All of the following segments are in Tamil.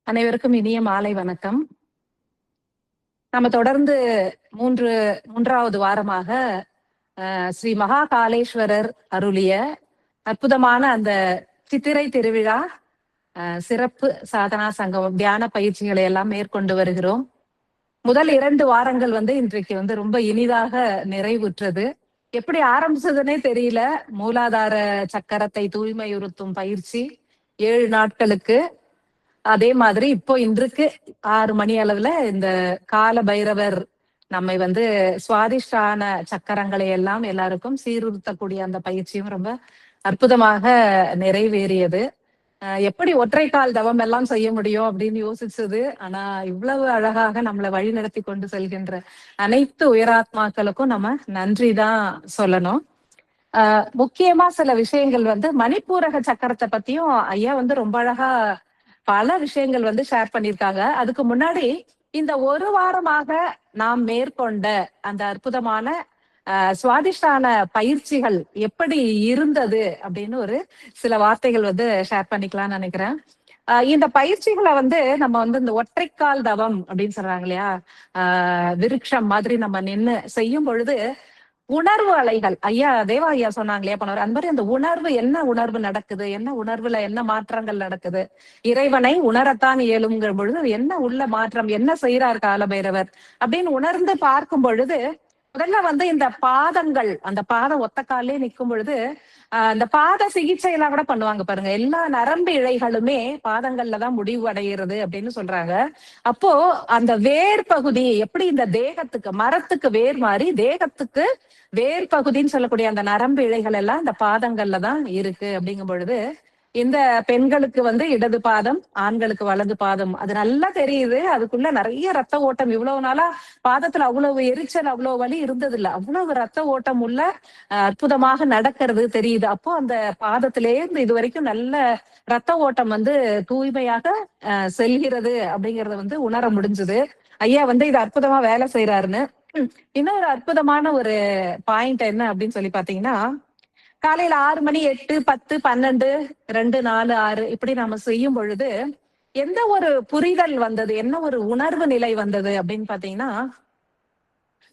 அனைவருக்கும் இனிய மாலை வணக்கம். நம்ம தொடர்ந்து மூன்றாவது வாரமாக ஸ்ரீ மகா காளேஸ்வரர் அருளிய அற்புதமான அந்த சித்திரை திருவிழா சிறப்பு சாதனா சங்கம் தியான பயிற்சிகளை எல்லாம் மேற்கொண்டு வருகிறோம். முதல் 2 வாரங்கள் இன்றைக்கு ரொம்ப இனிதாக நிறைவுற்றது. எப்படி ஆரம்பிச்சதுன்னே தெரியல. மூலாதார சக்கரத்தை தூய்மையுறுத்தும் பயிற்சி 7 நாட்களுக்கு. அதே மாதிரி இப்போ இன்றைக்கு 6 மணி அளவுல இந்த கால பைரவர் நம்மை சுவாதிஷ்டான சக்கரங்களை எல்லாம் எல்லாருக்கும் சீர்திருத்தக்கூடிய அந்த பயிற்சியும் ரொம்ப அற்புதமாக நிறைவேறியது. எப்படி ஒற்றைக்கால் தவம் எல்லாம் செய்ய முடியும் அப்படின்னு யோசிச்சது. ஆனா இவ்வளவு அழகாக நம்மளை வழி நடத்தி கொண்டு செல்கின்ற அனைத்து உயராத்மாக்களுக்கும் நம்ம நன்றி தான் சொல்லணும். முக்கியமா சில விஷயங்கள் மணிப்பூரக சக்கரத்தை பத்தியும் ஐயா ரொம்ப அழகா பல விஷயங்கள் ஷேர் பண்ணிருக்காங்க. அதுக்கு முன்னாடி இந்த ஒரு வாரமாக நாம் மேற்கொண்ட அந்த அற்புதமான சுவாதிஷ்டான பயிற்சிகள் எப்படி இருந்தது அப்படின்னு ஒரு சில வார்த்தைகள் ஷேர் பண்ணிக்கலாம்னு நினைக்கிறேன். இந்த பயிற்சிகளை நம்ம இந்த ஒற்றைக்கால் தவம் அப்படின்னு சொல்றாங்க இல்லையா, விருட்சம் மாதிரி நம்ம நின்னு செய்யும் பொழுது உணர்வு அலைகள், தேவா ஐயா சொன்னாங்க இல்லையா போனவர், அந்த மாதிரி அந்த உணர்வு, என்ன உணர்வு நடக்குது, என்ன உணர்வுல என்ன மாற்றங்கள் நடக்குது, இறைவனை உணரத்தான் இயலுங்கிற பொழுது என்ன உள்ள மாற்றம், என்ன செய்யறார் காலபைரவர் அப்படின்னு உணர்ந்து பார்க்கும் பொழுது முதல்ல இந்த பாதங்கள், அந்த பாதம் ஒத்த காலே நிற்கும் பொழுது அந்த பாத சிகிச்சை எல்லாம் கூட பண்ணுவாங்க பாருங்க. எல்லா நரம்பு இழைகளுமே பாதங்கள்ல தான் முடிவு அடைகிறது அப்படின்னு சொல்றாங்க. அப்போ அந்த வேர் பகுதி எப்படி இந்த தேகத்துக்கு, மரத்துக்கு வேர் மாதிரி தேகத்துக்கு வேர் பகுதின்னு சொல்லக்கூடிய அந்த நரம்பு இழைகள் எல்லாம் இந்த பாதங்கள்ல தான் இருக்கு அப்படிங்கும் பொழுது இந்த பெண்களுக்கு இடது பாதம், ஆண்களுக்கு வலது பாதம், அது நல்லா தெரியுது. அதுக்குள்ள நிறைய ரத்த ஓட்டம். இவ்வளவு நாளா பாதத்துல அவ்வளவு எரிச்சல், அவ்வளவு வலி இருந்தது இல்ல, அவ்வளவு ரத்த ஓட்டம் உள்ள அற்புதமாக நடக்கிறது தெரியுது. அப்போ அந்த பாதத்திலே இருந்து இது வரைக்கும் நல்ல ரத்த ஓட்டம் தூய்மையாக செல்கிறது அப்படிங்கறத உணர முடிஞ்சது. ஐயா இது அற்புதமா வேலை செய்யறாருன்னு. இன்னொரு அற்புதமான ஒரு பாயிண்ட் என்ன அப்படின்னு சொல்லி பாத்தீங்கன்னா, காலையில 6 மணி, 8, 10, 12, 2, 4, 6 இப்படி நாம செய்யும் பொழுது எந்த ஒரு புரிதல் வந்தது, என்ன ஒரு உணர்வு நிலை வந்தது அப்படின்னு பாத்தீங்கன்னா,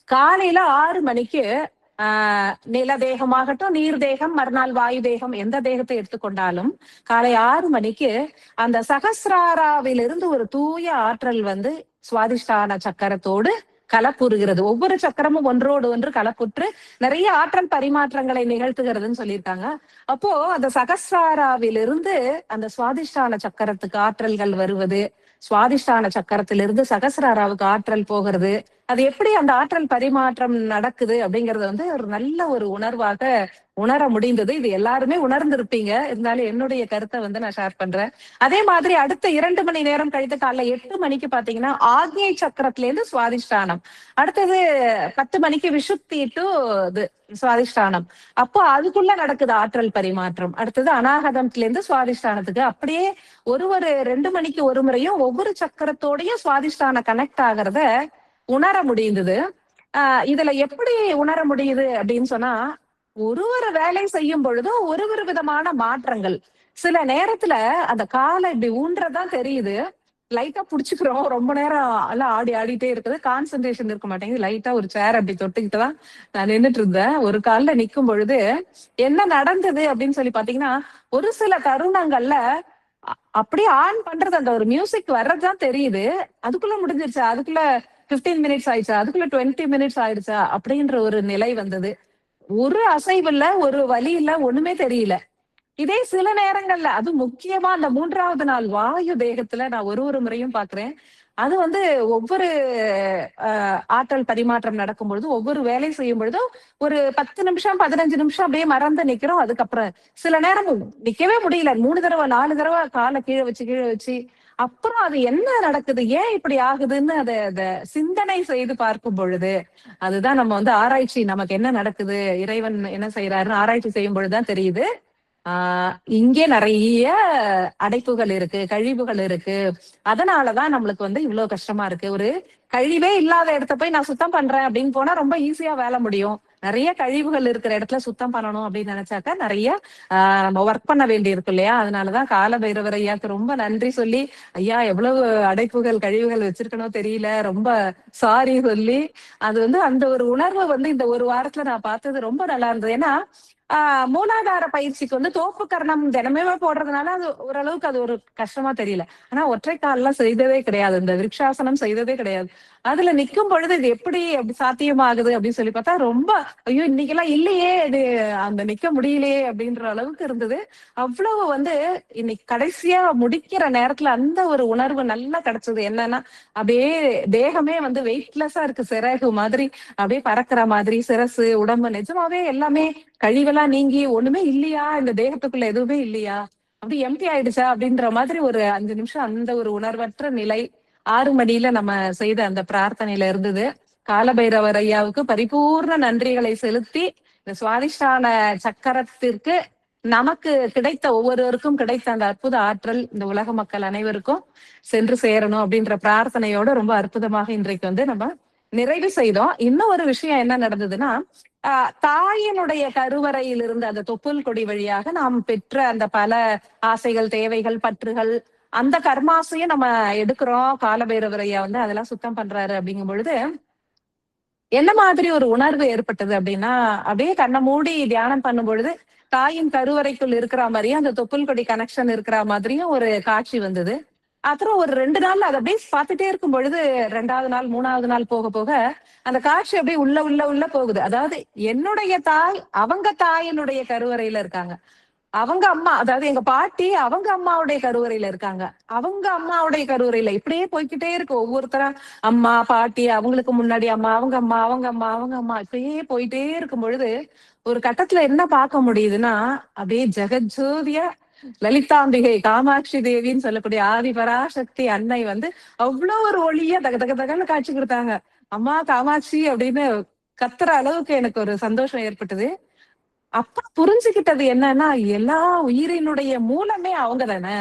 காலையில 6 மணிக்கு நில தேகமாகட்டும், நீர் தேகம், மறுநாள் வாயு தேகம், எந்த தேகத்தை எடுத்துக்கொண்டாலும் காலை 6 மணிக்கு அந்த சகசிராராவிலிருந்து ஒரு தூய ஆற்றல் சுவாதிஷ்டான சக்கரத்தோடு கலப்புறுகிறது. ஒவ்வொரு சக்கரமும் ஒன்றோடு ஒன்று கலப்புற்று நிறைய ஆற்றல் பரிமாற்றங்களை நிகழ்த்துகிறதுன்னு சொல்லியிருக்காங்க. அப்போ அந்த சகசிராராவிலிருந்து அந்த சுவாதிஷ்டான சக்கரத்துக்கு ஆற்றல்கள் வருவது, சுவாதிஷ்டான சக்கரத்திலிருந்து சகசிராராவுக்கு ஆற்றல் போகிறது, அது எப்படி அந்த ஆற்றல் பரிமாற்றம் நடக்குது அப்படிங்கறது ஒரு நல்ல ஒரு உணர்வாக உணர முடிந்தது. இது எல்லாருமே உணர்ந்திருப்பீங்க. இருந்தாலும் என்னுடைய கருத்தை நான் ஷேர் பண்றேன். அதே மாதிரி அடுத்த 2 மணி நேரம் கழித்து காலைல 8 மணிக்கு பாத்தீங்கன்னா ஆக்ஞை சக்கரத்துல இருந்து சுவாதிஷ்டானம், அடுத்தது 10 மணிக்கு விஷுப்தி டு சுவாதிஷ்டானம். அப்போ அதுக்குள்ள நடக்குது ஆற்றல் பரிமாற்றம். அடுத்தது அநாகதத்துல இருந்து சுவாதிஷ்டானத்துக்கு. அப்படியே ஒரு 2 மணிக்கு ஒரு முறையும் ஒவ்வொரு சக்கரத்தோடயும் சுவாதிஷ்டான கனெக்ட் ஆகிறத உணர முடிந்தது. இதுல எப்படி உணர முடியுது அப்படின்னு சொன்னா, ஒரு வேலை செய்யும் பொழுதும் ஒரு விதமான மாற்றங்கள். சில நேரத்துல அந்த காலை இப்படி ஊன்றதான் தெரியுது, லைட்டா புடிச்சுக்கிறோம், ரொம்ப நேரம் எல்லாம் ஆடிட்டே இருக்குது, கான்சென்ட்ரேஷன் இருக்க மாட்டேங்குது. லைட்டா ஒரு சேர் அப்படி தொட்டுக்கிட்டுதான் நான் நின்றுட்டு இருந்தேன். ஒரு கால்ல நிக்கும் பொழுது என்ன நடந்தது அப்படின்னு சொல்லி பாத்தீங்கன்னா, ஒரு சில தருணங்கள்ல அப்படியே ஆன் பண்றது, அந்த ஒரு மியூசிக் வர்றதுதான் தெரியுது, அதுக்குள்ள முடிஞ்சிருச்சா, அதுக்குள்ள 15 மினிட்ஸ் ஆயிடுச்சா, அதுக்குள்ள 20 மினிட்ஸ் ஆயிடுச்சா அப்படின்ற ஒரு நிலை வந்தது. ஒரு அசைவு இல்ல, ஒரு வலி இல்ல, ஒண்ணுமே தெரியல. இதே சில நேரங்கள்ல, அது முக்கியமா அந்த 3வது நாள் வாயு தேகத்துல நான் ஒரு முறையும் பாக்குறேன். அது ஒவ்வொரு ஆற்றல் பரிமாற்றம் நடக்கும் பொழுது, ஒவ்வொரு வேலை செய்யும் பொழுதும் ஒரு 10 நிமிஷம் 15 நிமிஷம் அப்படியே மறந்து நிக்கிறோம். அதுக்கப்புறம் சில நேரம் நிக்கவே முடியல, 3 தடவை 4 தடவை காலை கீழே வச்சு அப்புறம் அது என்ன நடக்குது, ஏன் இப்படி ஆகுதுன்னு அத சிந்தனை செய்து பார்க்கும் பொழுது, அதுதான் நம்ம ஆராய்ச்சி, நமக்கு என்ன நடக்குது, இறைவன் என்ன செய்யறாருன்னு ஆராய்ச்சி செய்யும் பொழுதுதான் தெரியுது. இங்கே நிறைய அடைப்புகள் இருக்கு, கழிவுகள் இருக்கு. அதனாலதான் நம்மளுக்கு இவ்வளவு கஷ்டமா இருக்கு. ஒரு கழிவே இல்லாத இடத்த போய் நான் சுத்தம் பண்றேன் அப்படின்னு போனா ரொம்ப ஈஸியா வேலை முடியும். நிறைய கழிவுகள் இருக்கிற இடத்துல சுத்தம் பண்ணணும் அப்படின்னு நினைச்சாக்கா நிறைய நம்ம ஒர்க் பண்ண வேண்டி இருக்கு இல்லையா? அதனாலதான் கால பைரவர் ஐயாக்கு ரொம்ப நன்றி சொல்லி, ஐயா எவ்வளவு அடைப்புகள் கழிவுகள் வச்சிருக்கணும் தெரியல, ரொம்ப சாரி சொல்லி, அது வந்து அந்த ஒரு உணர்வை வந்து இந்த ஒரு வாரத்துல நான் பார்த்தது ரொம்ப நல்லா இருந்தது. ஏன்னா மூலாதார பயிற்சிக்கு வந்து தோப்பு கரணம் தினமே போடுறதுனால அது ஓரளவுக்கு அது ஒரு கஷ்டமா தெரியல. ஆனா ஒற்றை கால்லாம் செய்ததே கிடையாது, இந்த விருட்சாசனம் செய்ததே கிடையாது. அதுல நிக்கும் பொழுது இது எப்படி அப்படி சாத்தியமாகுது அப்படின்னு சொல்லி பார்த்தா ரொம்ப, ஐயோ இன்னைக்கெல்லாம் இல்லையே இது, அந்த நிக்க முடியலையே அப்படின்ற அளவுக்கு இருந்தது. அவ்வளவு வந்து இன்னைக்கு கடைசியா முடிக்கிற நேரத்துல அந்த ஒரு உணர்வு நல்லா கிடைச்சது. என்னன்னா அப்படியே தேகமே வந்து வெயிட்லெஸ்ஸா இருக்கு, சிறகு மாதிரி அப்படியே பறக்கிற மாதிரி, சிரசு உடம்பு நிஜமாவே எல்லாமே கழிவெல்லாம் நீங்கி ஒண்ணுமே இல்லையா, இந்த தேகத்துக்குள்ள எதுவுமே இல்லையா, அப்படி எம்டி ஆயிடுச்சா அப்படின்ற மாதிரி ஒரு 5 நிமிஷம் அந்த ஒரு உணர்வற்ற நிலை 6 மணியில நம்ம செய்த அந்த பிரார்த்தனையில இருந்தது. காலபைரவர் ஐயாவுக்கு பரிபூர்ண நன்றிகளை செலுத்தி, இந்த சுவாதிஷ்டான சக்கரத்திற்கு நமக்கு கிடைத்த ஒவ்வொருவருக்கும் கிடைத்த அந்த அற்புத ஆற்றல் இந்த உலக மக்கள் அனைவருக்கும் சென்று சேரணும் அப்படின்ற பிரார்த்தனையோட ரொம்ப அற்புதமாக இன்றைக்கு வந்து நம்ம நிறைவு செய்தோம். இன்னும் ஒரு விஷயம் என்ன நடந்ததுன்னா, தாயினுடைய கருவறையில் இருந்த அந்த தொப்புள் கொடி வழியாக நாம் பெற்ற அந்த பல ஆசைகள், தேவைகள், பற்றுகள், அந்த கர்மாசையும் நம்ம எடுக்கிறோம். காலபைரவர் ஐயா வந்து அதெல்லாம் சுத்தம் பண்றாரு அப்படிங்கும் பொழுது என்ன மாதிரி ஒரு உணர்வு ஏற்பட்டது அப்படின்னா, அப்படியே கண்ணை மூடி தியானம் பண்ணும் பொழுது தாயின் கருவறைக்குள் இருக்கிற மாதிரியும் அந்த தொப்புள் கொடி கனெக்ஷன் இருக்கிற மாதிரியும் ஒரு காட்சி வந்தது. அப்புறம் ஒரு 2 நாள் அதை அப்படியே பார்த்துட்டே இருக்கும் பொழுது 2வது நாள் 3வது நாள் போக போக அந்த காட்சி அப்படியே உள்ள உள்ள உள்ள போகுது. அதாவது என்னுடைய தாய் அவங்க தாயினுடைய கருவறையில இருக்காங்க, அவங்க அம்மா அதாவது எங்க பாட்டி அவங்க அம்மாவுடைய கருவறையில இருக்காங்க, அவங்க அம்மாவுடைய கருவறையில இப்படியே போய்க்கிட்டே இருக்கு. ஒவ்வொருத்தரா அம்மா பாட்டி, அவங்களுக்கு முன்னாடி அம்மா, அவங்க அம்மா, அவங்க அம்மா, அவங்க அம்மா, இப்படியே போயிட்டே இருக்கும் பொழுது ஒரு கட்டத்துல என்ன பார்க்க முடியுதுன்னா, அப்படியே ஜெகஜோதியா லலிதாம்பிகை காமாட்சி தேவின்னு சொல்லக்கூடிய ஆதி பராசக்தி அன்னை வந்து அவ்வளவு ஒரு ஒளியா தக தக தகன்னு காட்சி கொடுத்தாங்க. அம்மா காமாட்சி அப்படின்னு கத்துற அளவுக்கு எனக்கு ஒரு சந்தோஷம் ஏற்பட்டது. அப்ப புரிஞ்சுகிட்டது என்னன்னா, எல்லா உயிரினுடைய மூலமே அவங்க தானே.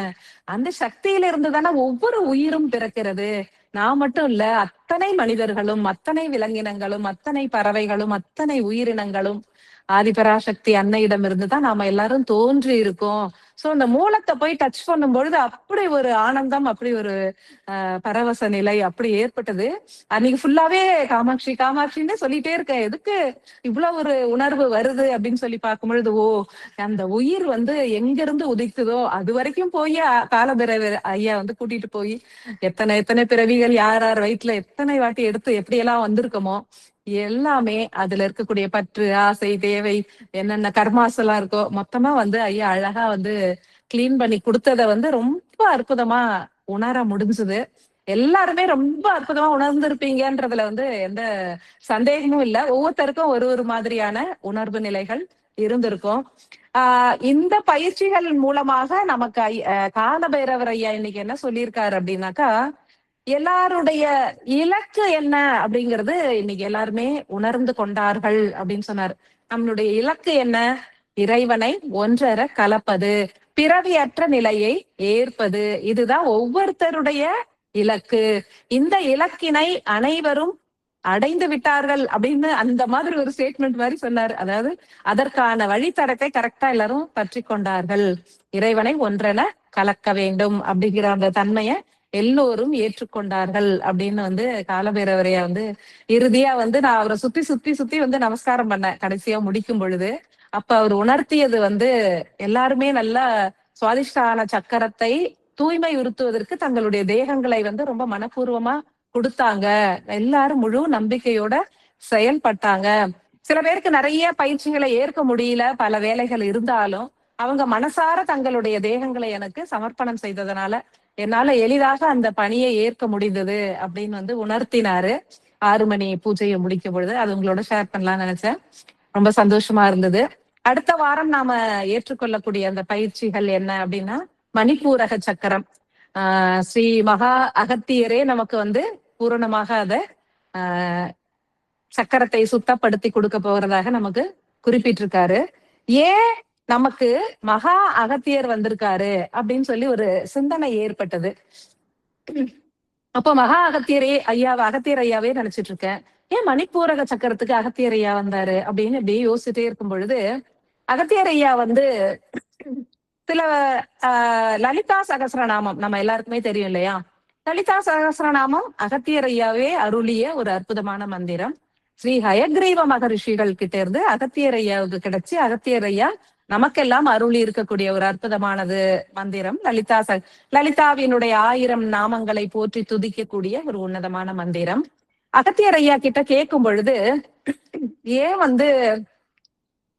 அந்த சக்தியில இருந்து தானே ஒவ்வொரு உயிரும் பிறக்கிறது. நான் மட்டும் இல்ல, அத்தனை மனிதர்களும், அத்தனை விலங்கினங்களும், அத்தனை பறவைகளும், அத்தனை உயிரினங்களும் ஆதிபராசக்தி அன்னையிடம் இருந்துதான் நாம எல்லாரும் தோன்றி இருக்கோம். சோ அந்த மூலத்தை போய் டச் பண்ணும் பொழுது அப்படி ஒரு ஆனந்தம், அப்படி ஒரு பரவச நிலை அப்படி ஏற்பட்டது. அன்னைக்கு ஃபுல்லாவே காமாட்சி காமாட்சின்னு சொல்லிட்டே இருக்கேன். எதுக்கு இவ்வளவு ஒரு உணர்வு வருது அப்படின்னு சொல்லி பார்க்கும் பொழுது, ஓ அந்த உயிர் வந்து எங்க இருந்து உதிக்குதோ அது வரைக்கும் போய் காலபைரவர் ஐயா வந்து கூட்டிட்டு போய் எத்தனை எத்தனை பிறவிகள் யார் யார் வயிற்றுல எத்தனை வாட்டி எடுத்து எப்படியெல்லாம் வந்திருக்கோமோ எல்லாமே அதுல இருக்கக்கூடிய பற்று, ஆசை, தேவை, என்னென்ன கர்மாஸ் எல்லாம் இருக்கோ மொத்தமா வந்து ஐயா அழகா வந்து கிளீன் பண்ணி கொடுத்தத வந்து ரொம்ப அற்புதமா உணர முடிஞ்சது. எல்லாருமே ரொம்ப அற்புதமா உணர்ந்திருப்பீங்கன்றதுல வந்து எந்த சந்தேகமும் இல்ல. ஒவ்வொருத்தருக்கும் ஒரு ஒரு மாதிரியான உணர்வு நிலைகள் இருந்திருக்கும். இந்த பயிற்சிகள் மூலமாக நமக்கு கால பைரவர் ஐயா இன்னைக்கு என்ன சொல்லியிருக்காரு அப்படின்னாக்கா, எல்லாருடைய இலக்கு என்ன அப்படிங்கிறது இன்னைக்கு எல்லாருமே உணர்ந்து கொண்டார்கள் அப்படின்னு சொன்னாரு. நம்மளுடைய இலக்கு என்ன? இறைவனை ஒன்றர கலப்பது, பிறவியற்ற நிலையை ஏற்பது, இதுதான் ஒவ்வொருத்தருடைய இலக்கு. இந்த இலக்கினை அனைவரும் அடைந்து விட்டார்கள் அப்படின்னு அந்த மாதிரி ஒரு ஸ்டேட்மெண்ட் மாதிரி சொன்னாரு. அதாவது அதற்கான வழித்தடத்தை கரெக்டா எல்லாரும் பற்றி கொண்டார்கள். இறைவனை ஒன்றென கலக்க வேண்டும் அப்படிங்கிற அந்த தன்மைய எல்லோரும் ஏற்றுக்கொண்டார்கள் அப்படின்னு வந்து காலபைரவரையா வந்து இறுதியா வந்து நான் அவரை சுத்தி சுத்தி சுத்தி வந்து நமஸ்காரம் பண்ணேன் கடைசியா முடிக்கும் பொழுது. அப்ப அவர் உணர்த்தியது வந்து எல்லாருமே நல்லா சுவாதிஷ்டான சக்கரத்தை தூய்மை உறுத்துவதற்கு தங்களுடைய தேகங்களை வந்து ரொம்ப மனப்பூர்வமா கொடுத்தாங்க. எல்லாரும் முழு நம்பிக்கையோட செயல்பட்டாங்க. சில பேருக்கு நிறைய பயிற்சிகளை ஏற்க முடியல, பல வேலைகள் இருந்தாலும் அவங்க மனசார தங்களுடைய தேகங்களை எனக்கு சமர்ப்பணம் செய்ததுனால என்னால எளிதாக அந்த பணியை ஏற்க முடிந்தது அப்படின்னு வந்து உணர்த்தினாரு. 6 மணி பூஜையை முடிக்கும் பொழுது அது உங்களோட ஷேர் பண்ணலாம்னு நினைச்சேன். ரொம்ப சந்தோஷமா இருந்தது. அடுத்த வாரம் நாம ஏற்றுக்கொள்ளக்கூடிய அந்த பயிற்சிகள் என்ன அப்படின்னா, மணிப்பூரக சக்கரம். ஸ்ரீ மகா அகத்தியரே நமக்கு வந்து பூரணமாக அத சக்கரத்தை சுத்தப்படுத்தி கொடுக்க போகிறதாக நமக்கு குறிப்பிட்டிருக்காரு. ஏன் நமக்கு மகா அகத்தியர் வந்திருக்காரு அப்படின்னு சொல்லி ஒரு சிந்தனை ஏற்பட்டது. அப்போ மகா அகத்தியரே ஐயாவை அகத்தியர் ஐயாவே நினைச்சிட்டு இருக்கேன். ஏன் மணிப்பூரக சக்கரத்துக்கு அகத்தியர் ஐயா வந்தாரு அப்படின்னு அப்படியே யோசிச்சுட்டே இருக்கும் பொழுது, அகத்தியர் ஐயா வந்து சில லலிதா சகஸ்ரநாமம் நம்ம எல்லாருக்குமே தெரியும் இல்லையா? லலிதா சகஸ்ரநாமம் அகத்தியர் ஐயாவே அருளிய ஒரு அற்புதமான மந்திரம். ஸ்ரீ ஹயக்ரீவ மகரிஷிகள் கிட்ட இருந்து அகத்தியர் ஐயாவுக்கு கிடைச்சு, அகத்தியர் ஐயா நமக்கெல்லாம் அருளி இருக்கக்கூடிய ஒரு அற்புதமானது மந்திரம் லலிதாவினுடைய 1000 நாமங்களை போற்றி துதிக்கக்கூடிய ஒரு உன்னதமான மந்திரம். அகத்தியர் ஐயா கிட்ட கேட்கும் பொழுது, ஏன் வந்து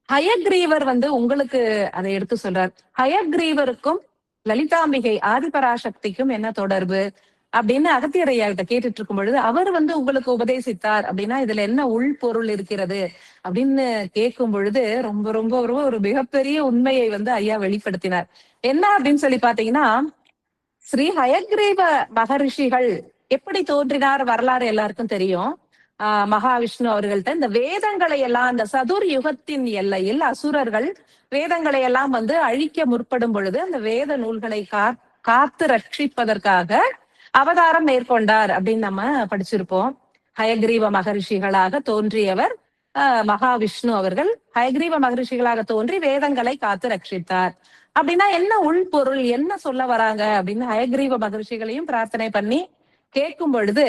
ஹயக்ரீவர் வந்து உங்களுக்கு அதை எடுத்து சொல்றார். ஹயக்ரீவருக்கும் லலிதாம்பிகை ஆதிபராசக்திக்கும் என்ன தொடர்பு அப்படின்னு அகத்தியர் ஐயா கிட்ட கேட்டுட்டு இருக்கும் பொழுது, அவர் வந்து உங்களுக்கு உபதேசித்தார் அப்படின்னா இதுல என்ன உள்பொருள் இருக்கிறது அப்படின்னு கேட்கும் பொழுது ரொம்ப ரொம்ப ஒரு மிகப்பெரிய உண்மையை வந்து ஐயா வெளிப்படுத்தினார். என்ன அப்படின்னு சொல்லி பாத்தீங்கன்னா, ஸ்ரீ ஹயக்ரீவ மகரிஷிகள் எப்படி தோன்றினார் வரலாறு எல்லாருக்கும் தெரியும். மகாவிஷ்ணு அவர்கள்ட்ட இந்த வேதங்களை எல்லாம் அந்த சதுர் யுகத்தின் எல்லையில் அசுரர்கள் வேதங்களை எல்லாம் வந்து அழிக்க முற்படும் பொழுது அந்த வேத நூல்களை காத்து ரட்சிப்பதற்காக அவதாரம் மேற்கொண்டார் அப்படின்னு நம்ம படிச்சிருப்போம். ஹயக்ரீவ மகரிஷிகளாக தோன்றியவர் மகாவிஷ்ணு அவர்கள் ஹயக்ரீவ மகரிஷிகளாக தோன்றி வேதங்களை காத்து ரட்சித்தார். அப்படின்னா என்ன உள்பொருள், என்ன சொல்ல வராங்க அப்படின்னு ஹயக்ரீவ மகரிஷிகளையும் பிரார்த்தனை பண்ணி கேட்கும் பொழுது,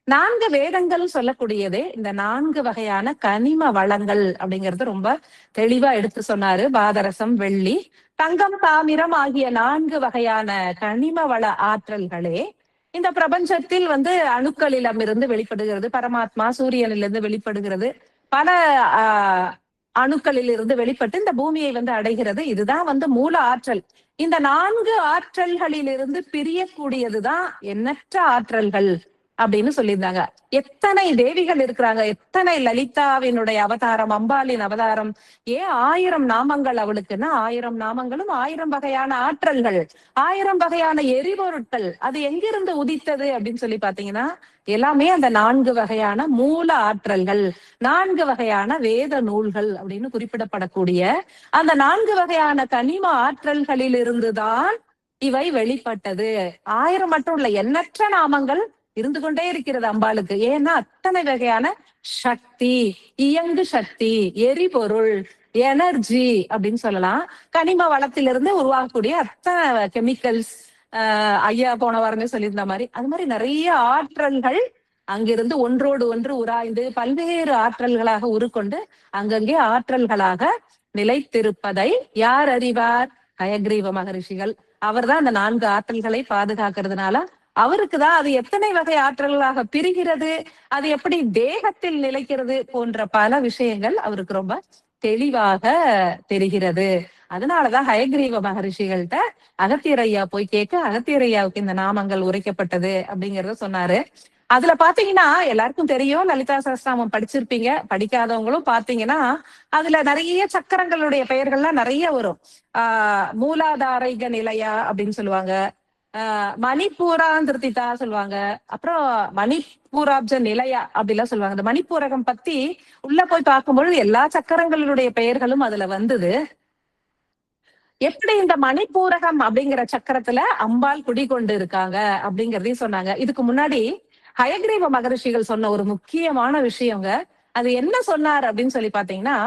4 வேதங்கள் சொல்லக்கூடியதே இந்த 4 வகையான கனிம வளங்கள் அப்படிங்கிறது ரொம்ப தெளிவா எடுத்து சொன்னாரு. பாதரசம், வெள்ளி, தங்கம், தாமிரம் ஆகிய 4 வகையான கனிம வள ஆற்றல்களே இந்த பிரபஞ்சத்தில் வந்து அணுக்களிடம் இருந்து வெளிப்படுகிறது. பரமாத்மா சூரியனிலிருந்து வெளிப்படுகிறது. பல அணுக்களில் இருந்து வெளிப்பட்டு இந்த பூமியை வந்து அடைகிறது. இதுதான் வந்து மூல ஆற்றல். இந்த 4 ஆற்றல்களிலிருந்து பிரியக்கூடியதுதான் எண்ணற்ற ஆற்றல்கள் அப்படின்னு சொல்லியிருந்தாங்க. எத்தனை தேவிகள் இருக்கிறாங்க, எத்தனை லலிதாவினுடைய அவதாரம், அம்பாளின் அவதாரம், ஏன் 1000 நாமங்கள் அவளுக்குன்னா 1000 நாமங்களும் 1000 வகையான ஆற்றல்கள், 1000 வகையான எரிபொருட்கள். அது எங்கிருந்து உதித்தது அப்படின்னு சொல்லி பாத்தீங்கன்னா எல்லாமே அந்த 4 வகையான மூல ஆற்றல்கள், 4 வகையான வேத நூல்கள் அப்படின்னு குறிப்பிடப்படக்கூடிய அந்த 4 வகையான கனிம ஆற்றல்களில் இருந்துதான் இவை வெளிப்பட்டது. 1000 மட்டும் இல்ல, எண்ணற்ற நாமங்கள் இருந்து கொண்டே இருக்கிறது அம்பாளுக்கு. ஏன்னா அத்தனை வகையான சக்தி, இயங்கு சக்தி, எரிபொருள், எனர்ஜி அப்படின்னு சொல்லலாம். கனிம வளத்திலிருந்து உருவாகக்கூடிய அத்தனை கெமிக்கல்ஸ், ஐயா போன வாரமே சொல்லியிருந்த மாதிரி அது மாதிரி நிறைய ஆற்றல்கள் அங்கிருந்து ஒன்றோடு ஒன்று உராய்ந்து பல்வேறு ஆற்றல்களாக உருக்கொண்டு அங்கங்கே ஆற்றல்களாக நிலைத்திருப்பதை யார் அறிவார்? ஹயக்ரீவ மகரிஷிகள். அவர்தான் அந்த 4 ஆற்றல்களை பாதுகாக்கிறதுனால அவருக்குதான் அது எத்தனை வகை ஆற்றல்களாக பிரிகிறது, அது எப்படி தேகத்தில் நிலைக்கிறது போன்ற பல விஷயங்கள் அவருக்கு ரொம்ப தெளிவாக தெரிகிறது. அதனாலதான் ஹயக்ரீவ மகரிஷிகள்கிட்ட அகத்தியர் ஐயா போய் கேட்க அகத்தியர் ஐயாவுக்கு இந்த நாமங்கள் உரைக்கப்பட்டது அப்படிங்கறத சொன்னாரு. அதுல பாத்தீங்கன்னா எல்லாருக்கும் தெரியும், லலிதா சகஸ்ரநாமம் படிச்சிருப்பீங்க. படிக்காதவங்களும் பாத்தீங்கன்னா அதுல நிறைய சக்கரங்களுடைய பெயர்கள்லாம் நிறைய வரும். மூலாதாரைக நிலையா அப்படின்னு சொல்லுவாங்க, மணிப்பூராந்திருத்திதா சொல்லுவாங்க, அப்புறம் மணிப்பூராப்ஜ நிலையா அப்படிலாம் சொல்லுவாங்க. இந்த மணிப்பூரகம் பத்தி உள்ள போய் பார்க்கும்பொழுது எல்லா சக்கரங்களுடைய பெயர்களும் அதுல வந்தது. எப்படி இந்த மணிப்பூரகம் அப்படிங்கிற சக்கரத்துல அம்பாள் குடிகொண்டு இருக்காங்க அப்படிங்கறதையும் சொன்னாங்க. இதுக்கு முன்னாடி ஹயக்ரீவ மகரிஷிகள் சொன்ன ஒரு முக்கியமான விஷயங்க. அது என்ன சொன்னார் அப்படின்னு சொல்லி பாத்தீங்கன்னா,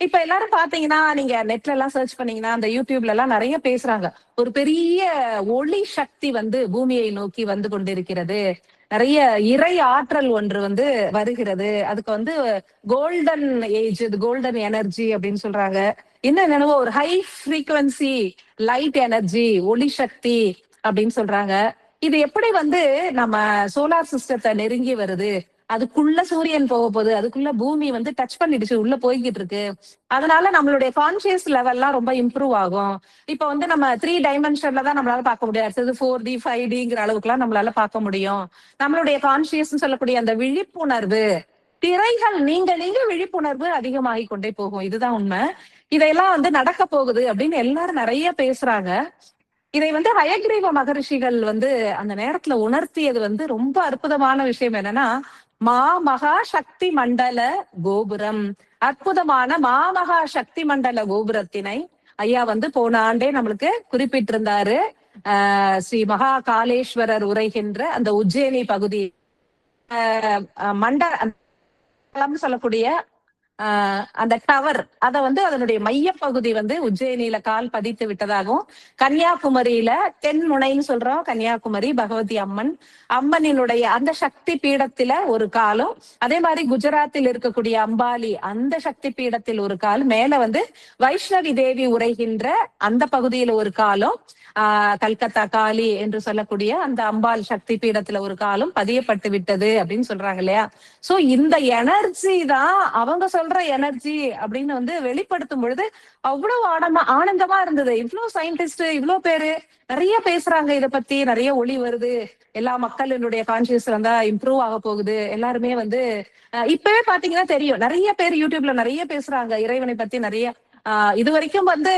இப்ப எல்லாரும் பாத்தீங்கன்னா நீங்க நெட்ல எல்லாம் சர்ச் பண்ணீங்கன்னா அந்த யூடியூப்ல எல்லாம் நிறைய பேசுறாங்க. ஒரு பெரிய ஒளி சக்தி வந்து பூமியை நோக்கி வந்து கொண்டிருக்கிறது, நிறைய இறை ஆற்றல் ஒன்று வந்து வருகிறது, அதுக்கு வந்து கோல்டன் ஏஜ், கோல்டன் எனர்ஜி அப்படின்னு சொல்றாங்க. என்ன என்னவோ ஒரு ஹை ஃப்ரீக்வன்சி லைட் எனர்ஜி, ஒளி சக்தி அப்படின்னு சொல்றாங்க. இது எப்படி வந்து நம்ம சோலார் சிஸ்டத்தை நெருங்கி வருது, அதுக்குள்ள சூரியன் போக போகுது, அதுக்குள்ள பூமி வந்து டச் பண்ணிடுச்சு, உள்ள போய்கிட்டு இருக்கு. அதனால நம்மளுடைய கான்சியஸ் லெவல்லாம் ரொம்ப இம்ப்ரூவ் ஆகும். இப்ப வந்து நம்ம 3 டைமென்ஷன்ல தான் நம்மளால பார்க்க முடியும். அடுத்தது 4D 5Dங்கிற அளவுக்கு எல்லாம் நம்மளால பார்க்க முடியும். நம்மளுடைய கான்சியஸ் சொல்லக்கூடிய அந்த விழிப்புணர்வு திரைகள் நீங்க விழிப்புணர்வு அதிகமாகி கொண்டே போகும். இதுதான் உண்மை. இதையெல்லாம் வந்து நடக்க போகுது அப்படின்னு எல்லாரும் நிறைய பேசுறாங்க. இதை வந்து ஹயக்ரீவ மகரிஷிகள் வந்து அந்த நேரத்துல உணர்த்தியது வந்து ரொம்ப அற்புதமான விஷயம். என்னன்னா, மாமகா சக்தி மண்டல கோபுரம், அற்புதமான மாமகா சக்தி மண்டல கோபுரத்தினை ஐயா வந்து போன ஆண்டே நம்மளுக்கு குறிப்பிட்டிருந்தாரு. ஸ்ரீ மகா காலேஸ்வரர் உரைகின்ற அந்த உஜ்ஜயினி பகுதி மண்டல சொல்லக்கூடிய அந்த டவர் அத வந்து அதனுடைய மையப்பகுதி வந்து உஜ்ஜயினியில கால் பதித்து விட்டதாகவும், கன்னியாகுமரியில தென்முனைன்னு சொல்றோம், கன்னியாகுமரி பகவதி அம்மனினுடைய அந்த சக்தி பீடத்தில ஒரு காலும், அதே மாதிரி குஜராத்தில் இருக்கக்கூடிய அம்பாலி அந்த சக்தி பீடத்தில் ஒரு கால், மேல வந்து வைஷ்ணவி தேவி உரைகின்ற அந்த பகுதியில ஒரு காலும், கல்கத்தா காளி என்று சொல்லக்கூடிய அந்த அம்பாள் சக்தி பீடத்துல ஒரு காலும் பதியப்பட்டு விட்டது அப்படின்னு சொல்றாங்க இல்லையா. சோ இந்த எனர்ஜி தான் அவங்க சொல்ற எனர்ஜி அப்படின்னு வந்து வெளிப்படுத்தும் பொழுது அவ்வளவு ஆனந்தமா இருந்தது. இவ்வளவு சயின்டிஸ்ட், இவ்வளவு பேரு நிறைய பேசுறாங்க இத பத்தி, நிறைய ஒளி வருது, எல்லா மக்களினுடைய கான்சியஸ் வந்தா இம்ப்ரூவ் ஆக போகுது. எல்லாருமே வந்து இப்பவே பாத்தீங்கன்னா தெரியும், நிறைய பேர் யூடியூப்ல நிறைய பேசுறாங்க இறைவனை பத்தி நிறைய. இது வரைக்கும் வந்து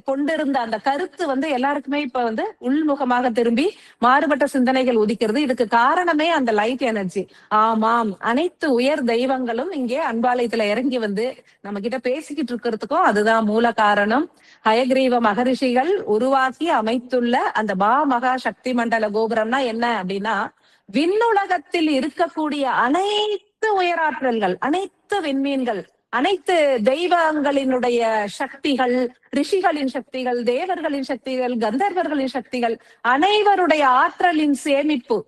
கொண்டிருந்த அந்த கருத்து வந்து எல்லாருக்குமே இப்ப வந்து உள்முகமாக திரும்பி மாறுபட்ட சிந்தனைகள் உதிக்கிறது. இதுக்கு காரணமே அந்த லைட் எனர்ஜி. ஆமாம், அனைத்து உயர் தெய்வங்களும் இங்கே அன்பாலயத்துல இறங்கி வந்து நம்ம கிட்ட பேசிக்கிட்டு இருக்கிறதுக்கும் அதுதான் மூல காரணம். ஹயக்ரீவ மகரிஷிகள் உருவாக்கி அமைத்துள்ள அந்த மகா சக்தி மண்டல கோபுரம்னா என்ன அப்படின்னா, விண்ணுலகத்தில் இருக்கக்கூடிய அனைத்து உயராற்றல்கள், அனைத்து விண்மீன்கள், அனைத்து தெய்வங்களினுடைய சக்திகள், ரிஷிகளின் சக்திகள், தேவர்களின் சக்திகள், கந்தர்வர்களின் சக்திகள், அனைவருடைய ஆற்றலின் சேமிப்பு,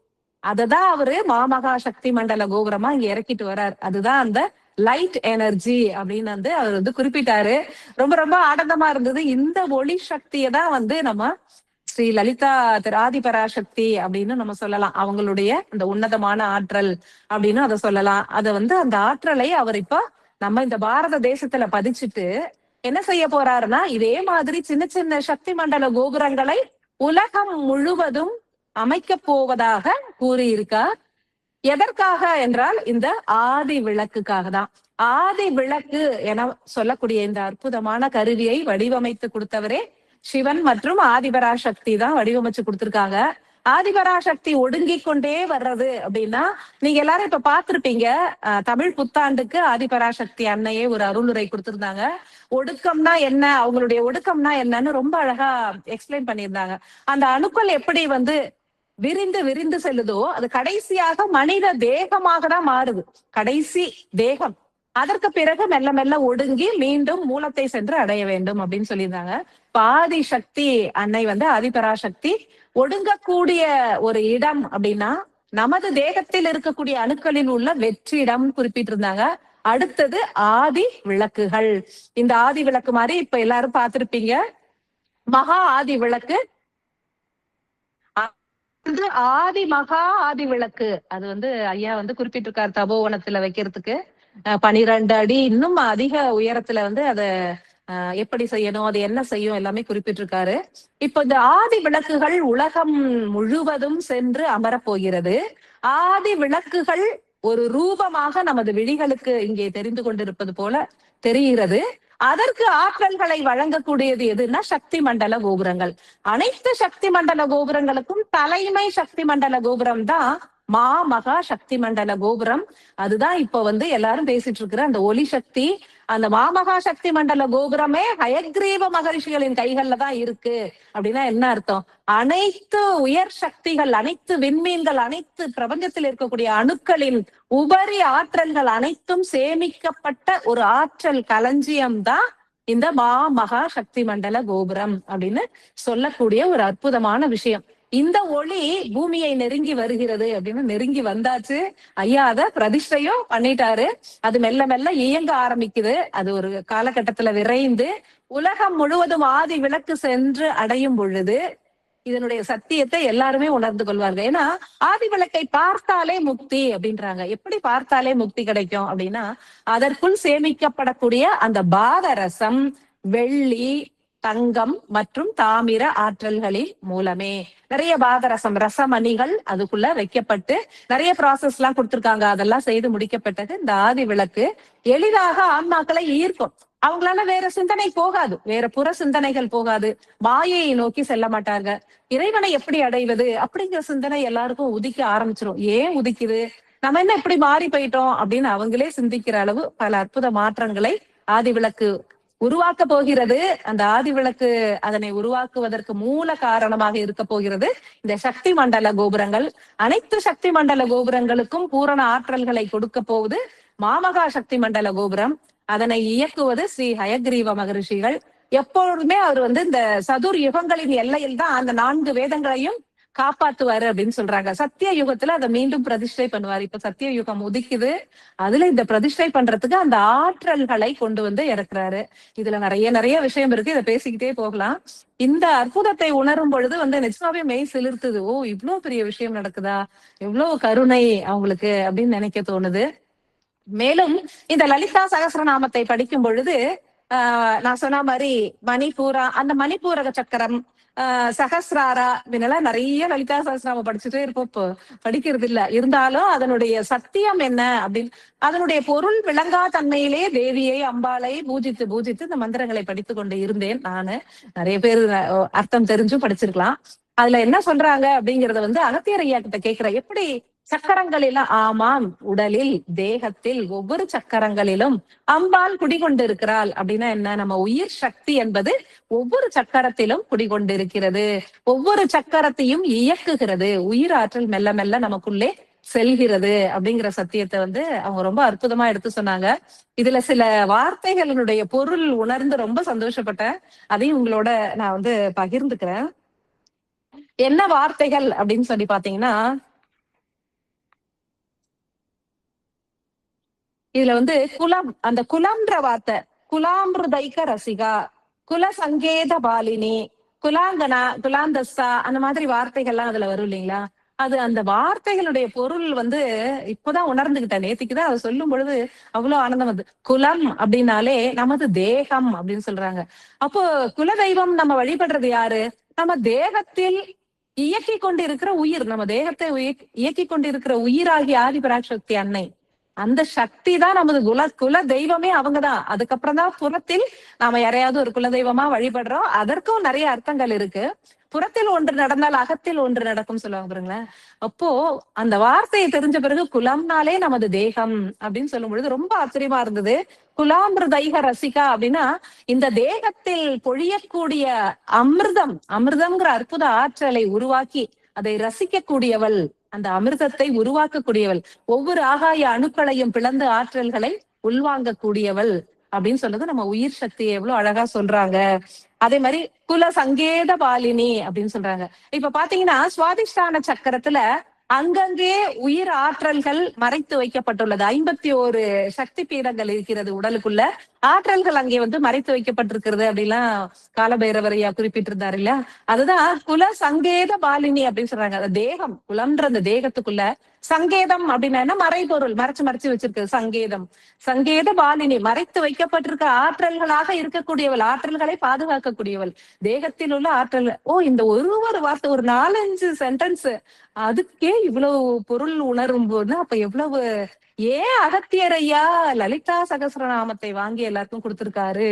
அததான் அவரு மாமகா சக்தி மண்டல கோபுரமா இங்க இறக்கிட்டு வர்றார். அதுதான் அந்த லைட் எனர்ஜி அப்படின்னு வந்து அவர் வந்து குறிப்பிட்டாரு. ரொம்ப ரொம்ப ஆனந்தமா இருந்தது. இந்த ஒளி சக்தியை தான் வந்து நம்ம ஸ்ரீ லலிதா ஆதிபராசக்தி அப்படின்னு நம்ம சொல்லலாம். அவங்களுடைய அந்த உன்னதமான ஆற்றல் அப்படின்னு அதை சொல்லலாம். அதை வந்து அந்த ஆற்றலை அவர் இப்ப நம்ம இந்த பாரத தேசத்துல பதிச்சுட்டு என்ன செய்ய போறாருன்னா, இதே மாதிரி சின்ன சின்ன சக்தி மண்டல கோபுரங்களை உலகம் முழுவதும் அமைக்க போவதாக கூறியிருக்கார். எதற்காக என்றால் இந்த ஆதி விளக்குக்காக தான். ஆதி விளக்கு என சொல்லக்கூடிய இந்த அற்புதமான கருவியை வடிவமைத்து கொடுத்தவரே சிவன் மற்றும் ஆதிபராசக்தி தான் வடிவமைச்சு கொடுத்திருக்காங்க. ஆதிபராசக்தி ஒடுங்கி கொண்டே வர்றது அப்படின்னா, நீங்க எல்லாரும் இப்ப பாத்திருப்பீங்க, தமிழ் புத்தாண்டுக்கு ஆதிபராசக்தி அன்னையே ஒரு அருளுரை கொடுத்திருந்தாங்க. ஒடுக்கம்னா என்ன, அவங்களுடைய ஒடுக்கம்னா என்னன்னு ரொம்ப அழகா எக்ஸ்பிளைன் பண்ணியிருந்தாங்க. அந்த அணுக்கள் எப்படி வந்து விரிந்து விரிந்து செல்லுதோ அது கடைசியாக மனித தேகமாக தான் மாறுது. கடைசி தேகம், அதற்கு பிறகு மெல்ல மெல்ல ஒடுங்கி மீண்டும் மூலத்தை சென்று அடைய வேண்டும் அப்படின்னு சொல்லியிருந்தாங்க. ஆதி சக்தி அன்னை வந்து ஆதிபராசக்தி ஒடுங்கக்கூடிய ஒரு இடம் அப்படின்னா நமது தேகத்தில் இருக்கக்கூடிய அணுக்களில் உள்ள வெற்றிடம் குறிப்பிட்டிருந்தாங்க. அடுத்தது ஆதி விளக்குகள். இந்த ஆதி விளக்கு மாதிரி இப்ப எல்லாரும் பார்த்திருப்பீங்க, மகா ஆதி விளக்கு, ஆதி மகா ஆதி விளக்கு. அது வந்து ஐயா வந்து குறிப்பிட்டிருக்காரு தபோவனத்துல வைக்கிறதுக்கு 12 அடி இன்னும் அதிக உயரத்துல வந்து அத எப்படி செய்யணும், அது என்ன செய்யும் எல்லாமே குறிப்பிட்டிருக்காரு. இப்ப இந்த ஆதி விளக்குகள் உலகம் முழுவதும் சென்று அமரப் போகிறது. ஆதி விளக்குகள் ஒரு ரூபமாக நமது விழிகளுக்கு இங்கே தெரிந்து கொண்டிருப்பது போல தெரிகிறது. அதற்கு ஆற்றல்களை வழங்கக்கூடியது எதுன்னா சக்தி மண்டல கோபுரங்கள். அனைத்து சக்தி மண்டல கோபுரங்களுக்கும் தலைமை சக்தி மண்டல கோபுரம் தான் மகா சக்தி மண்டல கோபுரம். அதுதான் இப்ப வந்து எல்லாரும் பேசிட்டு இருக்கிற அந்த ஒளி சக்தி. அந்த மாமகா சக்தி மண்டல கோபுரமே ஹயக்ரீவ மகரிஷிகளின் கைகள்ல தான் இருக்கு. அப்படின்னா என்ன அர்த்தம்? அனைத்து உயர் சக்திகள், அனைத்து விண்மீன்கள், அனைத்து பிரபஞ்சத்தில் இருக்கக்கூடிய அணுக்களின் உபரி ஆற்றல்கள் அனைத்தும் சேமிக்கப்பட்ட ஒரு ஆற்றல் களஞ்சியம் தான் இந்த மகா சக்தி மண்டல கோபுரம் அப்படின்னு சொல்லக்கூடிய ஒரு அற்புதமான விஷயம். இந்த ஒளி பூமியை நெருங்கி வருகிறது அப்படின்னு நெருங்கி வந்தாச்சு. ஐயா அத பிரதிஷ்டையும் பண்ணிட்டாரு. அது மெல்ல மெல்ல இயங்க ஆரம்பிக்குது. அது ஒரு காலகட்டத்துல விரைந்து உலகம் முழுவதும் ஆதி விளக்கு சென்று அடையும் பொழுது இதனுடைய சத்தியத்தை எல்லாருமே உணர்ந்து கொள்வார்கள். ஏன்னா ஆதி விளக்கை பார்த்தாலே முக்தி அப்படின்றாங்க. எப்படி பார்த்தாலே முக்தி கிடைக்கும் அப்படின்னா, அதற்குள் சேமிக்கப்படக்கூடிய அந்த பாதரசம், வெள்ளி, தங்கம் மற்றும் தாமிர ஆற்றல்களின் மூலமே. நிறைய பாதரசம் ரசமணிகள் அதுக்குள்ள வைக்கப்பட்டு நிறைய ப்ராசஸ் எல்லாம் கொடுத்திருக்காங்க. அதெல்லாம் செய்து முடிக்கப்பட்டது இந்த ஆதி விளக்கு எளிதாக ஆன்மாக்களை ஈர்க்கும். அவங்களால வேற சிந்தனை போகாது, வேற புற சிந்தனைகள் போகாது, மாயையை நோக்கி செல்ல மாட்டாங்க. இறைவனை எப்படி அடைவது அப்படிங்கிற சிந்தனை எல்லாருக்கும் உதிக்க ஆரம்பிச்சிரும். ஏன் உதிக்குது, நம்ம என்ன இப்படி மாறி போயிட்டோம் அப்படின்னு அவங்களே சிந்திக்கிற அளவு பல அற்புத மாற்றங்களை ஆதி விளக்கு உருவாக்க போகிறது. அந்த ஆதி விளக்கு அதனை உருவாக்குவதற்கு மூல காரணமாக இருக்க போகிறது இந்த சக்தி மண்டல கோபுரங்கள். அனைத்து சக்தி மண்டல கோபுரங்களுக்கும் பூரண ஆற்றல்களை கொடுக்க போவது மாமகா சக்தி மண்டல கோபுரம். அதனை இயக்குவது ஸ்ரீ ஹயக்ரீவ மகரிஷிகள். எப்பொழுதுமே அவர் வந்து இந்த சதுர் யுகங்களின் எல்லையில் தான் அந்த 4 வேதங்களையும் காப்பாத்துவாரு அப்படின்னு சொல்றாங்க. சத்திய யுகத்துல அதை மீண்டும் பிரதிஷ்டை பண்ணுவாரு. இப்ப சத்திய யுகம் உதிக்குது, அதுல இந்த பிரதிஷ்டை பண்றதுக்கு அந்த ஆற்றல்களை கொண்டு வந்து இறக்குறாரு. இதுல நிறைய நிறைய விஷயம் இருக்கு, இதை பேசிக்கிட்டே போகலாம். இந்த அற்புதத்தை உணரும் பொழுது வந்து நிஜமாவே மெய் சிலிர்த்துது. ஓ, இவ்வளவு பெரிய விஷயம் நடக்குதா, எவ்வளவு கருணை அவங்களுக்கு அப்படின்னு நினைக்க தோணுது. மேலும் இந்த லலிதா சகஸ்ரநாமத்தை படிக்கும் பொழுது நான் சொன்ன மாதிரி மணிப்பூரா, அந்த மணிப்பூரக சக்கரம், சகஸ்ராரா இதெல்லாம் நிறைய லலிதா சகஸ்ரநாமம் படிச்சுட்டே இருப்போம். இப்போ படிக்கிறது இல்ல, இருந்தாலும் அதனுடைய சத்தியம் என்ன அப்படின்னு, அதனுடைய பொருள் விளங்கா தன்மையிலே தேவியை அம்பாளை பூஜித்து பூஜித்து இந்த மந்திரங்களை படித்து கொண்டு இருந்தேன் நானு. நிறைய பேர் அர்த்தம் தெரிஞ்சும் படிச்சிருக்கலாம். அதுல என்ன சொல்றாங்க அப்படிங்கறத வந்து அகத்தியர் ஐயா கிட்ட கேட்கிறேன். எப்படி சக்கரங்களிலும், ஆமாம், உடலில் தேகத்தில் ஒவ்வொரு சக்கரங்களிலும் அம்பாள் குடிகொண்டிருக்கிறாள் அப்படின்னா என்ன, நம்ம உயிர் சக்தி என்பது ஒவ்வொரு சக்கரத்திலும் குடிகொண்டிருக்கிறது, ஒவ்வொரு சக்கரத்தையும் இயக்குகிறது, உயிர் ஆற்றல் மெல்ல மெல்ல நமக்குள்ளே செல்கிறது அப்படிங்கிற சத்தியத்தை வந்து அவங்க ரொம்ப அற்புதமா எடுத்து சொன்னாங்க. இதுல சில வார்த்தைகளினுடைய பொருள் உணர்ந்து ரொம்ப சந்தோஷப்பட்டேன். அதையும் உங்களோட நான் வந்து பகிர்ந்துக்கிறேன். என்ன வார்த்தைகள் அப்படின்னு சொல்லி பாத்தீங்கன்னா, இதுல வந்து குலம், அந்த குலம்ன்ற வார்த்தை, குலாமிருதைக்க ரசிகா, குல சங்கேத பாலினி, குலாங்கனா, குலாந்தஸ்தா, அந்த மாதிரி வார்த்தைகள்லாம் அதுல வரும் இல்லைங்களா. அது அந்த வார்த்தைகளுடைய பொருள் வந்து இப்பதான் உணர்ந்துகிட்டேன். நேத்திக்குதான் அதை சொல்லும் பொழுது அவ்வளவு ஆனந்தம் வந்து. குலம் அப்படின்னாலே நமது தேகம் அப்படின்னு சொல்றாங்க. அப்போ குல தெய்வம் நம்ம வழிபடுறது யாரு, நம்ம தேகத்தில் இயக்கி கொண்டிருக்கிற உயிர், நம்ம தேகத்தை இயக்கி கொண்டிருக்கிற உயிராகிய ஆதிபராசக்தி அன்னை. அந்த சக்தி தான் நமது குல தெய்வமே அவங்கதான். அதுக்கப்புறம் தான் புறத்தில் நாம யாரையாவது ஒரு குல தெய்வமா வழிபடுறோம். அதற்கும் நிறைய அர்த்தங்கள் இருக்கு. புறத்தில் ஒன்று நடந்தால் அகத்தில் ஒன்று நடக்கும் சொல்லுவாங்க பாருங்களேன். அப்போ அந்த வார்த்தையை தெரிஞ்ச பிறகு குலம்னாலே நமது தேகம் அப்படின்னு சொல்லும் பொழுது ரொம்ப ஆச்சரியமா இருந்தது. குலாமிருதைக ரசிகா அப்படின்னா இந்த தேகத்தில் பொழியக்கூடிய அமிர்தம், அமிர்தம்ங்கிற அற்புத ஆற்றலை உருவாக்கி அதை ரசிக்கக்கூடியவள், அந்த அமிர்தத்தை உருவாக்கக்கூடியவள், ஒவ்வொரு ஆகாய அணுக்களையும் பிளந்து ஆற்றல்களை உள்வாங்கக்கூடியவள் அப்படின்னு சொன்னது நம்ம உயிர் சக்தியை எவ்வளவு அழகா சொல்றாங்க. அதே மாதிரி குல சங்கேத பாலினி அப்படின்னு சொல்றாங்க. இப்ப பாத்தீங்கன்னா சுவாதிஷ்டான சக்கரத்துல அங்கங்கே உயிர் ஆற்றல்கள் மறைத்து வைக்கப்பட்டுள்ளது. 51 சக்தி பீடங்கள் இருக்கிறது உடலுக்குள்ள. ஆற்றல்கள் அங்கே வந்து மறைத்து வைக்கப்பட்டிருக்கிறது அப்படிலாம் காலபைரவரையா குறிப்பிட்டிருந்தாரு இல்லையா. அதுதான் குல சங்கேத பாலினி அப்படின்னு சொல்றாங்க. அந்த தேகம், குலம்ன்ற அந்த தேகத்துக்குள்ள சங்கேதம் அப்படின்னா மறைபொருள், மறைச்சு மறைச்சு வச்சிருக்கிறது சங்கேதம். சங்கேத பாலினி, மறைத்து வைக்கப்பட்டிருக்க ஆற்றல்களாக இருக்கக்கூடியவள், ஆற்றல்களை பாதுகாக்கக்கூடியவள், தேகத்தில் உள்ள ஆற்றல். ஓ, இந்த ஒரு வார்த்தை, ஒரு 4-5 சென்டென்ஸ், அதுக்கே இவ்வளவு பொருள் உணரும் போது அப்ப எவ்வளவு, ஏன் அகத்தியர் ஐயா லலிதா சகஸ்ரநாமத்தை வாங்கி எல்லாருக்கும் கொடுத்திருக்காரு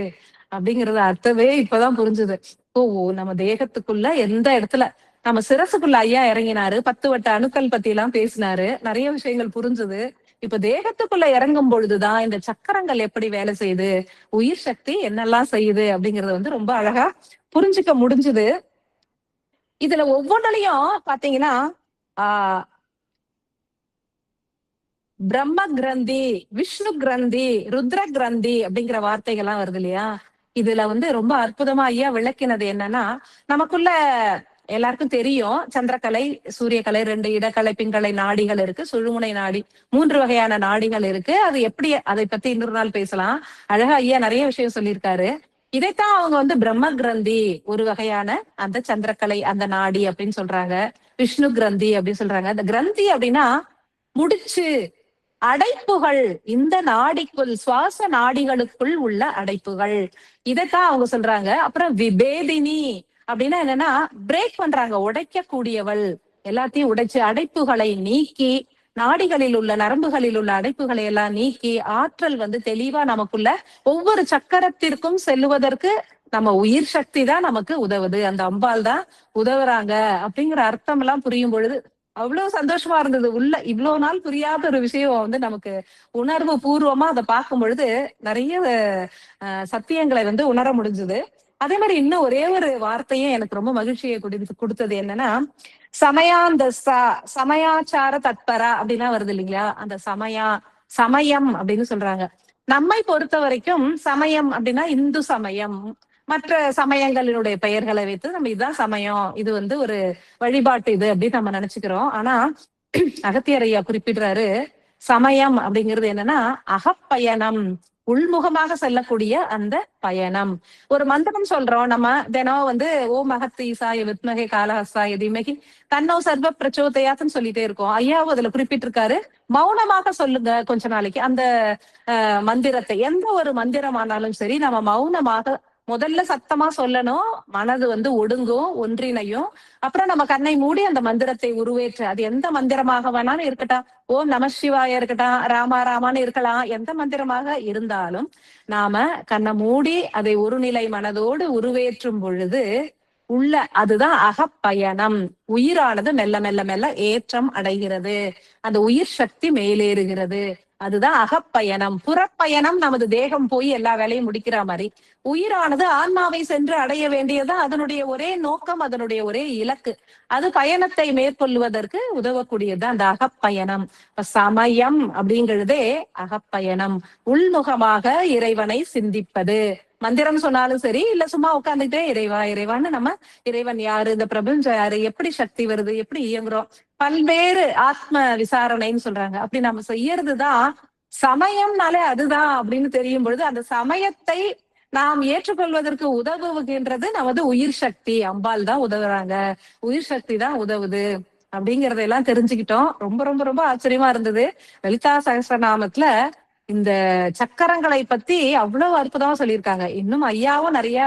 அப்படிங்கறது அர்த்தமே இப்பதான் புரிஞ்சுது. ஓ, நம்ம தேகத்துக்குள்ள எந்த இடத்துல, நம்ம சிரசுக்குள்ள ஐயா இறங்கினாரு, 10 வட்ட அணுக்கள் பத்தி எல்லாம் பேசினாரு, நிறைய விஷயங்கள் புரிஞ்சுது. இப்ப தேகத்துக்குள்ள இறங்கும் பொழுதுதான் இந்த சக்கரங்கள் எப்படி வேலை செய்யுது, உயிர் சக்தி என்னெல்லாம் செய்யுது அப்படிங்கறது வந்து ரொம்ப அழகா புரிஞ்சுக்க முடிஞ்சுது. இதுல ஒவ்வொன்றுலயும் பாத்தீங்கன்னா ஆஹ் பிரம்ம கிரந்தி, விஷ்ணு கிரந்தி, ருத்ர கிரந்தி அப்படிங்கிற வார்த்தைகள்லாம் வருது இல்லையா. இதுல வந்து ரொம்ப அற்புதமா ஐயா விளக்கினது என்னன்னா, நமக்குள்ள எல்லாருக்கும் தெரியும் சந்திரக்கலை, சூரியக்கலை, 2 இடக்கலை, பிங்கலை நாடிகள் இருக்கு, சுழுமுனை நாடி, 3 வகையான நாடிகள் இருக்கு. அது எப்படி, அதை பத்தி இன்னொரு நாள் பேசலாம். அழகா ஐயா நிறைய விஷயம் சொல்லியிருக்காரு. இதைத்தான் அவங்க வந்து பிரம்ம கிரந்தி ஒரு வகையான அந்த சந்திரக்கலை, அந்த நாடி அப்படின்னு சொல்றாங்க. விஷ்ணு கிரந்தி அப்படின்னு சொல்றாங்க. அந்த கிரந்தி அப்படின்னா முடிச்சு, அடைப்புகள், இந்த நாடிக்குள், சுவாச நாடிகளுக்குள் உள்ள அடைப்புகள், இதைத்தான் அவங்க சொல்றாங்க. அப்புறம் விபேதினி அப்படின்னா என்னன்னா பிரேக் பண்றாங்க, உடைக்க கூடியவள், எல்லாத்தையும் உடைச்சு அடைப்புகளை நீக்கி, நாடிகளில் உள்ள நரம்புகளில் உள்ள அடைப்புகளை எல்லாம் நீக்கி ஆற்றல் வந்து தெளிவா நமக்குள்ள ஒவ்வொரு சக்கரத்திற்கும் செல்லுவதற்கு நம்ம உயிர் சக்தி தான் நமக்கு உதவுது, அந்த அம்பாள் தான் உதவுறாங்க அப்படிங்கிற அர்த்தம் எல்லாம் புரியும் பொழுது அவ்வளவு சந்தோஷமா இருந்தது. உள்ள இவ்வளவு நாள் புரியாத ஒரு விஷயம் வந்து நமக்கு உணர்வு பூர்வமா அதை பார்க்கும் பொழுது நிறைய சத்தியங்களை வந்து உணர முடிஞ்சது. அதே மாதிரி இன்னும் ஒரே ஒரு வார்த்தையும் எனக்கு ரொம்ப மகிழ்ச்சியை கொடுத்தது என்னன்னா, சமயாந்தஸ்தா, சமயாச்சார தத்பரா அப்படின்னா வருது இல்லைங்களா. அந்த சமயா சமயம் அப்படின்னு சொல்றாங்க. நம்மை பொறுத்த வரைக்கும் சமயம் அப்படின்னா இந்து சமயம், மற்ற சமயங்களினுடைய பெயர்களை வைத்து நம்ம இதுதான் சமயம், இது ஒரு வழிபாட்டு இது அப்படின்னு நம்ம நினைச்சுக்கிறோம். ஆனா அகத்தியர் ஐயா குறிப்பிடுறாரு, சமயம் அப்படிங்கிறது என்னன்னா அகப்பயணம், உள்முகமாக செல்லக்கூடிய அந்த பயணம். ஒரு மந்திரம் சொல்றோம் நம்ம தினம் ஓம் அகத் ஈசாய வித்மகே காலஹஸ்தாய தீமகி தன்னோ சர்வ பிரச்சோதயாத்னு சொல்லிட்டே இருக்கோம். ஐயாவும் அதுல குறிப்பிட்டிருக்காரு, மௌனமாக சொல்லுங்க கொஞ்ச நாளைக்கு அந்த மந்திரத்தை. எந்த ஒரு மந்திரமானாலும் சரி நம்ம மௌனமாக முதல்ல சத்தமா சொல்லணும், மனது ஒடுங்கும், ஒன்றிணையும். அப்புறம் நம்ம கண்ணை மூடி அந்த மந்திரத்தை உருவேற்ற, அது எந்த மந்திரமாக வேணாலும் இருக்கட்டும், ஓம் நம சிவாய இருக்கட்டும், ராமா ராமான்னு இருக்கலாம், எந்த மந்திரமாக இருந்தாலும் நாம கண்ணை மூடி அதை ஒருநிலை மனதோடு உருவேற்றும் பொழுது உள்ள அதுதான் அகப்பயணம். உயிரானது மெல்ல மெல்ல மெல்ல ஏற்றம் அடைகிறது, அந்த உயிர் சக்தி மேலேறுகிறது. அதுதான் அகப்பயணம். புறப்பயணம் நமது தேகம் போய் எல்லா வேலையும் முடிக்கிற மாதிரி, உயிரானது ஆன்மாவை சென்று அடைய வேண்டியதுதான் அதனுடைய ஒரே நோக்கம், அதனுடைய ஒரே இலக்கு. அது பயணத்தை மேற்கொள்வதற்கு உதவக்கூடியது அந்த அகப்பயணம். சமயம் அப்படிங்கிறதே அகப்பயணம், உள்முகமாக இறைவனை சிந்திப்பது. மந்திரம் சொன்னாலும் சரி, இல்ல சும்மா உட்காந்துக்கிட்டே இறைவா இறைவான்னு நம்ம இறைவன் யாரு, இந்த பிரபஞ்சம் யாரு, எப்படி சக்தி வருது, எப்படி இயங்குறோம், பல்வேறு ஆத்ம விசாரணைன்னு சொல்றாங்க. அப்படி நம்ம செய்யறதுதான் சமயம்னாலே அதுதான் அப்படின்னு தெரியும் பொழுது, அந்த சமயத்தை நாம் ஏற்றுக்கொள்வதற்கு உதவுகின்றது நமது உயிர் சக்தி. அம்பாள் தான் உதவுறாங்க, உயிர் சக்தி தான் உதவுது அப்படிங்கறதெல்லாம் தெரிஞ்சுக்கிட்டோம். ரொம்ப ரொம்ப ரொம்ப ஆச்சரியமா இருந்தது. லலிதா சகஸ்ரநாமத்துல இந்த சக்கரங்களை பத்தி அவ்வளவு அற்புதமா சொல்லியிருக்காங்க. இன்னும் ஐயாவும் நிறைய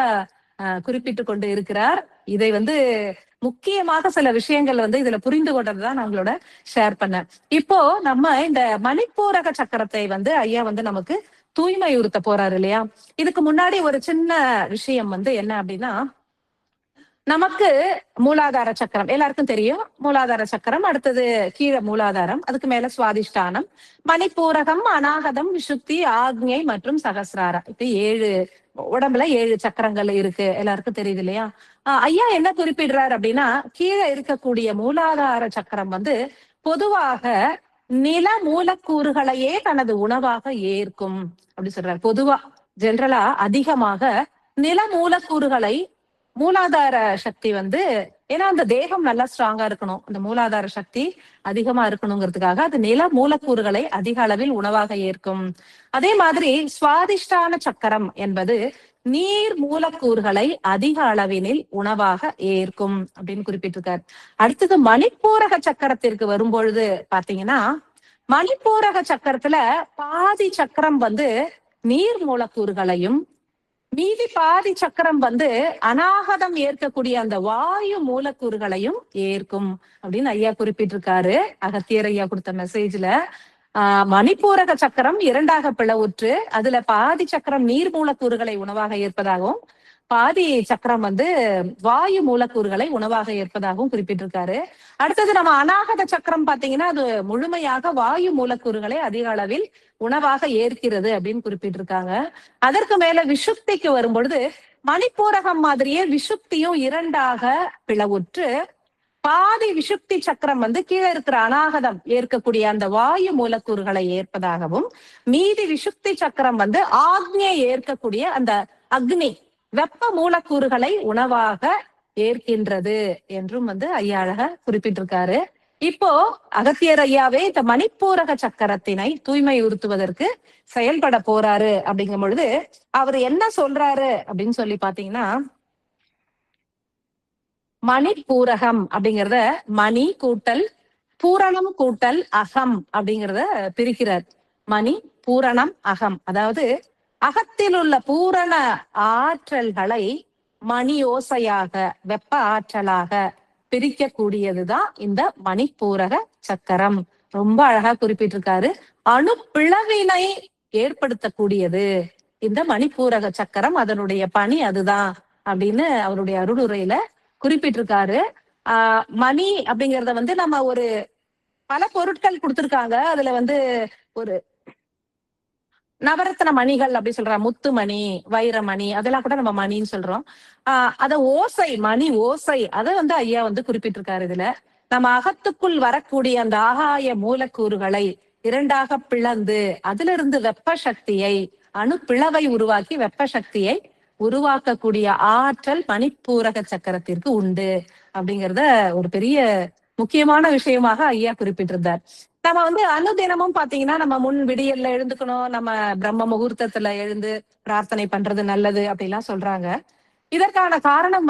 குறிப்பிட்டு கொண்டு இருக்கிறார். இதை முக்கியமாக சில விஷயங்கள் இதுல புரிந்து கொண்டதுதான் நான் உங்களோட ஷேர் பண்ணேன். இப்போ நம்ம இந்த மணிப்பூரக சக்கரத்தை ஐயா நமக்கு தூய்மையுறுத்த போறாரு இல்லையா. இதுக்கு முன்னாடி ஒரு சின்ன விஷயம் என்ன அப்படின்னா, நமக்கு மூலாதார சக்கரம் எல்லாருக்கும் தெரியும். மூலாதார சக்கரம், அடுத்தது கீழே மூலாதாரம், அதுக்கு மேல சுவாதிஷ்டானம், மணிப்பூரகம், அநாகதம், விசுத்தி, ஆக்ஞை மற்றும் சகசிராரம். இப்ப 7 உடம்புல 7 சக்கரங்கள் இருக்கு, எல்லாருக்கும் தெரியுது இல்லையா. ஐயா என்ன குறிப்பிடுறாரு அப்படின்னா, கீழே இருக்கக்கூடிய மூலாதார சக்கரம் பொதுவாக நில மூலக்கூறுகளையே தனது உணவாக ஏற்கும் அப்படி சொல்றாரு. பொதுவா ஜெனரலா அதிகமாக நில மூலக்கூறுகளை மூலாதார சக்தி ஏன்னா அந்த தேகம் நல்லா ஸ்ட்ராங்கா இருக்கணும், அந்த மூலாதார சக்தி அதிகமா இருக்கணுங்கிறதுக்காக அது நில மூலக்கூறுகளை அதிக அளவில் உணவாக ஏற்கும். அதே மாதிரி சுவாதிஷ்டான சக்கரம் என்பது நீர் மூலக்கூறுகளை அதிக அளவினில் உணவாக ஏற்கும் அப்படின்னு குறிப்பிட்டிருக்காரு. அடுத்தது மணிப்பூரக சக்கரத்திற்கு வரும்பொழுது பாத்தீங்கன்னா, மணிப்பூரக சக்கரத்துல பாதி சக்கரம் நீர் மூலக்கூறுகளையும், மீதி பாதி சக்கரம் அநாகதம் ஏற்கக்கூடிய அந்த வாயு மூலக்கூறுகளையும் ஏற்கும் அப்படின்னு ஐயா குறிப்பிட்டிருக்காரு. அகத்தியர் ஐயா கொடுத்த மெசேஜ்ல மணிப்பூரக சக்கரம் 2ஆக பிளவுற்று, அதுல பாதி சக்கரம் நீர் மூலக்கூறுகளை உணவாக ஏற்பதாகவும், பாதி சக்கரம் வாயு மூலக்கூறுகளை உணவாக ஏற்பதாகவும் குறிப்பிட்டிருக்காரு. அடுத்தது நம்ம அநாகத சக்கரம் பாத்தீங்கன்னா, அது முழுமையாக வாயு மூலக்கூறுகளை அதிக அளவில் உணவாக ஏற்கிறது அப்படின்னு குறிப்பிட்டிருக்காங்க. அதற்கு மேல விசுப்திக்கு வரும்பொழுது மணிப்பூரகம் மாதிரியே விசுப்தியும் 2ஆக பிளவுற்று, பாதி விசுப்தி சக்கரம் கீழே இருக்கிற அநாகதம் ஏற்கக்கூடிய அந்த வாயு மூலக்கூறுகளை ஏற்பதாகவும், மீதி விசுப்தி சக்கரம் ஆக்னியை ஏற்கக்கூடிய அந்த அக்னி வெப்ப மூலக்கூறுகளை உணவாக ஏற்கின்றது என்றும் ஐயா அழகா குறிப்பிட்டிருக்காரு. இப்போ அகத்தியர் ஐயாவே இந்த மணிப்பூரக சக்கரத்தினை தூய்மையுறுத்துவதற்கு செயல்பட போறாரு அப்படிங்கும் பொழுது அவர் என்ன சொல்றாரு அப்படின்னு சொல்லி பாத்தீங்கன்னா, மணிப்பூரகம் அப்படிங்கிறத மணி கூட்டல் பூரணம் கூட்டல் அகம் அப்படிங்கிறத பிரிக்கிறார். மணி, பூரணம், அகம். அதாவது அகத்தில் உள்ள பூரண ஆற்றல்களை மணி ஓசையாக, வெப்ப ஆற்றலாக பிரிக்கக்கூடியதுதான் இந்த மணிப்பூரக சக்கரம். ரொம்ப அழகா குறிப்பிட்டிருக்காரு. அணு பிளவினை ஏற்படுத்தக்கூடியது இந்த மணிப்பூரக சக்கரம், அதனுடைய பணி அதுதான் அப்படின்னு அவருடைய அருளுரையில குறிப்பிட்டிருக்காரு. மணி அப்படிங்கறத நம்ம ஒரு பல பொருட்கள் கொடுத்திருக்காங்க. அதுல ஒரு நவரத்ன மணிகள் அப்படி சொல்றாங்க, முத்துமணி, வைரமணி, அதெல்லாம் கூட நம்ம மணின்னு சொல்றோம். அத ஓசை, மணி ஓசை, அதை ஐயா குறிப்பிட்டிருக்காரு. இதுல நம்ம அகத்துக்குள் வரக்கூடிய அந்த ஆகாய மூலக்கூறுகளை இரண்டாக பிளந்து அதிலிருந்து வெப்ப சக்தியை அணு பிளவை உருவாக்கி வெப்ப சக்தியை உருவாக்கக்கூடிய ஆற்றல் மணிப்பூரக சக்கரத்திற்கு உண்டு அப்படிங்கிறத ஒரு பெரிய முக்கியமான விஷயமாக ஐயா குறிப்பிட்டிருந்தார். நம்ம அனுதினமும் பாத்தீங்கன்னா நம்ம முன் விடியல்ல எழுந்துக்கணும், நம்ம பிரம்ம முகூர்த்தத்துல எழுந்து பிரார்த்தனை பண்றது நல்லது அப்படிலாம் சொல்றாங்க. இதற்கான காரணம்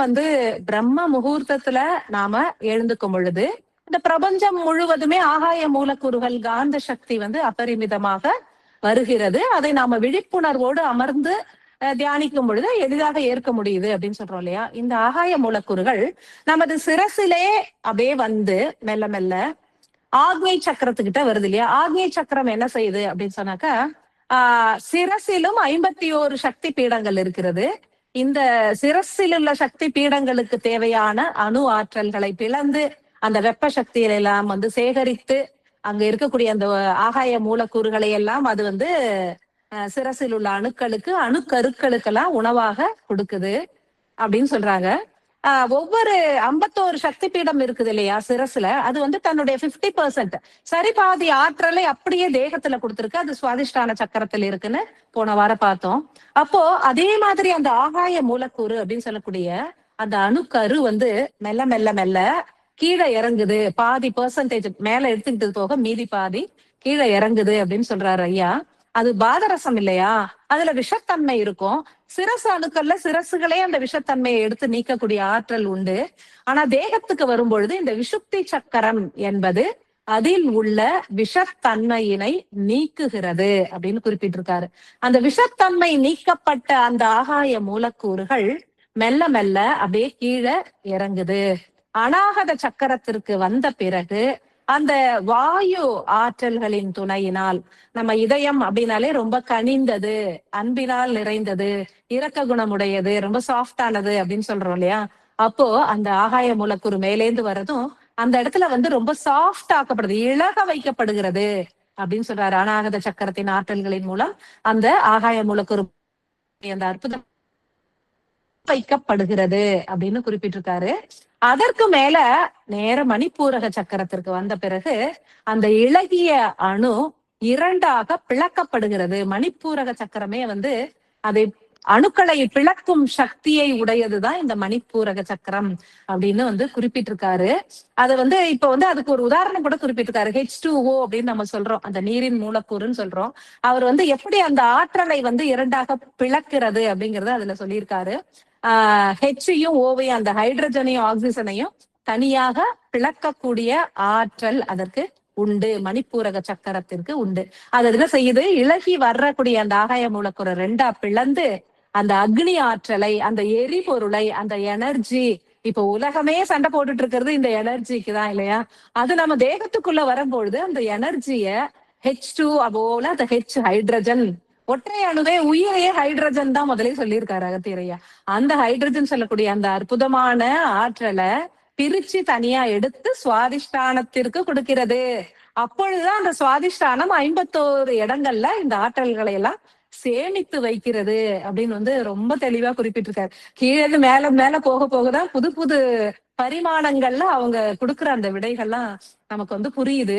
பிரம்ம முகூர்த்தத்துல நாம எழுந்துக்கும் பொழுது இந்த பிரபஞ்சம் முழுவதுமே ஆகாய மூலக்கூறுகள் காந்த சக்தி அபரிமிதமாக வருகிறது. அதை நாம விழிப்புணர்வோடு அமர்ந்து தியானிக்கும் பொழுது எளிதாக ஏற்க முடியுது அப்படின்னு சொல்றோம் இல்லையா. இந்த ஆகாய மூலக்கூறுகள் நமது சிரசிலே அப்படியே மெல்ல மெல்ல ஆக்ஞை சக்கரத்துக்கிட்ட வருது இல்லையா. ஆக்ஞை சக்கரம் என்ன செய்யுது அப்படின்னு சொன்னாக்கா, சிரசிலும் 51 சக்தி பீடங்கள் இருக்கிறது. இந்த சிரசில் உள்ள சக்தி பீடங்களுக்கு தேவையான அணு ஆற்றல்களை பிளந்து அந்த வெப்ப சக்தியில எல்லாம் சேகரித்து அங்க இருக்கக்கூடிய அந்த ஆகாய மூலக்கூறுகளை எல்லாம் அது சிரசில் உள்ள அணுக்கருக்களுக்கெல்லாம் உணவாக கொடுக்குது அப்படின்னு சொல்றாங்க. ஒவ்வொரு 51 சக்தி பீடம் இருக்குது இல்லையா சிரசுல, அது தன்னுடைய 50% சரி பாதி ஆற்றலை அப்படியே தேகத்துல கொடுத்திருக்கு. அது சுவாதிஷ்டான சக்கரத்தில் இருக்குன்னு போன வாரம் பார்த்தோம். அப்போ அதே மாதிரி அந்த ஆகாய மூலக்கூறு அப்படின்னு சொல்லக்கூடிய அந்த அணுக்கரு மெல்ல மெல்ல மெல்ல கீழே இறங்குது. பாதி பெர்சன்டேஜ் மேல எடுத்துக்கிட்டு போக மீதி பாதி கீழே இறங்குது அப்படின்னு சொல்றாரு ஐயா. அது பாதரசம் இல்லையா, அதுல விஷத்தன்மை இருக்கும். சிரசு அணுக்கள்ல சிரசுகளே அந்த விஷத்தன்மையை எடுத்து நீக்கக்கூடிய ஆற்றல் உண்டு. ஆனா தேகத்துக்கு வரும்பொழுது இந்த விஷுப்தி சக்கரம் என்பது அதில் உள்ள விஷத்தன்மையினை நீக்குகிறது அப்படின்னு குறிப்பிட்டிருக்காரு. அந்த விஷத்தன்மை நீக்கப்பட்ட அந்த ஆகாய மூலக்கூறுகள் மெல்ல மெல்ல அப்படியே கீழே இறங்குது. அநாகத சக்கரத்திற்கு வந்த பிறகு அந்த வாயு ஆற்றல்களின் துணையினால், நம்ம இதயம் அப்படின்னாலே ரொம்ப கனிந்தது, அன்பினால் நிறைந்தது, இரக்க குணமுடையது, ரொம்ப சாஃப்டானது அப்படின்னு சொல்றோம் இல்லையா. அப்போ அந்த ஆகாய மூலக்கூறு மேலேந்து வர்றதும் அந்த இடத்துல ரொம்ப சாஃப்ட் ஆக்கப்படுது, இழக வைக்கப்படுகிறது அப்படின்னு சொல்றாரு. அநாகத சக்கரத்தின் ஆற்றல்களின் மூலம் அந்த ஆகாய மூலக்கூறு அந்த அற்புதம் வைக்கப்படுகிறது அப்படின்னு குறிப்பிட்டிருக்காரு. அதற்கு மேல நேர மணிப்பூரக சக்கரத்திற்கு வந்த பிறகு அந்த இளகிய அணு இரண்டாக பிளக்கப்படுகிறது. மணிப்பூரக சக்கரமே அதை அணுக்களை பிளக்கும் சக்தியை உடையதுதான் இந்த மணிப்பூரக சக்கரம் அப்படின்னு குறிப்பிட்டிருக்காரு. அது இப்ப அதுக்கு ஒரு உதாரணம் கூட குறிப்பிட்டிருக்காரு. H2O அப்படின்னு நம்ம சொல்றோம், அந்த நீரின் மூலக்கூறுன்னு சொல்றோம். அவர் எப்படி அந்த ஆற்றலை இரண்டாக பிளக்கிறது அப்படிங்கறத அதுல சொல்லியிருக்காரு. ஹெச்சையும் ஓவையும் அந்த ஹைட்ரஜனையும் ஆக்சிஜனையும் தனியாக பிளக்கக்கூடிய ஆற்றல் அதற்கு உண்டு, மணிப்பூரக சக்கரத்திற்கு உண்டு. அது என்ன செய்யுது, இளகி வரக்கூடிய அந்த ஆகாய மூலக்கூறு ரெண்டா பிளந்து அந்த அக்னி ஆற்றலை, அந்த எரிபொருளை, அந்த எனர்ஜி, இப்ப உலகமே சண்டை போட்டுட்டு இருக்கிறது இந்த எனர்ஜிக்கு தான் இல்லையா. அது நம்ம தேகத்துக்குள்ள வரும்பொழுது அந்த எனர்ஜிய H2 போல அந்த H ஹைட்ரஜன், ஒற்றை அணுவே உயிரையே ஹைட்ரஜன் தான் முதலே சொல்லியிருக்காரு அகத்தியரையா. அந்த ஹைட்ரஜன் சொல்லக்கூடிய அந்த அற்புதமான ஆற்றலை பிரிச்சு தனியா எடுத்து சுவாதிஷ்டானத்திற்கு கொடுக்கிறது. அப்பொழுதுதான் அந்த சுவாதிஷ்டானம் 51 இடங்கள்ல இந்த ஆற்றல்களை எல்லாம் சேமித்து வைக்கிறது அப்படின்னு ரொம்ப தெளிவா குறிப்பிட்டிருக்காரு. கீழே மேல மேல போக போகதான் புது புது பரிமாணங்கள்ல அவங்க கொடுக்குற அந்த விடைகள்லாம் நமக்கு புரியுது.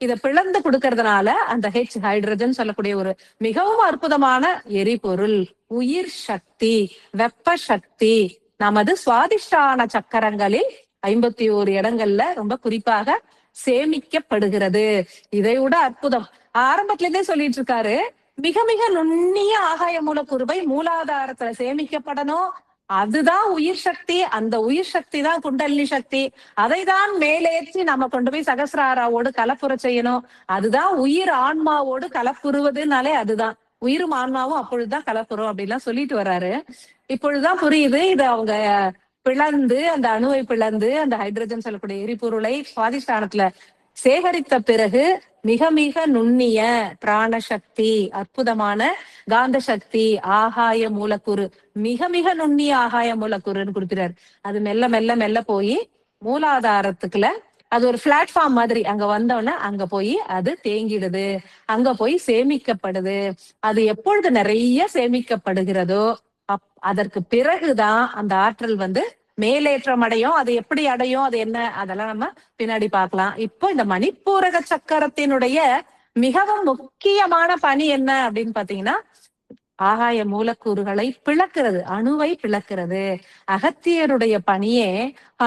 இதை பிளந்து கொடுக்கறதுனால அந்த H ஹைட்ரஜன் சொல்லக்கூடிய ஒரு மிகவும் அற்புதமான எரிபொருள், உயிர் சக்தி, வெப்ப சக்தி நமது சுவாதிஷ்டான சக்கரங்களில் 51 இடங்கள்ல ரொம்ப குறிப்பாக சேமிக்கப்படுகிறது. இதை விட அற்புதம் ஆரம்பத்துல இருந்தே சொல்லிட்டு இருக்காரு. மிக மிக நுண்ணிய ஆகாய மூலக்கூறுவை மூலாதாரத்துல சேமிக்கப்படணும். அதுதான் உயிர் சக்தி. அந்த உயிர் சக்தி தான் குண்டலினி சக்தி. அதை தான் மேலேற்றி நம்ம கொண்டு போய் சகசிராராவோடு கலப்புற செய்யணும். அதுதான் உயிர் ஆன்மாவோடு கலப்புறுவதுனாலே அதுதான் உயிரும் ஆன்மாவும் அப்பொழுதுதான் கலப்புறோம் அப்படின்லாம் சொல்லிட்டு வர்றாரு. இப்பொழுதுதான் புரியுது. இது அவங்க பிளந்து அந்த அணுவை பிளந்து அந்த ஹைட்ரஜன் சொல்லக்கூடிய எரிபொருளை சுவாதிஷ்டானத்துல சேகரித்த பிறகு மிக மிக நுண்ணிய பிராணசக்தி, அற்புதமான காந்த சக்தி, ஆகாய மூலக்கூறு, மிக மிக நுண்ணிய ஆகாய மூலக்கூறுன்னு கொடுக்கிறார். அது மெல்ல மெல்ல மெல்ல போய் மூலாதாரத்துக்குள்ள அது ஒரு பிளாட்ஃபார்ம் மாதிரி அங்க வந்தோடனே அங்க போய் அது தேங்கிடுது, அங்க போய் சேமிக்கப்படுது. அது எப்பொழுது நிறைய சேமிக்கப்படுகிறதோ அதற்கு பிறகுதான் அந்த ஆற்றல் மேலேற்றம் அடையும். அது எப்படி அடையும், அது என்ன, அதெல்லாம் நம்ம பின்னாடி பார்க்கலாம். இப்போ இந்த மணிப்பூரக சக்கரத்தினுடைய மிகவும் முக்கியமான பணி என்ன அப்படின்னு பாத்தீங்கன்னா, ஆகாய மூலக்கூறுகளை பிளக்கிறது, அணுவை பிளக்கிறது. அகத்தியருடைய பணியே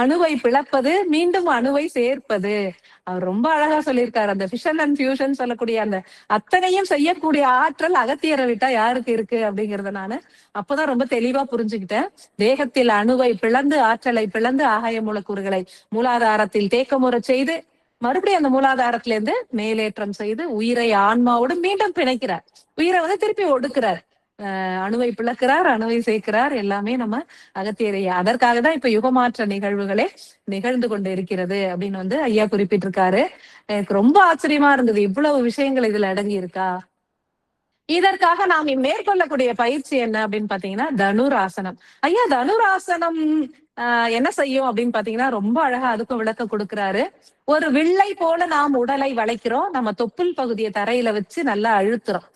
அணுவை பிளப்பது, மீண்டும் அணுவை சேர்ப்பது. அவர் ரொம்ப அழகா சொல்லியிருக்காரு. அந்த ஃபிஷன் அண்ட் ஃபியூஷன் சொல்லக்கூடிய அந்த அத்தனையும் செய்யக்கூடிய ஆற்றல் அகத்தியரை விட்டா யாருக்கு இருக்கு அப்படிங்கறத நானு அப்பதான் ரொம்ப தெளிவா புரிஞ்சுக்கிட்டேன். தேகத்தில் அணுவை பிளந்து, ஆற்றலை பிளந்து, ஆகாய மூலக்கூறுகளை மூலாதாரத்தில் தேக்கமுற செய்து, மறுபடியும் அந்த மூலாதாரத்துல இருந்து மேலேற்றம் செய்து உயிரை ஆன்மாவோடு மீண்டும் பிணைக்கிறார். உயிரை வந்து திருப்பி ஒடுக்குறார். அணுவை பிளக்கிறார், அணுவை சேர்க்கிறார். எல்லாமே நம்ம அகத்தியரை. அதற்காக தான் இப்ப யுகமாற்ற நிகழ்வுகளே நிகழ்ந்து கொண்டு இருக்கிறது அப்படின்னு வந்து ஐயா குறிப்பிட்டிருக்காரு. எனக்கு ரொம்ப ஆச்சரியமா இருந்தது, இவ்வளவு விஷயங்கள் இதுல அடங்கி இருக்கா. இதற்காக நாம் மேற்கொள்ளக்கூடிய பயிற்சி என்ன அப்படின்னு பாத்தீங்கன்னா தனுராசனம். ஐயா தனுராசனம் என்ன செய்யும் அப்படின்னு பாத்தீங்கன்னா ரொம்ப அழகா அதுக்கும் விளக்கம் கொடுக்கிறாரு. ஒரு வில்லை போல நாம் உடலை வளைக்கிறோம், நம்ம தொப்புள் பகுதியை தரையில வச்சு நல்லா அழுத்துறோம்.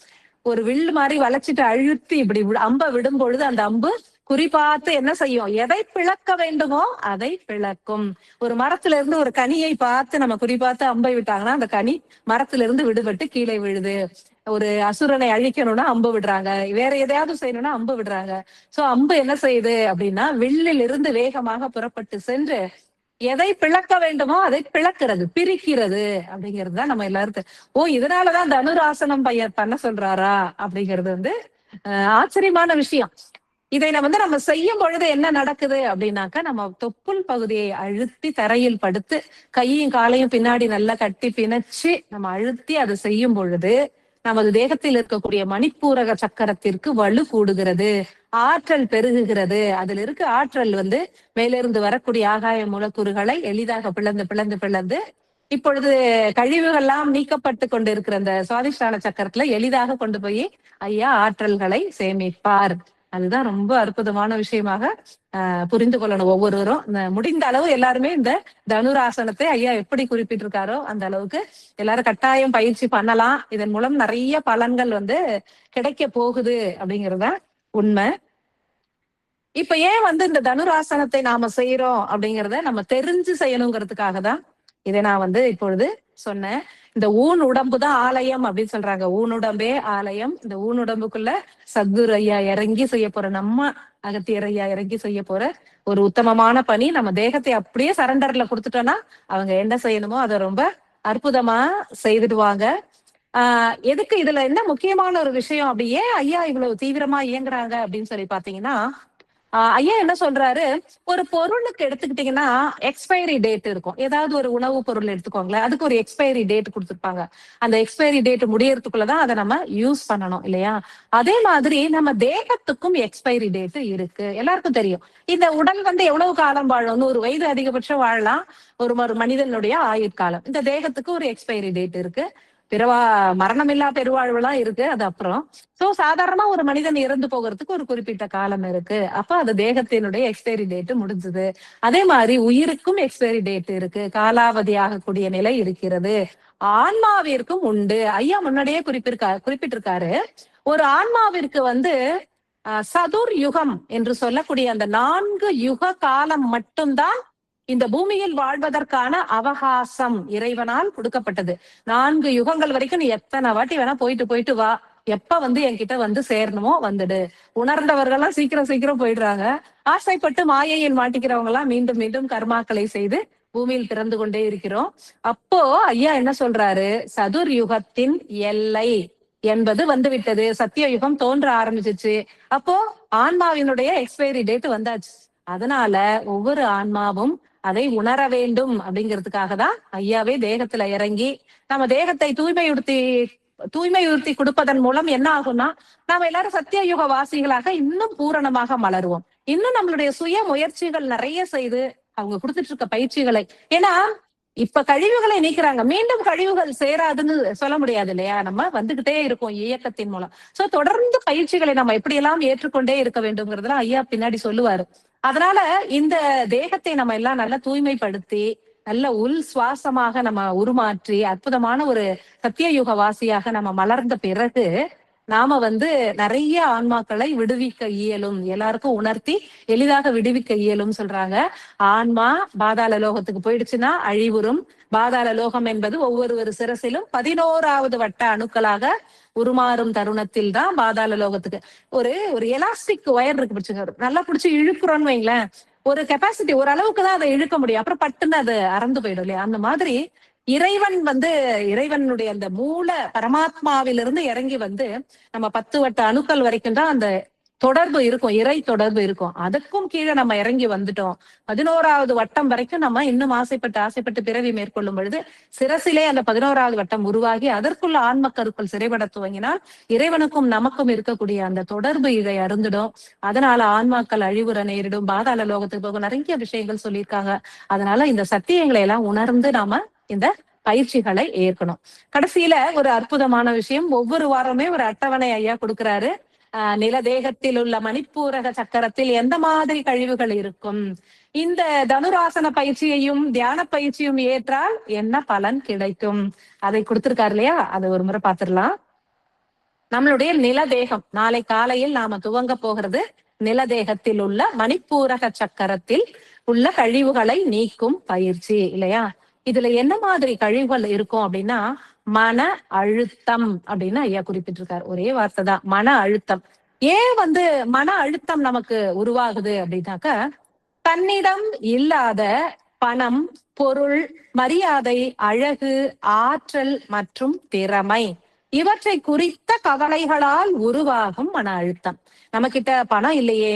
ஒரு வில்லு மாதிரி வளைச்சிட்டு அழுத்தி இப்படி அம்பை விடும் பொழுது அந்த அம்பு குறிப்பாத்து என்ன செய்யும், எதை பிளக்க வேண்டுமோ அதை பிளக்கும். ஒரு மரத்துல இருந்து ஒரு கனியை பார்த்து நம்ம குறிப்பாத்து அம்பை விட்டாங்கன்னா அந்த கனி மரத்துல இருந்து விடுபட்டு கீழே விழுது. ஒரு அசுரனை அழிக்கணும்னா அம்பு விடுறாங்க, வேற எதையாவது செய்யணும்னா அம்பு விடுறாங்க. சோ அம்பு என்ன செய்யுது அப்படின்னா வில்லில் இருந்து வேகமாக புறப்பட்டு சென்று எதை பிளக்க வேண்டுமோ அதை பிளக்கிறது, பிரிக்கிறது அப்படிங்கிறது தான் நம்ம எல்லாருக்கும். இதனாலதான் தனுராசனம் பண்ண சொல்றாரா அப்படிங்கிறது வந்து ஆச்சரியமான விஷயம். இதை நம்ம செய்யும் பொழுது என்ன நடக்குது அப்படின்னாக்கா, நம்ம தொப்புள் பகுதியை அழுத்தி தரையில் படுத்து கையும் காலையும் பின்னாடி நல்லா கட்டி பிணைச்சு நம்ம அழுத்தி அதை செய்யும் பொழுது நமது தேகத்தில் இருக்கக்கூடிய மணிப்பூரக சக்கரத்திற்கு வலு கூடுகிறது, ஆற்றல் பெருகுகிறது. அதுல இருக்க ஆற்றல் வந்து மேலிருந்து வரக்கூடிய ஆகாய மூலக்கூறுகளை எளிதாக பிளந்து பிளந்து பிளந்து இப்பொழுது கழிவுகள்லாம் நீக்கப்பட்டு கொண்டு இருக்கிற அந்த சுவாதிஷ்டான சக்கரத்துல எளிதாக கொண்டு போய் ஐயா ஆற்றல்களை சேமிப்பார். அதுதான் ரொம்ப அற்புதமான விஷயமாக புரிந்து கொள்ளணும் ஒவ்வொருவரும். முடிந்த அளவு எல்லாருமே இந்த தனுராசனத்தை ஐயா எப்படி குறிப்பிட்டிருக்காரோ அந்த அளவுக்கு எல்லாரும் கட்டாயம் பயிற்சி பண்ணலாம். இதன் மூலம் நிறைய பலன்கள் வந்து கிடைக்க போகுது அப்படிங்கறத உண்மை. இப்ப ஏன் வந்து இந்த தனுராசனத்தை நாம செய்யறோம் அப்படிங்கறத நம்ம தெரிஞ்சு செய்யணுங்கிறதுக்காக தான் இதை நான் வந்து இப்பொழுது சொன்னேன். இந்த ஊன் உடம்பு தான் ஆலயம் அப்படின்னு சொல்றாங்க. ஊனுடம்பே ஆலயம். இந்த ஊனுடம்புக்குள்ள சத்குரு ஐயா இறங்கி செய்ய போற, நம்ம அகத்தியர் ஐயா இறங்கி செய்ய போற ஒரு உத்தமமான பணி. நம்ம தேகத்தை அப்படியே சரண்டர்ல கொடுத்துட்டோம்னா அவங்க என்ன செய்யணுமோ அதை ரொம்ப அற்புதமா செய்துடுவாங்க. எதுக்கு இதுல என்ன முக்கியமான ஒரு விஷயம், அப்படி ஏன் ஐயா இவ்வளவு தீவிரமா இயங்குறாங்க அப்படின்னு சொல்லி பாத்தீங்கன்னா, ஐயா என்ன சொல்றாரு, ஒரு பொருளுக்கு எடுத்துக்கிட்டீங்கன்னா எக்ஸ்பைரி டேட் இருக்கும். ஏதாவது ஒரு உணவு பொருள் எடுத்துக்கோங்களேன், அதுக்கு ஒரு எக்ஸ்பைரி டேட் கொடுத்துருப்பாங்க. அந்த எக்ஸ்பைரி டேட் முடியறதுக்குள்ளதான் அதை நம்ம யூஸ் பண்ணணும் இல்லையா. அதே மாதிரி நம்ம தேகத்துக்கும் எக்ஸ்பைரி டேட் இருக்கு, எல்லாருக்கும் தெரியும். இந்த உடல் வந்து எவ்வளவு காலம் வாழும், 100 வயது அதிகபட்சம் வாழலாம் ஒரு மனிதனுடைய ஆயுட்காலம். இந்த தேகத்துக்கு ஒரு எக்ஸ்பைரி டேட் இருக்கு. மரணமில்லா பெருவாழ்வுலாம் இருக்கு, அது அப்புறம். சோ சாதாரணமா ஒரு மனிதன் இறந்து போகிறதுக்கு ஒரு குறிப்பிட்ட காலம் இருக்கு. அப்ப அது தேகத்தினுடைய எக்ஸ்பைரி டேட் முடிஞ்சது. அதே மாதிரி உயிருக்கும் எக்ஸ்பைரி டேட் இருக்கு, காலாவதி ஆகக்கூடிய நிலை இருக்கிறது. ஆன்மாவிற்கும் உண்டு. ஐயா முன்னாடியே குறிப்பிட்டிருக்காரு. ஒரு ஆன்மாவிற்கு வந்து சதுர் யுகம் என்று சொல்லக்கூடிய அந்த 4 யுக காலம் மட்டும்தான் இந்த பூமியில் வாழ்வதற்கான அவகாசம் இறைவனால் கொடுக்கப்பட்டது. 4 யுகங்கள் வரைக்கும் நீ எத்தனை வாட்டி வேணா போயிட்டு வா, எப்ப வந்து என்கிட்ட வந்து சேரணுமோ வந்துடு. உணர்ந்தவர்கள்லாம் சீக்கிரம் போயிடுறாங்க. ஆசைப்பட்டு மாயையில் மாட்டிக்கிறவங்க எல்லாம் மீண்டும் மீண்டும் கர்மாக்களை செய்து பூமியில் பிறந்து கொண்டே இருக்கிறோம். அப்போ ஐயா என்ன சொல்றாரு, சதுர் யுகத்தின் எல்லை என்பது வந்து விட்டது. சத்திய யுகம் தோன்ற ஆரம்பிச்சிச்சு. அப்போ ஆன்மாவினுடைய எக்ஸ்பைரி டேட் வந்தாச்சு. அதனால ஒவ்வொரு ஆன்மாவும் அதை உணர வேண்டும் அப்படிங்கிறதுக்காக தான் ஐயாவே தேகத்துல இறங்கி நம்ம தேகத்தை தூய்மையுறுத்தி கொடுப்பதன் மூலம் என்ன ஆகும்னா, நாம எல்லாரும் சத்திய யுக வாசிகளாக இன்னும் பூரணமாக மலருவோம். இன்னும் நம்மளுடைய சுய முயற்சிகள் நிறைய செய்து அவங்க கொடுத்துட்டு இருக்க பயிற்சிகளை, ஏன்னா இப்ப கழிவுகளை நீக்கிறாங்க, மீண்டும் கழிவுகள் சேராதுன்னு சொல்ல முடியாது இல்லையா. நம்ம வந்துகிட்டே இருக்கோம் இயக்கத்தின் மூலம். சோ தொடர்ந்து பயிற்சிகளை நம்ம எப்படியெல்லாம் ஏற்றுக்கொண்டே இருக்க வேண்டும்ங்கிறதுல ஐயா பின்னாடி சொல்லுவாரு. அதனால இந்த தேகத்தை நம்ம எல்லாம் நல்லா தூய்மைப்படுத்தி நல்ல உள் சுவாசமாக நம்ம உருமாற்றி அற்புதமான ஒரு சத்திய யுக வாசியாக நம்ம மலர்ந்த பிறகு நாம நிறைய ஆன்மாக்களை விடுவிக்க இயலும், எல்லாருக்கும் உணர்த்தி எளிதாக விடுவிக்க இயலும் சொல்றாங்க. ஆன்மா பாதாள லோகத்துக்கு போயிடுச்சுன்னா அழிவுறும். பாதாள லோகம் என்பது ஒவ்வொரு சிரசிலும் 11வது வட்ட அணுக்களாக உருமாறும் தருணத்தில் தான் பாதாள லோகத்துக்கு ஒரு ஒரு எலாஸ்டிக் ஒயர் இருக்கு பிடிச்சுங்க, நல்லா பிடிச்சி இழுக்கிறோம்னு வைங்களேன், ஒரு கெப்பாசிட்டி ஒரு அளவுக்கு தான் அதை இழுக்க முடியும், அப்புறம் பட்டுன்னு அது அறந்து போயிடும் இல்லையா. அந்த மாதிரி இறைவன் இறைவனுடைய அந்த மூல பரமாத்மாவிலிருந்து இறங்கி நம்ம 10 வட்ட அணுக்கள் வரைக்கும் தான் அந்த தொடர்பு இருக்கும், இறை தொடர்பு இருக்கும். அதுக்கும் கீழே நம்ம இறங்கி வந்துட்டோம். 11வது வட்டம் வரைக்கும் நம்ம இன்னும் ஆசைப்பட்டு பிறவி மேற்கொள்ளும் பொழுது சிரசிலே அந்த 11வது வட்டம் உருவாகி அதற்குள்ள ஆன்மக்கருக்கள் சிறைபட துவங்கினால் இறைவனுக்கும் நமக்கும் இருக்கக்கூடிய அந்த தொடர்பு இதை அருந்துடும். அதனால ஆன்மாக்கள் அழிவுற நேரிடும், பாதாள லோகத்துக்கு போக நிறைய விஷயங்கள் சொல்லியிருக்காங்க. அதனால இந்த சத்தியங்களை எல்லாம் உணர்ந்து நாம இந்த பயிற்சிகளை ஏற்கணும். கடைசியில ஒரு அற்புதமான விஷயம், ஒவ்வொரு வாரமே ஒரு அட்டவணை ஐயா கொடுக்கிறாரு. நிலதேகத்தில் உள்ள மணிப்பூரக சக்கரத்தில் எந்த மாதிரி கழிவுகள் இருக்கும், இந்த தனுராசன பயிற்சியையும் தியான பயிற்சியும் ஏற்றால் என்ன பலன் கிடைக்கும், அதை கொடுத்திருக்காரு இல்லையா. அதை ஒரு முறை பார்த்திடலாம். நம்மளுடைய நிலதேகம் நாளை காலையில் நாம துவங்க போகிறது நிலதேகத்தில் உள்ள மணிப்பூரக சக்கரத்தில் உள்ள கழிவுகளை நீக்கும் பயிற்சி இல்லையா. இதுல என்ன மாதிரி கழிவுகள் இருக்கும் அப்படின்னா மன அழுத்தம் அப்படின்னு ஐயா குறிப்பிட்டிருக்காரு. ஒரே வார்த்தை தான், மன அழுத்தம். ஏன் மன அழுத்தம் நமக்கு உருவாகுது அப்படின்னாக்க, தன்னிடம் இல்லாத பணம், பொருள், மரியாதை, அழகு, ஆற்றல் மற்றும் திறமை இவற்றை குறித்த கவலைகளால் உருவாகும் மன அழுத்தம். நம்ம கிட்ட பணம் இல்லையே,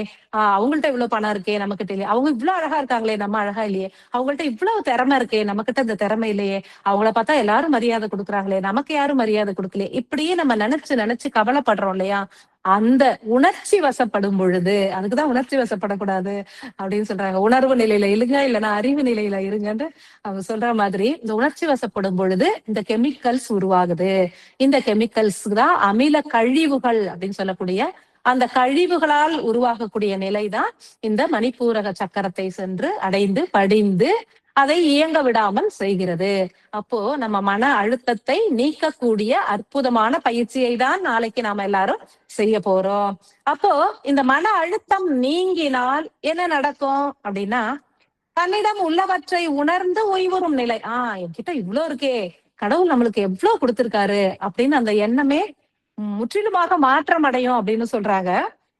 அவங்கள்ட்ட இவ்வளவு பணம் இருக்கே, நம்ம கிட்ட இல்லையே, அவங்க இவ்வளவு அழகா இருக்காங்களே, நம்ம அழகா இல்லையே, அவங்கள்ட்ட இவ்வளவு திறமை இருக்கே, நம்ம கிட்ட இந்த திறமை இல்லையே, அவங்கள பார்த்தா எல்லாரும் மரியாதை கொடுக்குறாங்களே, நமக்கு யாரும் மரியாதை கொடுக்கலையே, இப்படியே நம்ம நினைச்சு கவலைப்படுறோம் இல்லையா. அந்த உணர்ச்சி வசப்படும் பொழுது, அதுக்குதான் உணர்ச்சி வசப்படக்கூடாது அப்படின்னு சொல்றாங்க. உணர்வு நிலையில இருங்க, இல்லைன்னா அறிவு நிலையில இருங்கன்னு அவங்க சொல்ற மாதிரி, இந்த உணர்ச்சி வசப்படும் பொழுது இந்த கெமிக்கல்ஸ் உருவாகுது. இந்த கெமிக்கல்ஸ் தான் அமில கழிவுகள் அப்படின்னு சொல்லக்கூடிய அந்த கழிவுகளால் உருவாகக்கூடிய நிலைதான் இந்த மணிப்பூரக சக்கரத்தை சென்று அடைந்து படிந்து அதை இயங்க விடாமல் செய்கிறது. அப்போ நம்ம மன அழுத்தத்தை நீக்கக்கூடிய அற்புதமான பயிற்சியை தான் நாளைக்கு நாம எல்லாரும் செய்ய போறோம். அப்போ இந்த மன அழுத்தம் நீங்கினால் என்ன நடக்கும் அப்படின்னா, தன்னிடம் உள்ளவற்றை உணர்ந்து ஓய்வுறும் நிலை. என்கிட்ட இவ்வளவு இருக்கே, கடவுள் நம்மளுக்கு எவ்வளவு கொடுத்திருக்காரு அப்படின்னு அந்த எண்ணமே முற்றிலுமாக மாற்றம் அடையும் அப்படின்னு சொல்றாங்க.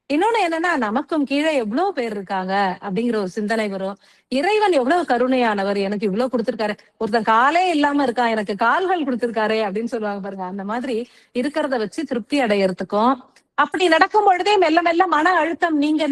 இன்னொன்னு என்னன்னா, நமக்கும் கீழே எவ்வளவு பேர் இருக்காங்க அப்படிங்கிற ஒரு சிந்தனை வரும். இறைவன் எவ்வளவு கருணையானவர், எனக்கு இவ்வளவு கொடுத்திருக்காரு, ஒருத்தன் காலே இல்லாம இருக்கான், எனக்கு கால்கள் கொடுத்திருக்காரு அப்படின்னு சொல்லுவாங்க பாருங்க. அந்த மாதிரி இருக்கிறத வச்சு திருப்தி அடையறதுக்கும், அப்படி நடக்கும் பொழுதே மெல்ல மெல்ல மன அழுத்தம் நீங்க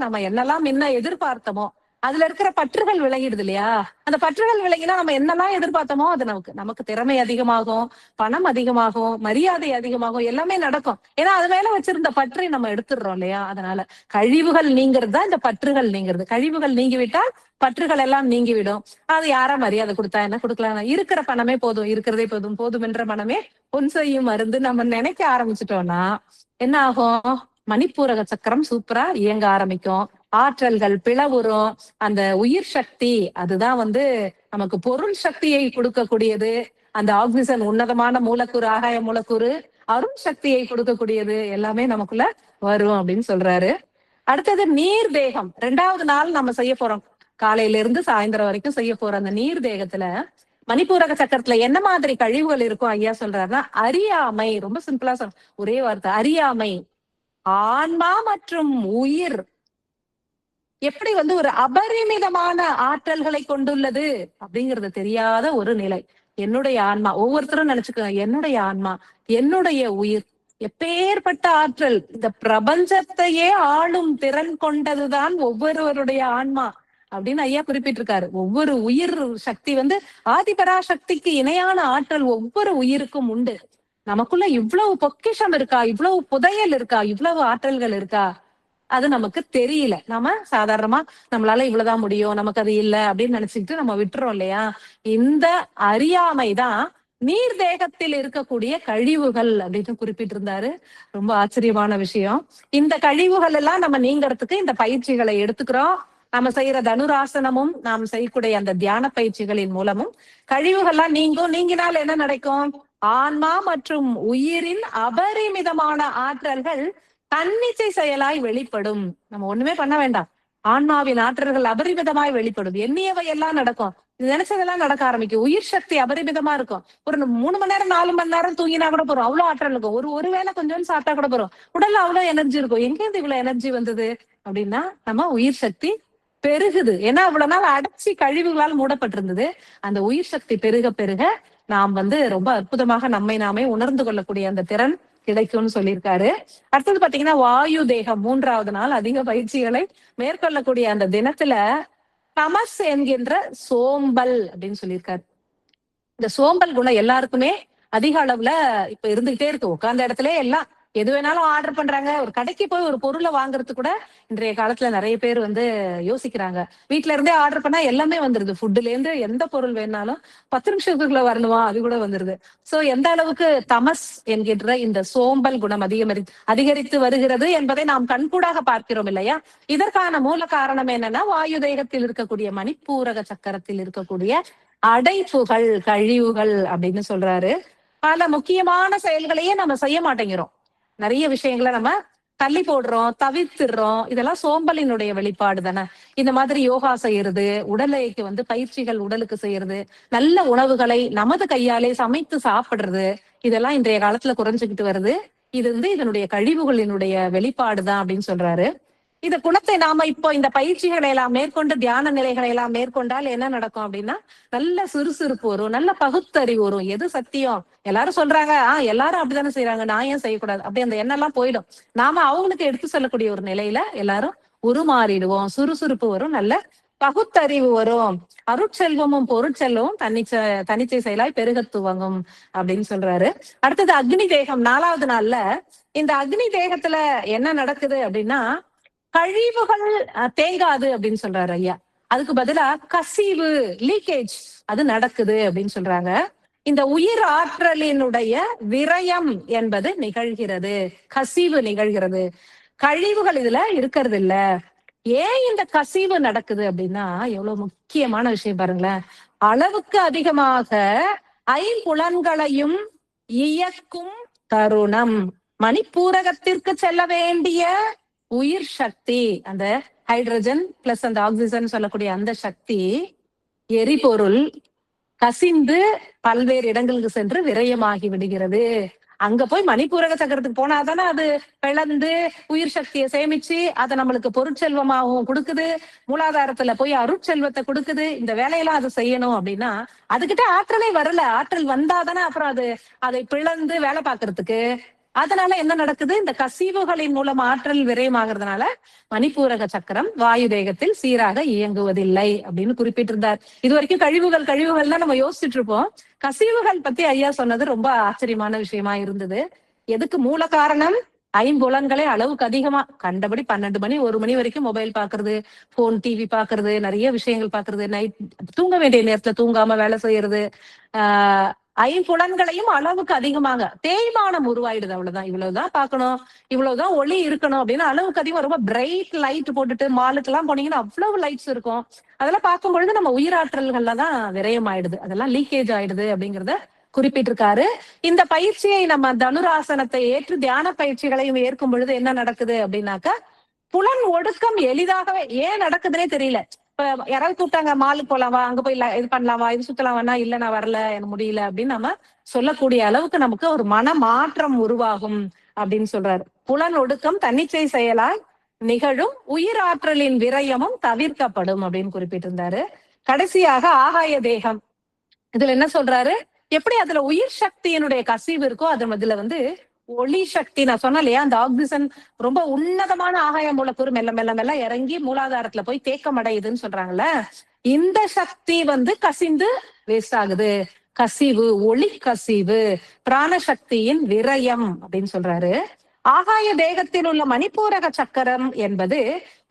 நம்ம என்னெல்லாம் என்ன எதிர்பார்த்தோமோ அதுல இருக்கிற பற்றுகள் விலகிடுது இல்லையா. அந்த பற்றுகள் விலகினா நம்ம என்னெல்லாம் எதிர்பார்த்தோமோ அது நமக்கு திறமை அதிகமாகும், பணம் அதிகமாகும், மரியாதை அதிகமாகும், எல்லாமே நடக்கும். ஏன்னா அது மேல வச்சிருந்த பற்றை நம்ம எடுத்துடுறோம் இல்லையா. அதனால கழிவுகள் நீங்கிறது தான் இந்த பற்றுகள் நீங்கிறது. கழிவுகள் நீங்கிவிட்டால் பற்றுகள் எல்லாம் நீங்கிவிடும். அது யாரா மரியாதை கொடுத்தா என்ன, கொடுக்கலாம், இருக்கிற பணமே போதும், இருக்கிறதே போதும் என்ற மனமே பொன் செய்யும் மருந்து நம்ம நினைக்க ஆரம்பிச்சிட்டோம்னா என்ன ஆகும், மணிப்பூரக சக்கரம் சூப்பரா இயங்க ஆரம்பிக்கும். ஆற்றல்கள் பிளவுறும். அந்த உயிர் சக்தி அதுதான் நமக்கு பொருள் சக்தியை கொடுக்கக்கூடியது. அந்த ஆக்சிஜன் உன்னதமான மூலக்கூறு, ஆகாய மூலக்கூறு, அருண் சக்தியை கொடுக்கக்கூடியது எல்லாமே நமக்குள்ள வரும் அப்படின்னு சொல்றாரு. அடுத்தது நீர் தேகம். 2வது நாள் நம்ம செய்ய போறோம், காலையில இருந்து சாயந்தரம் வரைக்கும் செய்ய போற அந்த நீர் தேகத்துல மணிப்பூரக சக்கரத்துல என்ன மாதிரி கழிவுகள் இருக்கும் ஐயா சொல்றாருன்னா, அறியாமை. ரொம்ப சிம்பிளா ஒரே வார்த்தை, அறியாமை. ஆன்மா மற்றும் உயிர் எப்படி ஒரு அபரிமிதமான ஆற்றல்களை கொண்டுள்ளது அப்படிங்கிறது தெரியாத ஒரு நிலை. என்னுடைய ஆன்மா, ஒவ்வொருத்தரும் நினைச்சுக்கோங்க, என்னுடைய ஆன்மா, என்னுடைய உயிர் எப்பேற்பட்ட ஆற்றல், இந்த பிரபஞ்சத்தையே ஆளும் திறன் கொண்டதுதான் ஒவ்வொருவருடைய ஆன்மா அப்படின்னு ஐயா குறிப்பிட்டிருக்காரு. ஒவ்வொரு உயிர் சக்தி ஆதிபராசக்திக்கு இணையான ஆற்றல் ஒவ்வொரு உயிருக்கும் உண்டு. நமக்குள்ள இவ்வளவு பொக்கிஷம் இருக்கா, இவ்வளவு புதையல் இருக்கா, இவ்வளவு ஆற்றல்கள் இருக்கா, அது நமக்கு தெரியல. நாம சாதாரணமா நம்மளால இவ்வளவுதான் முடியும், நமக்கு அது இல்லை அப்படின்னு நினைச்சுக்கிட்டு நம்ம விட்டுறோம் இல்லையா. இந்த அறியாமைதான் நீர் தேகத்தில் இருக்கக்கூடிய கழிவுகள் அப்படின்னு குறிப்பிட்டிருந்தாரு. ரொம்ப ஆச்சரியமான விஷயம். இந்த கழிவுகள் எல்லாம் நம்ம நீங்கிறதுக்கு இந்த பயிற்சிகளை எடுத்துக்கிறோம். நம்ம செய்யற தனுராசனமும் நாம் செய்யக்கூடிய அந்த தியான பயிற்சிகளின் மூலமும் கழிவுகள்லாம் நீங்கினால் என்ன நடக்கும், ஆன்மா மற்றும் உயிரின் அபரிமிதமான ஆற்றல்கள் தன்னிச்சை செயலாய் வெளிப்படும். நம்ம ஒண்ணுமே பண்ண வேண்டாம். ஆன்மாவின் ஆற்றல்கள் அபரிமிதமாய் வெளிப்படும். எண்ணியவை எல்லாம் நடக்கும். நினைச்சதெல்லாம் நடக்க ஆரம்பிக்கும். உயிர் சக்தி அபரிமிதமா இருக்கும். ஒரு 3 மணி நேரம் 4 மணி நேரம் தூங்கினா கூட போறோம். அவ்வளவு ஆற்றல் இருக்கும். ஒருவேளை கொஞ்சம் சாப்பிட்டா கூட போறோம். உடல்ல அவ்வளவு எனர்ஜி இருக்கும். எங்க இருந்து இவ்வளவு எனர்ஜி வந்தது அப்படின்னா நம்ம உயிர் சக்தி பெருகுது. ஏன்னா அவ்வளவு நாள் அடைச்சி கழிவுகளால் மூடப்பட்டிருந்தது. அந்த உயிர் சக்தி பெருக பெருக நாம் ரொம்ப அற்புதமாக நம்மை நாமே உணர்ந்து கொள்ளக்கூடிய அந்த திறன் கிடைக்கும்னு சொல்லியிருக்காரு. அடுத்தது பாத்தீங்கன்னா வாயு தேகம் 3வது நாள் அதிக பயிற்சிகளை மேற்கொள்ளக்கூடிய அந்த தினத்துல தமஸ் என்கின்ற சோம்பல் அப்படின்னு சொல்லியிருக்காரு. இந்த சோம்பல் குணம் எல்லாருக்குமே அதிக அளவுல இப்ப இருந்துகிட்டே இருக்கு. உட்கார்ந்த இடத்துல எல்லாம் எது வேணாலும் ஆர்டர் பண்றாங்க. ஒரு கடைக்கு போய் ஒரு பொருளை வாங்குறது கூட இன்றைய காலத்துல நிறைய பேர் யோசிக்கிறாங்க. வீட்டுல இருந்தே ஆர்டர் பண்ணா எல்லாமே வந்துருது. ஃபுட்ல இருந்து எந்த பொருள் வேணாலும் 10 நிமிஷத்துக்குள்ள வரணுமா அது கூட வந்துருது. சோ எந்த அளவுக்கு தமஸ் என்கின்ற இந்த சோம்பல் குணம் அதிகரித்து வருகிறது என்பதை நாம் கண்கூடாக பார்க்கிறோம் இல்லையா? இதற்கான மூல காரணம் என்னன்னா வாயு தேகத்தில் இருக்கக்கூடிய மணிப்பூரக சக்கரத்தில் இருக்கக்கூடிய அடைப்புகள் கழிவுகள் அப்படின்னு சொல்றாரு. பல முக்கியமான செயல்களையே நம்ம செய்ய மாட்டேங்கிறோம். நிறைய விஷயங்களை நம்ம தள்ளி போடுறோம், தவிர்த்துடுறோம். இதெல்லாம் சோம்பலினுடைய வெளிப்பாடு தானே. இந்த மாதிரி யோகா செய்யறது, உடலுக்கு பயிற்சிகள் உடலுக்கு செய்யறது, நல்ல உணவுகளை நமது கையாலே சமைத்து சாப்பிடுறது, இதெல்லாம் இன்றைய காலத்துல குறைஞ்சுக்கிட்டு வருது. இது இதனுடைய கழிவுகளினுடைய வெளிப்பாடுதான் அப்படின்னு சொல்றாரு. இந்த குணத்தை நாம இப்போ இந்த பயிற்சிகளை எல்லாம் மேற்கொண்டு தியான நிலைகளை எல்லாம் மேற்கொண்டால் என்ன நடக்கும் அப்படின்னா நல்ல சுறுசுறுப்பு வரும், நல்ல பகுத்தறிவு வரும். எது சத்தியம் எல்லாரும் சொல்றாங்க, எல்லாரும் அப்படித்தானே செய்யறாங்க, நான் ஏன் செய்யக்கூடாது அப்படி அந்த எண்ணம் எல்லாம் போயிடும். நாம அவங்களுக்கு எடுத்து சொல்லக்கூடிய ஒரு நிலையில எல்லாரும் உருமாறிடுவோம். சுறுசுறுப்பு வரும், நல்ல பகுத்தறிவு வரும், அருட்செல்வமும் பொருட்செல்வமும் தனிச்சை செயலாய் பெருக துவங்கும் அப்படின்னு சொல்றாரு. அடுத்தது அக்னி தேகம் 4வது நாள்ல இந்த அக்னி தேகத்துல என்ன நடக்குது அப்படின்னா கழிவுகள் தேங்காது அப்படின்னு சொல்றாரு ஐயா. அதுக்கு பதிலா கசிவு லீக்கேஜ் அது நடக்குது அப்படின்னு சொல்றாங்க. இந்த உயிர் ஆற்றலினுடைய விரயம் என்பது நிகழ்கிறது, கசிவு நிகழ்கிறது, கழிவுகள் இதுல இருக்கிறது இல்ல. ஏன் இந்த கசிவு நடக்குது அப்படின்னா எவ்வளவு முக்கியமான விஷயம் பாருங்களேன். அளவுக்கு அதிகமாக ஐம்புலன்களையும் இயக்கும் தருணம் மணிப்பூரகத்திற்கு செல்ல வேண்டிய உயிர் சக்தி, அந்த ஹைட்ரஜன் பிளஸ் அந்த ஆக்சிஜன் சொல்லக்கூடிய அந்த சக்தி எரிபொருள் கசிந்து பல்வேறு இடங்களுக்கு சென்று விரயமாகி விடுகிறது. அங்க போய் மணிப்பூரக சக்கரத்துக்கு போனாதானே அது பிளந்து உயிர் சக்தியை சேமிச்சு அதை நம்மளுக்கு பொருட்செல்வமாகவும் கொடுக்குது, மூலாதாரத்துல போய் அருட்செல்வத்தை கொடுக்குது. இந்த வேலையெல்லாம் அது செய்யணும் அப்படின்னா அதுகிட்ட ஆற்றலே வரல. ஆற்றல் வந்தாதானே அப்புறம் அதை பிளந்து வேலை பார்க்கறதுக்கு. அதனால என்ன நடக்குது, இந்த கசிவுகளின் மூலம் ஆற்றல் விரயமாகிறதுனால மணிப்பூரக சக்கரம் வாயு தேகத்தில் சீராக இயங்குவதில்லை அப்படின்னு குறிப்பிட்டிருந்தார். இது வரைக்கும் கழிவுகள் தான் நம்ம யோசிச்சுட்டு இருப்போம். கசிவுகள் பத்தி ஐயா சொன்னது ரொம்ப ஆச்சரியமான விஷயமா இருந்தது. எதுக்கு மூல காரணம்? ஐம்புலன்களை அளவுக்கு அதிகமா கண்டபடி 12 மணி 1 மணி வரைக்கும் மொபைல் பாக்குறது, போன் டிவி பாக்குறது, நிறைய விஷயங்கள் பாக்குறது, நைட் தூங்க வேண்டிய நேரத்துல தூங்காம வேலை செய்யறது, ஐம்புலன்களையும் அளவுக்கு அதிகமாக தேய்மானம் உருவாயிடுது. அவ்வளவுதான், இவ்வளவுதான் பார்க்கணும், இவ்வளவுதான் ஒளி இருக்கணும் அப்படின்னு அளவுக்கு அதிகமா ரொம்ப பிரைட் லைட் போட்டுட்டு மாலுக்கு எல்லாம் போனீங்கன்னா அவ்வளவு லைட்ஸ் இருக்கும். அதெல்லாம் பார்க்கும் பொழுது நம்ம உயிராற்றல்கள்ல தான் விரயம் ஆயிடுது, அதெல்லாம் லீக்கேஜ் ஆயிடுது அப்படிங்கறத குறிப்பிட்டிருக்காரு. இந்த பயிற்சியை நம்ம தனுராசனத்தை ஏற்று தியான பயிற்சிகளையும் ஏற்கும் பொழுது என்ன நடக்குது அப்படின்னாக்கா புலன் ஒடுக்கம் எளிதாகவே ஏன் நடக்குதுன்னே தெரியல. இப்ப யாராவது கூப்பிட்டாங்க மாலுக்கு போலாமா, அங்க போய் இது பண்ணலாமா, இது சுத்தலாமா, இல்ல நான் வரல எனக்கு முடியல அப்படின்னு நம்ம சொல்லக்கூடிய அளவுக்கு நமக்கு ஒரு மன மாற்றம் உருவாகும் அப்படின்னு சொல்றாரு. புலன் ஒடுக்கம் தன்னிச்சை செயலால் நிகழும், உயிர் ஆற்றலின் விரயமும் தவிர்க்கப்படும் அப்படின்னு குறிப்பிட்டிருந்தாரு. கடைசியாக ஆகாய தேகம், இதுல என்ன சொல்றாரு, எப்படி அதுல உயிர் சக்தியினுடைய கசிவு இருக்கோ அதுல ஒளி சக்தி, நான் சொன்னேன் இல்லையா, அந்த ஆக்சிஜன் ரொம்ப உன்னதமான ஆகாய மூலக்கூறு மெல்ல மெல்ல மெல்ல இறங்கி மூலாதாரத்துல போய் தேக்கம் அடையுதுன்னு சொல்றாங்கல்ல, இந்த சக்தி கசிந்து வேஸ்ட் ஆகுது. கசிவு, ஒளி கசிவு, பிராணசக்தியின் விரயம் அப்படின்னு சொல்றாரு. ஆகாய தேகத்தில் உள்ள மணிப்பூரக சக்கரம் என்பது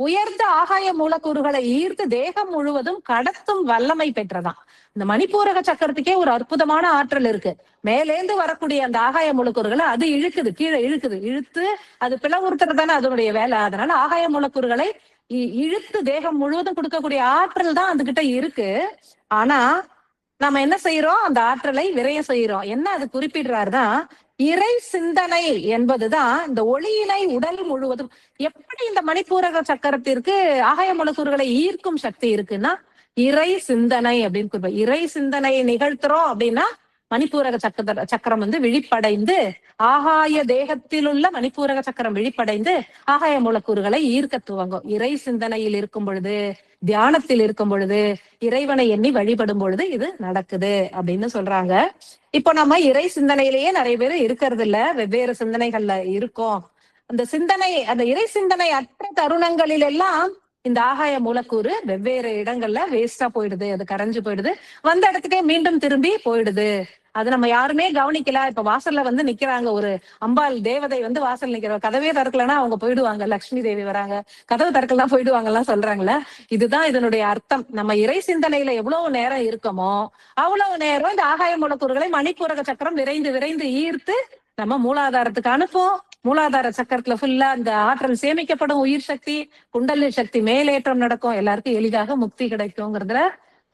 உயர்ந்த ஆகாய மூலக்கூறுகளை ஈர்த்து தேகம் முழுவதும் கடத்தும் வல்லமை பெற்றதான். இந்த மணிப்பூரக சக்கரத்துக்கே ஒரு அற்புதமான ஆற்றல் இருக்கு. மேலேந்து வரக்கூடிய அந்த ஆகாய மூலக்கூறுகளை அது இழுக்குது, கீழே இழுத்து அது பிளவுறுத்துறது தானே அதனுடைய வேலை. அதனால ஆகாய மூலக்கூறுகளை இழுத்து தேகம் முழுவதும் கொடுக்கக்கூடிய ஆற்றல் தான் அதுகிட்ட இருக்கு. ஆனா நாம என்ன செய்யறோம்? அந்த ஆற்றலை விரயம் செய்யறோம். என்ன அது குறிப்பிடுறாருன்னா, இறை சிந்தனை என்பதுதான் இந்த ஒளியினை உடல் முழுவதும் எப்படி இந்த மணிப்பூரக சக்கரத்திற்கு ஆகாய மூலக்கூறுகளை ஈர்க்கும் சக்தி இருக்குன்னா, இறை சிந்தனை அப்படின்னு குறிப்பிட. இறை சிந்தனையை நிகழ்த்துறோம் அப்படின்னா மணிப்பூரக சக்கரம் வந்து விழிப்படைந்து ஆகாய தேகத்தில் உள்ள மணிப்பூரக சக்கரம் விழிப்படைந்து ஆகாய மூலக்கூறுகளை ஈர்க்க துவங்கும். இறை சிந்தனையில் இருக்கும் பொழுது, தியானத்தில் இருக்கும் பொழுது, இறைவனை எண்ணி வழிபடும் பொழுது இது நடக்குது அப்படின்னு சொல்றாங்க. இப்போ நம்ம இறை சிந்தனையிலேயே நிறைய பேர் இருக்கிறது இல்ல, வெவ்வேறு சிந்தனைகள்ல இருக்கோம். அந்த சிந்தனை, அந்த இறை சிந்தனை அற்ற தருணங்களில் எல்லாம் இந்த ஆகாய மூலக்கூறு வெவ்வேறு இடங்கள்ல வேஸ்டா போயிடுது, அது கரைஞ்சு போயிடுது, வந்த இடத்துக்கே மீண்டும் திரும்பி போயிடுது. அது நம்ம யாருமே கவனிக்கல. இப்ப வாசல்ல வந்து நிக்கிறாங்க, ஒரு அம்பாள் தேவதை வந்து வாசல் நிக்கிற, கதவே திறக்கலன்னா அவங்க போயிடுவாங்க, லட்சுமி தேவி வராங்க, கதவு திறக்கலாம் போயிடுவாங்கலாம் சொல்றாங்கல்ல. இதுதான் இதனுடைய அர்த்தம். நம்ம இறை சிந்தனையில எவ்வளவு நேரம் இருக்கமோ அவ்வளவு நேரம் இந்த ஆகாய மூலக்கூறுகளை மணிப்பூரக சக்கரம் விரைந்து விரைந்து ஈர்த்து நம்ம மூலாதாரத்துக்கு அனுப்பும். மூலாதார சக்கரத்துல ஃபுல்லா அந்த ஆற்றல் சேமிக்கப்படும், உயிர் சக்தி, குண்டலினி சக்தி மேலேற்றம் நடக்கும், எல்லாருக்கும் எளிதாக முக்தி கிடைக்கும்ங்கிறதுல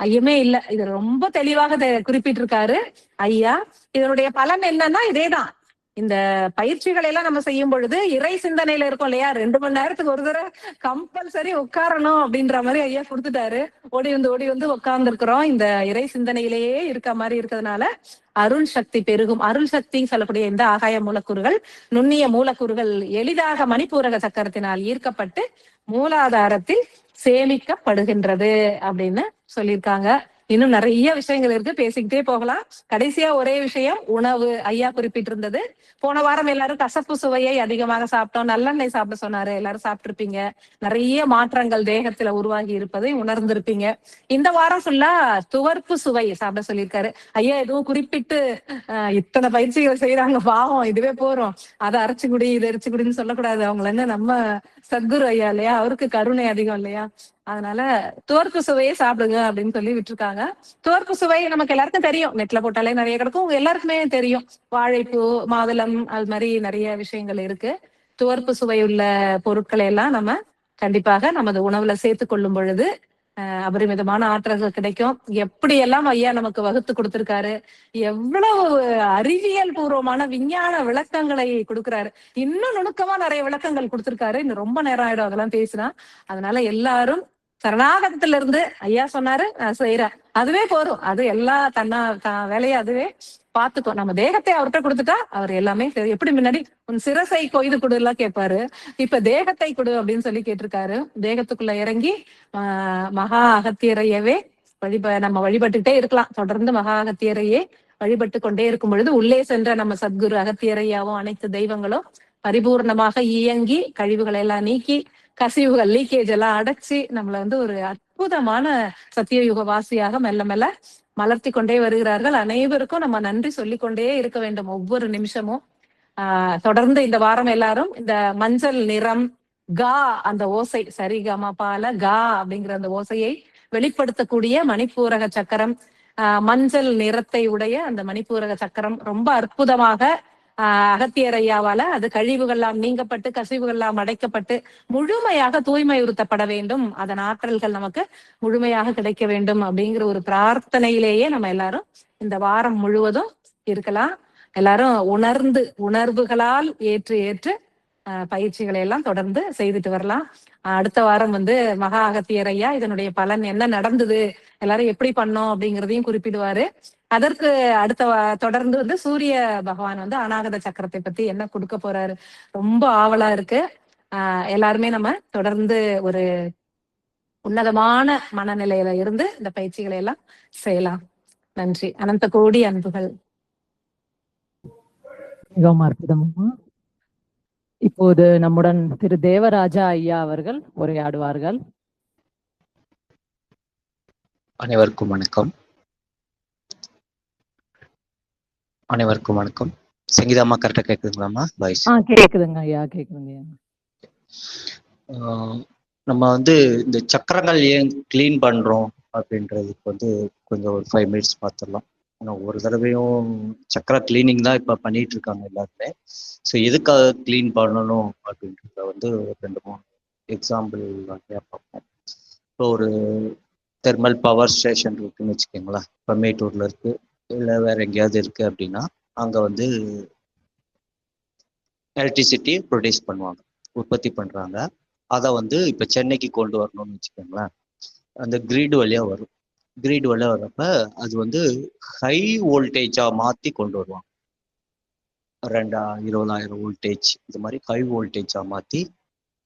ஐயமே இல்ல. இது ரொம்ப தெளிவாக குறிப்பிட்டிருக்காரு ஐயா. இதனுடைய பலன் என்னன்னா இதேதான். இந்த பயிற்சிகளை எல்லாம் நம்ம செய்யும் பொழுது இறை சிந்தனையில இருக்கும் இல்லையா, 2 மணி நேரத்துக்கு ஒரு தடவை கம்பல்சரி உட்காரணும் அப்படின்ற மாதிரி ஐயா கொடுத்துட்டாரு. ஓடி வந்து உட்கார்ந்து இருக்கிறோம். இந்த இறை சிந்தனையிலேயே இருக்க மாதிரி இருக்கிறதுனால அருள் சக்தி பெருகும். அருள் சக்தி சொல்லக்கூடிய இந்த ஆகாய மூலக்கூறுகள், நுண்ணிய மூலக்கூறுகள் எளிதாக மணிப்பூரக சக்கரத்தினால் ஈர்க்கப்பட்டு மூலாதாரத்தில் சேமிக்கப்படுகின்றது அப்படின்னு சொல்லியிருக்காங்க. இன்னும் நிறைய விஷயங்கள் இருக்கு, பேசிக்கிட்டே போகலாம். கடைசியா ஒரே விஷயம், உணவு ஐயா குறிப்பிட்டிருந்தது. போன வாரம் எல்லாரும் கசப்பு சுவையை அதிகமாக சாப்பிட்டோம், நல்லெண்ணெய் சாப்பிட சொன்னாரு, எல்லாரும் சாப்பிட்டிருப்பீங்க. நிறைய மாற்றங்கள் தேகத்துல உருவாகி இருப்பதை உணர்ந்திருப்பீங்க. இந்த வாரம் ஃபுல்லா துவர்ப்பு சுவை சாப்பிட சொல்லியிருக்காரு ஐயா. எதுவும் குறிப்பிட்டு இத்தனை பயிற்சிகள் செய்யறாங்க பாவம், இதுவே போறோம், அதை அரைச்சு குடி இதை அரைச்சு குடின்னு சொல்லக்கூடாது. அவங்கள என்ன நம்ம சத்குரு ஐயா இல்லையா, அவருக்கு கருணை அதிகம் இல்லையா, அதனால துவர்ப்பு சுவையே சாப்பிடுங்க அப்படின்னு சொல்லி விட்டுருக்காங்க. துவர்ப்பு சுவை நமக்கு எல்லாருக்கும் தெரியும், நெட்ல போட்டாலே நிறைய கிடக்கும், எல்லாருக்குமே தெரியும். வாழைப்பூ, மாதுளம், அது மாதிரி நிறைய விஷயங்கள் இருக்கு. துவர்ப்பு சுவை உள்ள பொருட்களை எல்லாம் நம்ம கண்டிப்பாக நமது உணவுல சேர்த்து கொள்ளும் பொழுது அபரிமிதமான ஆற்றல்கள் கிடைக்கும். எப்படி எல்லாம் ஐயா நமக்கு வகுத்து கொடுத்திருக்காரு, எவ்வளவு அறிவியல் பூர்வமான விஞ்ஞான விளக்கங்களை கொடுக்கிறாரு. இன்னும் நுணுக்கமா நிறைய விளக்கங்கள் கொடுத்திருக்காரு. இன்னும் ரொம்ப நேரம் ஆயிடும் அதெல்லாம் பேசினா. அதனால எல்லாரும் சரணாகதத்துல இருந்து ஐயா சொன்னாரு, நான் செய்யறேன், அதுவே போதும். அது எல்லா வேலையை அதுவே பாத்துக்கோ. நம்ம தேகத்தை அவர்கிட்ட கொடுத்துட்டா அவர் எல்லாமே எப்படி முன்னாடி உன் சிரசை கொய்து கொடு எல்லாம் கேட்பாரு, இப்ப தேகத்தை கொடு அப்படின்னு சொல்லி கேட்டிருக்காரு. தேகத்துக்குள்ள இறங்கி மகா அகத்தியரையவே நம்ம வழிபட்டுட்டே இருக்கலாம். தொடர்ந்து மகா அகத்தியரையே வழிபட்டு கொண்டே இருக்கும் பொழுது உள்ளே சென்ற நம்ம சத்குரு அகத்தியரையாவும் அனைத்து தெய்வங்களும் பரிபூர்ணமாக இயங்கி கழிவுகளை எல்லாம் நீக்கி கசிவுகள் லீக்கேஜ் எல்லாம் அடைச்சி நம்மள வந்து ஒரு அற்புதமான சத்தியயுக வாசியாக மெல்ல மெல்ல மலர்த்தி கொண்டே வருகிறார்கள். அனைவருக்கும் நம்ம நன்றி சொல்லிக்கொண்டே இருக்க வேண்டும் ஒவ்வொரு நிமிஷமும். தொடர்ந்து இந்த வாரம் எல்லாரும் இந்த மஞ்சள் நிறம் கா, அந்த ஓசை சரிகமபால கா அப்படிங்கிற அந்த ஓசையை வெளிப்படுத்தக்கூடிய மணிப்பூரக சக்கரம், மஞ்சள் நிறத்தை உடைய அந்த மணிப்பூரக சக்கரம் ரொம்ப அற்புதமாக அகத்தியர் ஐயாவால அது கழிவுகள்லாம் நீங்கப்பட்டு கசிவுகள்லாம் அடைக்கப்பட்டு முழுமையாக தூய்மையுறுத்தப்பட வேண்டும், அதன் ஆற்றல்கள் நமக்கு முழுமையாக கிடைக்க வேண்டும் அப்படிங்கிற ஒரு பிரார்த்தனையிலேயே நம்ம எல்லாரும் இந்த வாரம் முழுவதும் இருக்கலாம். எல்லாரும் உணர்ந்து உணர்வுகளால் ஏற்று ஏற்று பயிற்சிகளை எல்லாம் தொடர்ந்து செய்துட்டு வரலாம். அடுத்த வாரம் வந்து மகா அகத்தியர் ஐயா இதனுடைய பலன் என்ன நடந்தது, எல்லாரும் எப்படி பண்ணோம் அப்படிங்கிறதையும் குறிப்பிடுவாரு. அதற்கு அடுத்த தொடர்ந்து வந்து சூரிய பகவான் வந்து அநாகத சக்கரத்தை பத்தி என்ன கொடுக்க போறாரு, ரொம்ப ஆவலா இருக்கு. எல்லாருமே நம்ம தொடர்ந்து ஒரு உன்னதமான மனநிலையில இருந்து இந்த பயிற்சிகளை எல்லாம் செய்யலாம். நன்றி. அனந்த கோடி அன்புகள். மிகவும் அற்புதமா. இப்போது நம்முடன் திரு தேவராஜா ஐயா அவர்கள் உரையாடுவார்கள். அனைவருக்கும் வணக்கம். அனைவருக்கும் வணக்கம். சங்கீதாமா கரெக்டா கேக்குதுங்களாமா? வாய்ஸ் கேக்குதுங்க ஐயா, கேக்குதுங்க. நம்ம வந்து இந்த சக்கரங்கள் ஏன் கிளீன் பண்றோம் அப்படின்றதுக்கு வந்து கொஞ்சம் ஒரு 5 மினிட்ஸ் பார்த்துடலாம். ஒரு தடவையும் சக்கர கிளீனிங் தான் இப்ப பண்ணிட்டு இருக்காங்க எல்லாருமே. ஸோ எதுக்காக கிளீன் பண்ணணும் அப்படின்றத வந்து 2-3 எக்ஸாம்பிள் பார்ப்போம். இப்போ ஒரு தெர்மல் பவர் ஸ்டேஷன் இருக்குன்னு வச்சுக்கோங்களேன். இப்போ மேட்டூர்ல இருக்கு, இல்லை வேற எங்கேயாவது இருக்கு அப்படின்னா அங்கே வந்து எலக்ட்ரிசிட்டி ப்ரொடியூஸ் பண்ணுவாங்க, உற்பத்தி பண்ணுறாங்க. அதை வந்து இப்போ சென்னைக்கு கொண்டு வரணும்னு வச்சுக்கோங்களேன். அந்த கிரிட் வழியாக வரும். கிரிட் வழியாக வர்றப்ப அது வந்து ஹை வோல்டேஜாக மாற்றி கொண்டு வருவாங்க. 20,000 வோல்டேஜ் இது மாதிரி ஹை வோல்டேஜாக மாற்றி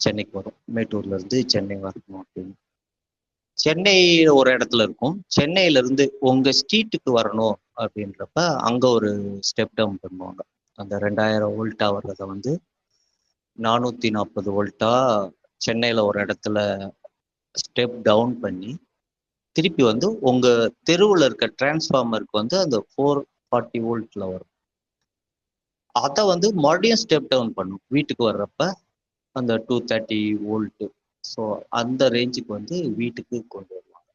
சென்னைக்கு வரும். மேட்டூர்ல இருந்து சென்னை வரணும் அப்படின்னு சென்னை ஒரு இடத்துல இருக்கும். சென்னையில இருந்து உங்க ஸ்ட்ரீட்டுக்கு வரணும் அப்படின்றப்ப அங்க ஒரு ஸ்டெப் டவுன் பண்ணுவாங்க. அந்த 2000 வோல்ட்டா வர்றதை வந்து 440 வோல்ட்டா சென்னையில ஒரு இடத்துல ஸ்டெப் டவுன் பண்ணி திருப்பி வந்து உங்க தெருவில் இருக்க டிரான்ஸ்ஃபார்மருக்கு வந்து அந்த 440 வோல்ட்ல வரும். அதை வந்து மறுபடியும் ஸ்டெப் டவுன் பண்ணும் வீட்டுக்கு வர்றப்ப அந்த 230 வோல்ட்டு. ஸோ அந்த ரேஞ்சுக்கு வந்து வீட்டுக்கு கொண்டு வருவாங்க.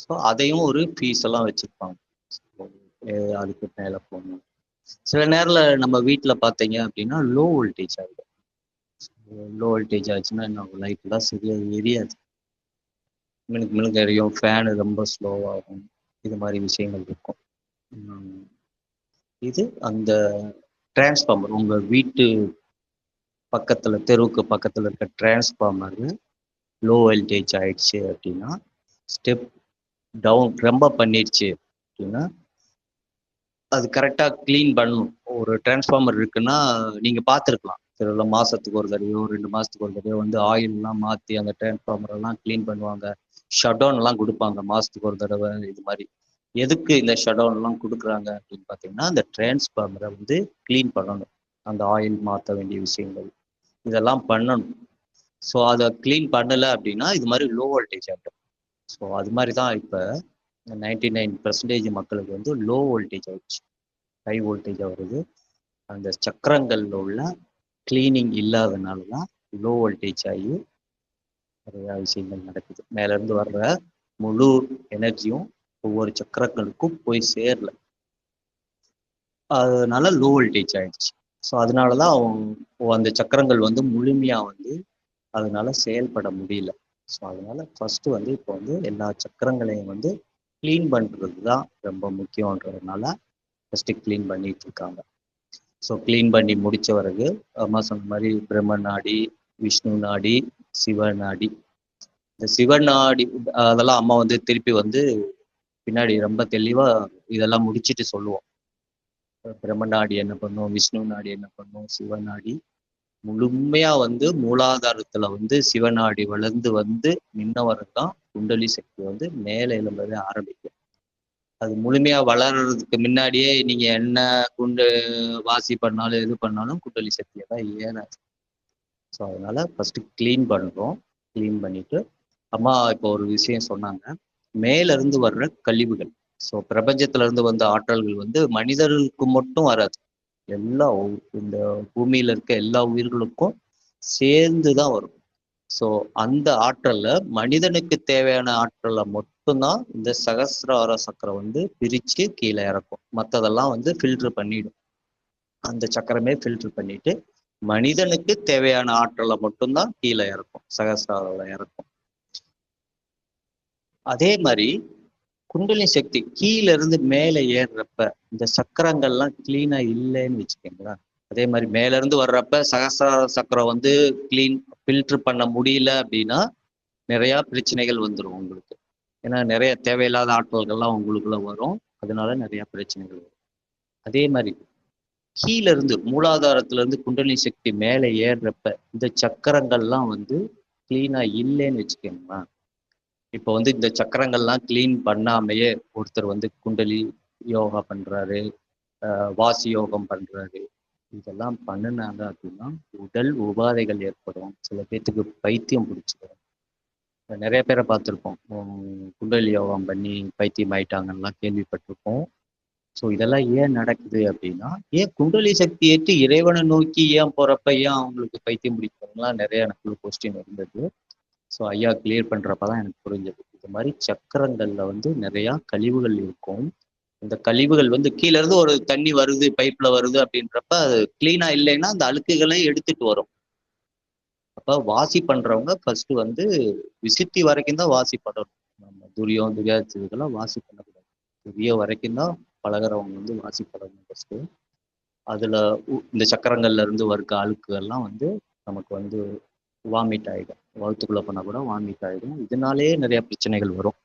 ஸோ அதையும் ஒரு ஃபீஸ் எல்லாம் வச்சிருப்பாங்க. அதுக்கு மேலே போகணும். சில நேரில் நம்ம வீட்டில் பார்த்தீங்க அப்படின்னா லோ வோல்டேஜ் ஆகிடும். லோ வோல்டேஜ் ஆச்சுன்னா என்ன லைட்லாம் சரியாக எரியாது, மினுக்கு எரியும், ஃபேனு ரொம்ப ஸ்லோவாகும், இது மாதிரி விஷயங்கள் இருக்கும். இது அந்த டிரான்ஸ்ஃபார்மர் உங்கள் வீட்டு பக்கத்தில் தெருவுக்கு பக்கத்தில் இருக்க டிரான்ஸ்ஃபார்மர் லோ வோல்டேஜ் ஆயிடுச்சு அப்படின்னா ஸ்டெப் டவுன் ரொம்ப பண்ணிடுச்சு அப்படின்னா அது கரெக்டாக க்ளீன் பண்ணணும். ஒரு டிரான்ஸ்ஃபார்மர் இருக்குன்னா நீங்கள் பார்த்துருக்கலாம், தெருவில் மாதத்துக்கு ஒரு தடவையோ 2 மாதத்துக்கு ஒரு தடவையோ வந்து ஆயிலெலாம் மாற்றி அந்த டிரான்ஸ்ஃபார்மரெல்லாம் க்ளீன் பண்ணுவாங்க. ஷட் டவுன்லாம் கொடுப்பாங்க மாதத்துக்கு ஒரு தடவை. இது மாதிரி எதுக்கு இந்த ஷட் டவுன்லாம் கொடுக்குறாங்க அப்படின்னு பார்த்தீங்கன்னா அந்த டிரான்ஸ்ஃபார்மரை வந்து க்ளீன் பண்ணணும். அந்த ஆயில் மாற்ற வேண்டிய விஷயங்கள் இதெல்லாம் பண்ணணும். ஸோ அதை க்ளீன் பண்ணலை அப்படின்னா இது மாதிரி லோ வோல்டேஜ் ஆகிடும். ஸோ அது மாதிரி தான் இப்போ 99% மக்களுக்கு வந்து லோ வோல்டேஜ் ஆகிடுச்சு, ஹை வோல்டேஜாக வருது. அந்த சக்கரங்களில் உள்ள கிளீனிங் இல்லாதனால தான் லோ வோல்டேஜ் ஆகி நிறையா விஷயங்கள் நடக்குது. மேலேருந்து வர்ற முழு எனர்ஜியும் ஒவ்வொரு சக்கரங்களுக்கும் போய் சேரல, அதனால லோ வோல்டேஜ் ஆயிடுச்சு. ஸோ அதனால தான் அந்த சக்கரங்கள் வந்து முழுமையாக வந்து அதனால செயல்பட முடியல. ஸோ அதனால ஃபஸ்ட்டு வந்து இப்போ வந்து எல்லா சக்கரங்களையும் வந்து க்ளீன் பண்ணுறது தான் ரொம்ப முக்கியன்றதுனால ஃபஸ்ட்டு க்ளீன் பண்ணிட்டு இருக்காங்க. ஸோ க்ளீன் பண்ணி முடித்த பிறகு அம்மா சொன்ன மாதிரி பிரம்ம நாடி, விஷ்ணு நாடி, சிவ நாடி. இந்த சிவ நாடி அதெல்லாம் அம்மா வந்து திருப்பி வந்து பின்னாடி ரொம்ப தெளிவாக இதெல்லாம் முடிச்சுட்டு சொல்லுவோம். பிரம்ம நாடி என்ன பண்ணும், விஷ்ணு நாடி என்ன பண்ணும், சிவநாடி முழுமையா வந்து மூலாதாரத்துல வந்து சிவநாடி வளர்ந்து வந்து நின்னவருக்கு தான் குண்டலி சக்தி வந்து மேலே எழும்பவே ஆரம்பிக்கும். அது முழுமையா வளர்றதுக்கு முன்னாடியே நீங்க என்ன குண்டு வாசி பண்ணாலும் எது பண்ணாலும் குண்டலி சக்தியை தான் ஏனாது. ஸோ அதனால ஃபர்ஸ்ட் கிளீன் பண்றோம். கிளீன் பண்ணிட்டு அம்மா இப்போ ஒரு விஷயம் சொன்னாங்க, மேல இருந்து வர்ற கழிவுகள். ஸோ பிரபஞ்சத்துல இருந்து வந்த ஆற்றல்கள் வந்து மனிதர்களுக்கு மட்டும் வராது, எல்லா இந்த பூமியில இருக்க எல்லா உயிர்களுக்கும் சேர்ந்து தான் வரும். ஸோ அந்த ஆற்றல்ல மனிதனுக்கு தேவையான ஆற்றலை மட்டும்தான் இந்த சகசிரார சக்கரம் வந்து பிரிச்சு கீழே இறக்கும். மற்றதெல்லாம் வந்து ஃபில்டர் பண்ணிடும். அந்த சக்கரமே ஃபில்டர் பண்ணிட்டு மனிதனுக்கு தேவையான ஆற்றலை மட்டும்தான் கீழே இறக்கும், சகசிரார இறக்கும். அதே மாதிரி குண்டலினி சக்தி கீழே இருந்து மேலே ஏறுறப்ப இந்த சக்கரங்கள்லாம் கிளீனா இல்லைன்னு வச்சுக்கோங்களேன். அதே மாதிரி மேல இருந்து வர்றப்ப சகசிரார சக்கரம் வந்து கிளீன் ஃபில்டர் பண்ண முடியல அப்படின்னா நிறைய பிரச்சனைகள் வந்துடும் உங்களுக்கு. ஏன்னா நிறைய தேவையில்லாத ஆற்றல்கள்லாம் உங்களுக்குள்ள வரும், அதனால நிறைய பிரச்சனைகள் வரும். அதே மாதிரி கீழே இருந்து மூலாதாரத்துல இருந்து குண்டலினி சக்தி மேலே ஏறுறப்ப இந்த சக்கரங்கள்லாம் வந்து கிளீனா இல்லைன்னு வச்சுக்கோங்களேன். இப்போ வந்து இந்த சக்கரங்கள்லாம் கிளீன் பண்ணாமையே ஒருத்தர் வந்து குண்டலி யோகா பண்றாரு, வாசி யோகம் பண்றாரு, இதெல்லாம் பண்ணினாங்க அப்படின்னா உடல் உபாதைகள் ஏற்படும். சில பேர்த்துக்கு பைத்தியம் பிடிச்சிடும். நிறைய பேரை பார்த்துருப்போம், குண்டலி யோகம் பண்ணி பைத்தியம் ஆயிட்டாங்கலாம் கேள்விப்பட்டிருப்போம். ஸோ இதெல்லாம் ஏன் நடக்குது அப்படின்னா, ஏன் குண்டலி சக்தி ஏற்றி இறைவனை நோக்கி ஏன் போறப்ப ஏன் அவங்களுக்கு பைத்தியம் பிடிக்கிறதுலாம் நிறைய எனக்கு கொஸ்டின் இருந்தது. ஸோ ஐயா கிளியர் பண்ணுறப்ப தான் எனக்கு புரிஞ்சது. இது மாதிரி சக்கரங்களில் வந்து நிறையா கழிவுகள் இருக்கும். இந்த கழிவுகள் வந்து கீழே இருந்து ஒரு தண்ணி வருது, பைப்பில் வருது அப்படின்றப்ப அது கிளீனாக இல்லைன்னா அந்த அழுக்குகளை எடுத்துட்டு வரும். அப்ப வாசி பண்றவங்க ஃபர்ஸ்ட் வந்து விசித்தி வரைக்கும் தான் வாசி பண்ணணும். நம்ம துரியம் துரியாதெல்லாம் வாசி பண்ணக்கூடாது. துரிய வரைக்கும் தான் பழகிறவங்க வந்து வாசி பண்ணணும் ஃபர்ஸ்ட். அதுல இந்த சக்கரங்கள்ல இருந்து வர்க்க அழுக்குகள்லாம் வந்து நமக்கு வந்து வாமிட் ஆகிடும். வகுத்துக்குள்ள பண்ணால் கூட வாமிட் ஆகிடும். இதனாலேயே நிறைய பிரச்சனைகள் வரும்.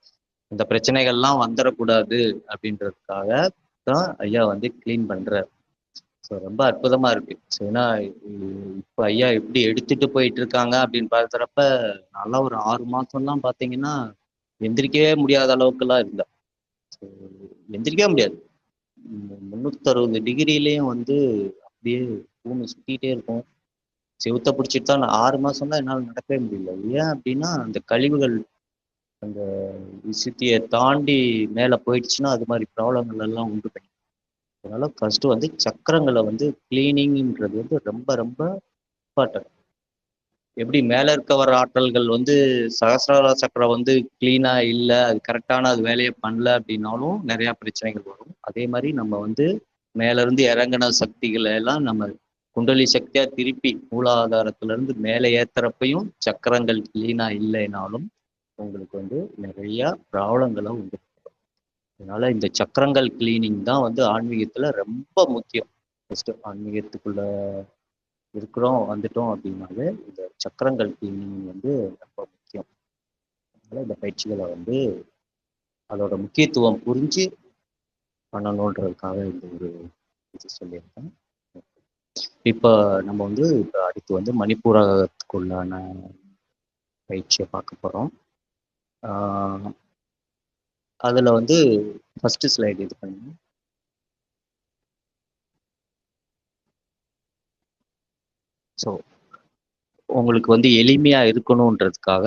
இந்த பிரச்சனைகள்லாம் வந்துடக்கூடாது அப்படின்றதுக்காக தான் ஐயா வந்து கிளீன் பண்றாரு. ஸோ ரொம்ப அற்புதமா இருக்கு. ஸோ ஏன்னா இப்போ ஐயா எப்படி எடுத்துட்டு போயிட்டு இருக்காங்க அப்படின்னு பார்க்குறப்ப நல்லா ஒரு 6 மாசம்லாம் பார்த்தீங்கன்னா எந்திரிக்கவே முடியாத அளவுக்குலாம் இருந்தேன். ஸோ எந்திரிக்கவே முடியாது. 360 டிகிரிலையும் வந்து அப்படியே பூமி சுத்திட்டே இருக்கும். செவுத்த பிடிச்சிட்டு தான் 6 மாசம் தான் என்னால் நடக்கவே முடியல. ஏன் அப்படின்னா அந்த கழிவுகள் அந்த விசுத்தியை தாண்டி மேலே போயிடுச்சுன்னா அது மாதிரி ப்ராப்ளங்கள் எல்லாம் உண்டு பண்ணி. அதனால ஃபர்ஸ்ட் வந்து சக்கரங்களை வந்து கிளீனிங்ன்றது வந்து ரொம்ப ரொம்ப இம்பார்ட்டன்ட். எப்படி மேலே இருக்க வர ஆற்றல்கள் வந்து சகசிரார சக்கரம் வந்து கிளீனா இல்லை, அது கரெக்டான அது வேலையை பண்ணல அப்படின்னாலும் நிறைய பிரச்சனைகள் வரும். அதே மாதிரி நம்ம வந்து மேல இருந்து இறங்கின சக்திகளை எல்லாம் நம்ம குண்டலி சக்தியா திருப்பி மூலாதாரத்துல இருந்து மேலே ஏத்துறப்பையும் சக்கரங்கள் கிளீனா இல்லைனாலும் உங்களுக்கு வந்து நிறைய ப்ராப்ளங்களை உண்டு. அதனால இந்த சக்கரங்கள் கிளீனிங் தான் வந்து ஆன்மீகத்துல ரொம்ப முக்கியம். ஃபர்ஸ்ட் ஆன்மீகத்துக்குள்ள இருக்கிறோம் வந்துட்டோம் அப்படின்னாலே இந்த சக்கரங்கள் கிளீனிங் வந்து ரொம்ப முக்கியம். அதனால இந்த பயிற்சிகளை வந்து அதோட முக்கியத்துவம் புரிஞ்சு பண்ணணுன்றதுக்காக இந்த ஒரு இது சொல்லியிருக்கேன். இப்போ நம்ம வந்து இப்போ அடுத்து வந்து மணிப்பூரகத்துக்குள்ளான பயிற்சியை பார்க்க போகிறோம். அதில் வந்து ஃபர்ஸ்ட் ஸ்லைடு இது பண்ணுங்க. ஸோ உங்களுக்கு வந்து எளிமையாக இருக்கணுன்றதுக்காக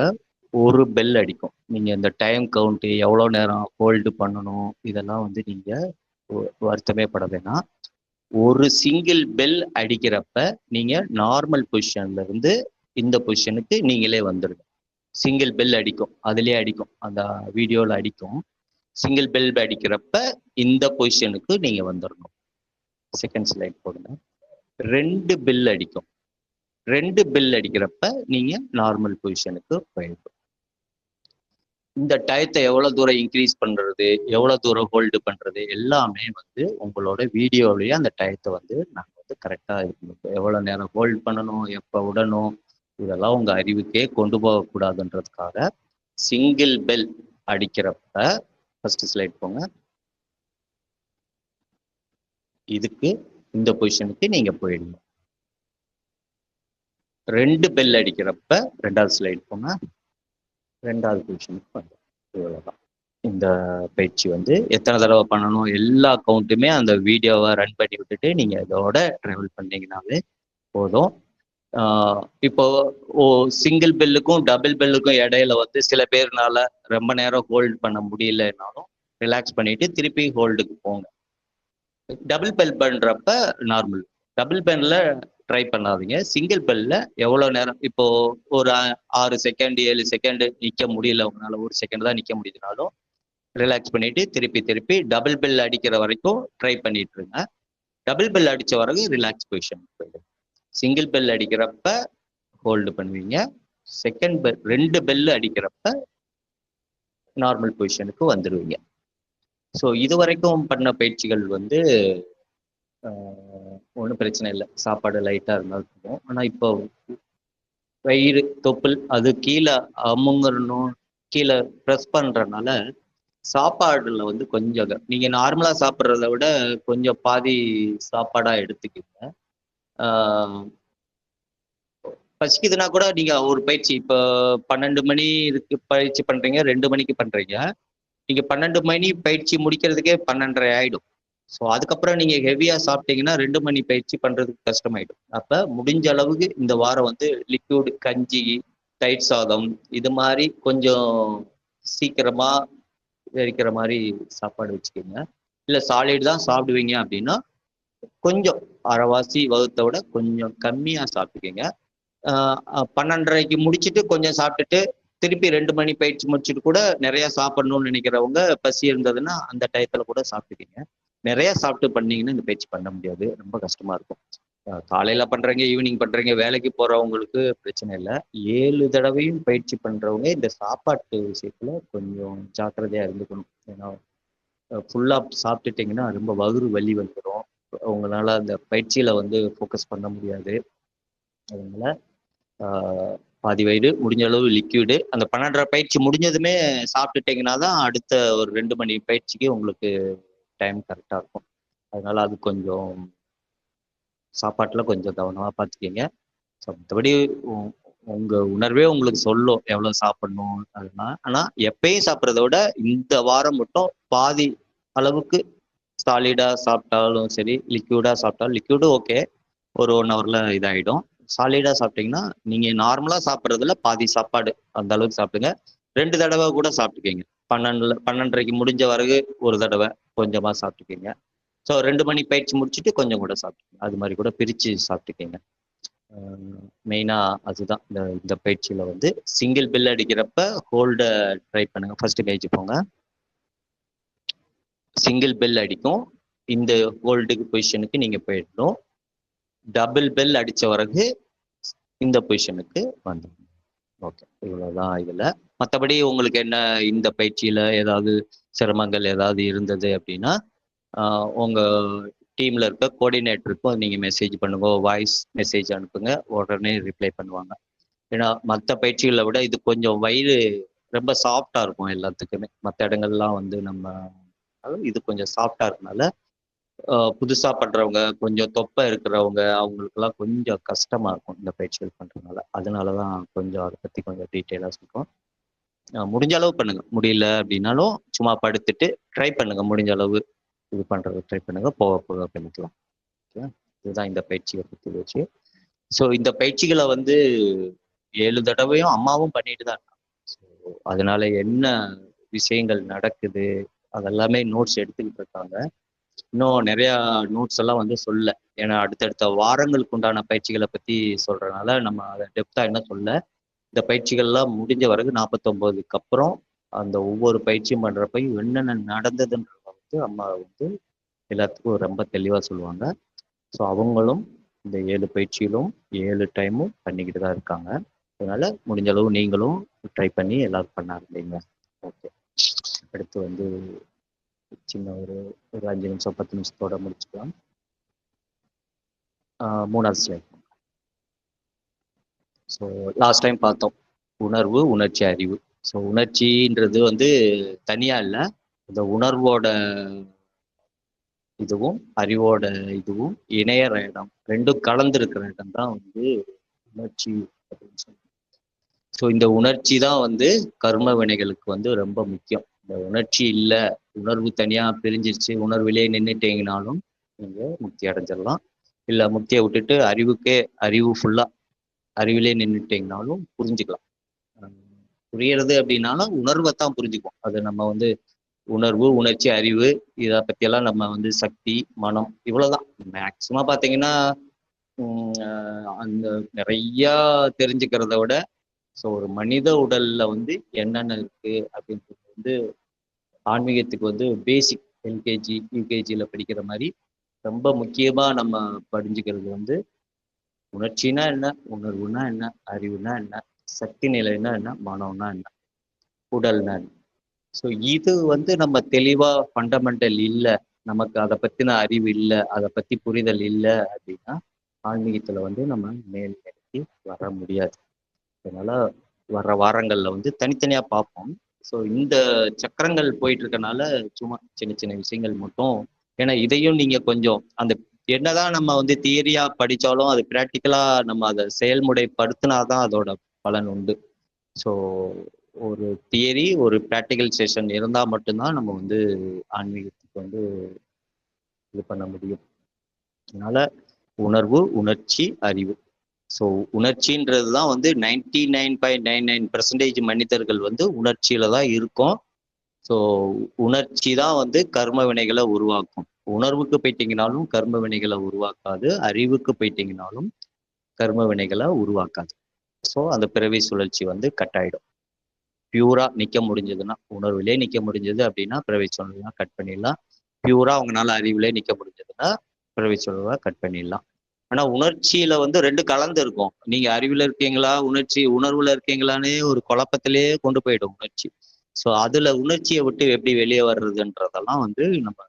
ஒரு பெல் அடிக்கும். நீங்கள் இந்த டைம் கவுண்ட்டு எவ்வளோ நேரம் ஹோல்டு பண்ணணும் இதெல்லாம் வந்து நீங்கள் வருத்தமே பட வேணாம். ஒரு சிங்கிள் பெல் அடிக்கிறப்ப நீங்கள் நார்மல் பொசிஷன்ல இருந்து இந்த பொசிஷனுக்கு நீங்களே வந்துடுங்க. சிங்கிள் பெல் அடிக்கும், அதுலேயே அடிக்கும், அந்த வீடியோவில் அடிக்கும். சிங்கிள் பெல் அடிக்கிறப்ப இந்த பொசிஷனுக்கு நீங்கள் வந்துடணும். செகண்ட் ஸ்லைட் போடுங்க. 2 பெல் அடிக்கும். 2 பெல் அடிக்கிறப்ப நீங்கள் நார்மல் பொசிஷனுக்கு போயிடும். இந்த டயத்தை எவ்வளோ தூரம் இன்க்ரீஸ் பண்ணுறது, எவ்வளோ தூரம் ஹோல்டு பண்ணுறது எல்லாமே வந்து உங்களோட வீடியோவிலேயே அந்த டயத்தை வந்து நாங்கள் வந்து கரெக்டாக இருக்கணும். எவ்வளோ நேரம் ஹோல்டு பண்ணணும், எப்போ விடணும், இதெல்லாம் உங்கள் அறிவுக்கே கொண்டு போகக்கூடாதுன்றதுக்காக சிங்கிள் பெல் அடிக்கிறப்ப ஃபர்ஸ்ட் ஸ்லைட் போங்க. இதுக்கு இந்த பொசிஷனுக்கு நீங்கள் போயிடுங்க. 2 பெல் அடிக்கிறப்ப ரெண்டாவது ஸ்லைட் போங்க. ரெண்டாவது பொசிஷனுக்கு பண்ணுங்க. இவ்வளோதான். இந்த பயிற்சி வந்து எத்தனை தடவை பண்ணணும் எல்லா அக்கௌண்ட்டுமே அந்த வீடியோவை ரன் பண்ணி விட்டுட்டு நீங்கள் இதோட ட்ராவல் பண்ணீங்கன்னாலே போதும். இப்போ சிங்கிள் பெல்லுக்கும் டபுள் பெல்லுக்கும் இடையில வந்து சில பேர்னால ரொம்ப நேரம் ஹோல்டு பண்ண முடியலனாலும் ரிலாக்ஸ் பண்ணிட்டு திருப்பி ஹோல்டுக்கு போங்க. டபுள் பெல் பண்ணுறப்ப நார்மல், டபுள் பெல்ல ட்ரை பண்ணாதீங்க. சிங்கிள் பெல்ல எவ்வளோ நேரம், இப்போ ஒரு 6 செகண்ட் 7 செகண்ட் நிற்க முடியல, உங்களால் 1 செகண்ட் தான் நிற்க முடியுதுனாலும் ரிலாக்ஸ் பண்ணிட்டு திருப்பி டபுள் பெல் அடிக்கிற வரைக்கும் ட்ரை பண்ணிட்டு இருங்க. டபுள் பெல் அடித்த வரைக்கும் ரிலாக்ஸ் பொசிஷன் போயிடும். சிங்கிள் பெல் அடிக்கிறப்ப ஹோல்டு பண்ணுவீங்க. செகண்ட் பெல் 2 பெல் அடிக்கிறப்ப நார்மல் பொசிஷனுக்கு வந்துடுவீங்க. ஸோ இது வரைக்கும் பண்ண பயிற்சிகள் வந்து ஒன்றும் பிரச்சனை இல்லை, சாப்பாடு லைட்டாக இருந்தாலும் போகும். ஆனால் இப்போ வயிறு தொப்புள் அது கீழே அமுங்கணும், கீழே ப்ரெஸ் பண்ணுறதுனால சாப்பாடுல வந்து கொஞ்சம் நீங்கள் நார்மலாக சாப்பிட்றத விட கொஞ்சம் பாதி சாப்பாடாக எடுத்துக்கிங்க. பசிக்குதுன்னா கூட நீங்கள் ஒரு பயிற்சி இப்போ 12 மணி இதுக்கு பயிற்சி பண்ணுறீங்க, 2 மணிக்கு பண்ணுறீங்க, நீங்கள் 12 மணி பயிற்சி முடிக்கிறதுக்கே 12:30 ஆகிடும். ஸோ அதுக்கப்புறம் நீங்கள் ஹெவியாக சாப்பிட்டீங்கன்னா 2 மணி பயிற்சி பண்ணுறதுக்கு கஷ்டமாயிடும். அப்போ முடிஞ்ச அளவுக்கு இந்த வாரம் வந்து லிக்விட் கஞ்சி, தயிர் சாதம் இது மாதிரி கொஞ்சம் சீக்கிரமாக வெடிக்கிற மாதிரி சாப்பாடு வச்சுக்கோங்க. இல்லை சாலிட் தான் சாப்பிடுவீங்க அப்படின்னா கொஞ்சம் அரைவாசி வகுத்தை விட கொஞ்சம் கம்மியாக சாப்பிட்டுக்கோங்க. 12:30க்கு முடிச்சுட்டு கொஞ்சம் சாப்பிட்டுட்டு திருப்பி 2 மணி பயிற்சி முடிச்சுட்டு கூட நிறைய சாப்பிடணும்னு நினைக்கிறவங்க பசி இருந்ததுன்னா அந்த டயத்துல கூட சாப்பிட்டுக்கீங்க. நிறைய சாப்பிட்டு பண்ணீங்கன்னா இந்த பயிற்சி பண்ண முடியாது, ரொம்ப கஷ்டமா இருக்கும். காலையில பண்றீங்க, ஈவினிங் பண்றீங்க, வேலைக்கு போறவங்களுக்கு பிரச்சனை இல்லை. 7 தடவையும் பயிற்சி பண்றவங்க இந்த சாப்பாட்டு விஷயத்துல கொஞ்சம் ஜாக்கிரதையா இருந்துக்கணும். ஏன்னா ஃபுல்லா சாப்பிட்டுட்டீங்கன்னா ரொம்ப வயிறு வலி வந்துடும். உங்களால அந்த பயிற்சியில வந்து ஃபோக்கஸ் பண்ண முடியாது. அதனால பாதி வயிறு, முடிஞ்ச அளவு லிக்விடு. அந்த 12:30 பயிற்சி முடிஞ்சதுமே சாப்பிட்டுட்டீங்கன்னா தான் அடுத்த ஒரு 2 மணி பயிற்சிக்கு உங்களுக்கு டைம் கரெக்டாக இருக்கும். அதனால அது கொஞ்சம் சாப்பாட்டில் கொஞ்சம் கவனமாக பார்த்துக்கிங்க. ஸோ மற்றபடி உங்க உணர்வே உங்களுக்கு சொல்லும் எவ்வளோ சாப்பிடணும் அதெல்லாம். ஆனால் எப்பயும் சாப்பிட்றத விட இந்த வாரம் மட்டும் பாதி அளவுக்கு சாலிடாக சாப்பிட்டாலும் சரி, லிக்யூடாக சாப்பிட்டாலும், லிக்யூடு ஓகே ஒரு 1 ஹவரில் இதாகிடும். சாலிடாக சாப்பிட்டீங்கன்னா நீங்கள் நார்மலாக சாப்பிட்றதுல பாதி சாப்பாடு அந்த அளவுக்கு சாப்பிடுங்க. 2 தடவை கூட சாப்பிட்டுக்கிங்க. 12:30க்கு முடிஞ்ச வரைக்கு ஒரு தடவை கொஞ்சமாக சாப்பிட்டுக்கிங்க. ஸோ 2 மணி பயிற்சி முடிச்சுட்டு கொஞ்சம் கூட சாப்பிட்டுக்கிங்க. அது மாதிரி கூட பிரித்து சாப்பிட்டுக்கிங்க. மெயினாக அதுதான் இந்த பயிற்சியில் வந்து சிங்கிள் பெல் அடிக்கிறப்ப ஹோல்டை ட்ரை பண்ணுங்க. ஃபர்ஸ்ட் பேஜ் போங்க. சிங்கிள் பெல் அடிக்கும், இந்த ஹோல்டுக்கு பொசிஷனுக்கு நீங்கள் போயிடணும். டபுள் பெல் அடித்த பிறகு இந்த பொசிஷனுக்கு வந்துடும். ஓகே, இவ்வளோதான் இதில். மற்றபடி உங்களுக்கு என்ன இந்த பயிற்சியில் ஏதாவது சிரமங்கள் ஏதாவது இருந்தது அப்படின்னா உங்கள் டீமில் இருக்க கோஆர்டினேட்டருக்கும் நீங்கள் மெசேஜ் பண்ணுங்க, வாய்ஸ் மெசேஜ் அனுப்புங்க, உடனே ரிப்ளை பண்ணுவாங்க. ஏன்னா மற்ற பயிற்சிகளை விட இது கொஞ்சம் வயிறு ரொம்ப சாஃப்டாக இருக்கும் எல்லாத்துக்குமே. மற்ற இடங்கள்லாம் வந்து இது கொஞ்சம் சாஃப்டாக இருக்கனால புதுசாக பண்ணுறவங்க, கொஞ்சம் தொப்பை இருக்கிறவங்க, அவங்களுக்கெல்லாம் கொஞ்சம் கஷ்டமாக இருக்கும் இந்த பயிற்சிகள் பண்ணுறதுனால. அதனால தான் கொஞ்சம் அதை பற்றி கொஞ்சம் டீட்டெயிலாக சொல்கிறோம். முடிஞ்ச அளவு பண்ணுங்க, முடியல அப்படின்னாலும் சும்மா படுத்துட்டு ட்ரை பண்ணுங்க. முடிஞ்ச அளவு இது பண்ணுறது ட்ரை பண்ணுங்க, போக போக பண்ணிக்கலாம். ஓகே, இதுதான் இந்த பயிற்சியை பற்றி வச்சு. ஸோ இந்த பயிற்சிகளை வந்து 7 தடவையும் அம்மாவும் பண்ணிட்டு தான் இருக்காங்க. ஸோ அதனால என்ன விஷயங்கள் நடக்குது அதெல்லாமே நோட்ஸ் எடுத்துக்கிட்டு இருக்காங்க. இன்னும் நிறையா நோட்ஸ் எல்லாம் வந்து சொல்ல, ஏன்னா அடுத்தடுத்த வாரங்களுக்கு உண்டான பயிற்சிகளை பற்றி சொல்றதுனால நம்ம அதை டெப்தா என்ன சொல்ல. இந்த பயிற்சிகள்லாம் முடிஞ்ச வரைக்கும் 49க்கு அப்புறம் அந்த ஒவ்வொரு பயிற்சியும் பண்றப்ப என்னென்ன நடந்ததுன்றத வந்து அம்மா வந்து எல்லாத்துக்கும் ரொம்ப தெளிவாக சொல்லுவாங்க. ஸோ அவங்களும் இந்த 7 பயிற்சியிலும் 7 டைமும் பண்ணிக்கிட்டு தான் இருக்காங்க. அதனால முடிஞ்ச அளவு நீங்களும் ட்ரை பண்ணி எல்லாரும் பண்ண ஆரம்பிங்க. ஓகே, அடுத்து வந்து சின்ன ஒரு 5 நிமிஷம் 10 நிமிஷத்தோட முடிச்சுக்கலாம். 3வது ஸ்லைட். ஸோ லாஸ்ட் டைம் பார்த்தோம் உணர்வு, உணர்ச்சி, அறிவு. ஸோ உணர்ச்சின்றது வந்து தனியாக இல்லை, இந்த உணர்வோட இதுவும் அறிவோட இதுவும் இணையற இடம், ரெண்டும் கலந்துருக்கிற இடம் தான் வந்து உணர்ச்சி அப்படின்னு சொல்லுவாங்க. ஸோ இந்த உணர்ச்சி தான் வந்து கர்ம வினைகளுக்கு வந்து ரொம்ப முக்கியம். இந்த உணர்ச்சி இல்லை, உணர்வு தனியாக பிரிஞ்சிருச்சு, உணர்விலே நின்றுட்டீங்கனாலும் நீங்கள் முக்தி அடைஞ்சிடலாம். இல்லை முக்தியை விட்டுட்டு அறிவு ஃபுல்லாக அறிவிலே நின்றுட்டீங்கனாலும் புரிஞ்சுக்கலாம். புரியறது அப்படின்னாலும் உணர்வை தான் புரிஞ்சுக்குவோம். அது நம்ம வந்து உணர்வு, உணர்ச்சி, அறிவு இதை பற்றியெல்லாம் நம்ம வந்து சக்தி, மனம் இவ்வளோதான். மேக்சிமம் பார்த்தீங்கன்னா அந்த நிறையா தெரிஞ்சுக்கிறத விட ஸோ ஒரு மனித உடல்ல வந்து என்னென்ன இருக்கு அப்படின்றது வந்து ஆன்மீகத்துக்கு வந்து பேசிக் எல்கேஜி யூகேஜியில் படிக்கிற மாதிரி ரொம்ப முக்கியமாக நம்ம படிஞ்சுக்கிறது வந்து உணர்ச்சினா என்ன, உணர்வுனா என்ன, அறிவுனா என்ன, சக்தி நிலைன்னா என்ன, மனம்னா என்ன, உடல்னா என்ன. ஸோ இது வந்து நம்ம தெளிவாக ஃபண்டமெண்டல் இல்லை, நமக்கு அதை பற்றின அறிவு இல்லை, அதை பற்றி புரிதல் இல்லை அப்படின்னா ஆன்மீகத்தில் வந்து நம்ம மேல் நிலைக்கு வர முடியாது. அதனால வர்ற வாரங்களில் வந்து தனித்தனியாக பார்ப்போம். ஸோ இந்த சக்கரங்கள் போயிட்டு இருக்கனால சும்மா சின்ன சின்ன விஷயங்கள் மட்டும், ஏன்னா இதையும் நீங்கள் கொஞ்சம் அந்த என்னதான் நம்ம வந்து தியரியாக படித்தாலும் அது ப்ராக்டிக்கலாக நம்ம அதை செயல்முறைப்படுத்தினாதான் அதோட பலன் உண்டு. ஸோ ஒரு தியரி ஒரு ப்ராக்டிக்கல் செஷன் இருந்தால் மட்டும்தான் நம்ம வந்து ஆன்மீகத்துக்கு வந்து இது பண்ண முடியும். அதனால உணர்வு, உணர்ச்சி, அறிவு. ஸோ உணர்ச்சின்றது தான் வந்து 99.99% மனிதர்கள் வந்து உணர்ச்சியில தான் இருக்கும். ஸோ உணர்ச்சி தான் வந்து கர்ம வினைகளை உருவாக்கும். உணர்வுக்கு போயிட்டீங்கனாலும் கர்ம வினைகளை உருவாக்காது, அறிவுக்கு போயிட்டீங்கனாலும் கர்ம வினைகளை உருவாக்காது. ஸோ அந்த பிறவி சுழற்சி வந்து கட் ஆயிடும். பியூரா நிற்க முடிஞ்சதுன்னா, உணர்விலே நிற்க முடிஞ்சது அப்படின்னா பிறவி சுழலாம் கட் பண்ணிடலாம். பியூரா அவங்களால அறிவிலே நிற்க முடிஞ்சதுன்னா பிறவி சுழலை கட் பண்ணிடலாம். ஆனா உணர்ச்சியில வந்து ரெண்டு கலந்து இருக்கும். நீங்க அறிவுல இருக்கீங்களா, உணர்வுல இருக்கீங்களான்னு ஒரு குழப்பத்திலேயே கொண்டு போயிடும் உணர்ச்சி. ஸோ அதுல உணர்ச்சியை விட்டு எப்படி வெளியே வர்றதுன்றதெல்லாம் வந்து நம்ம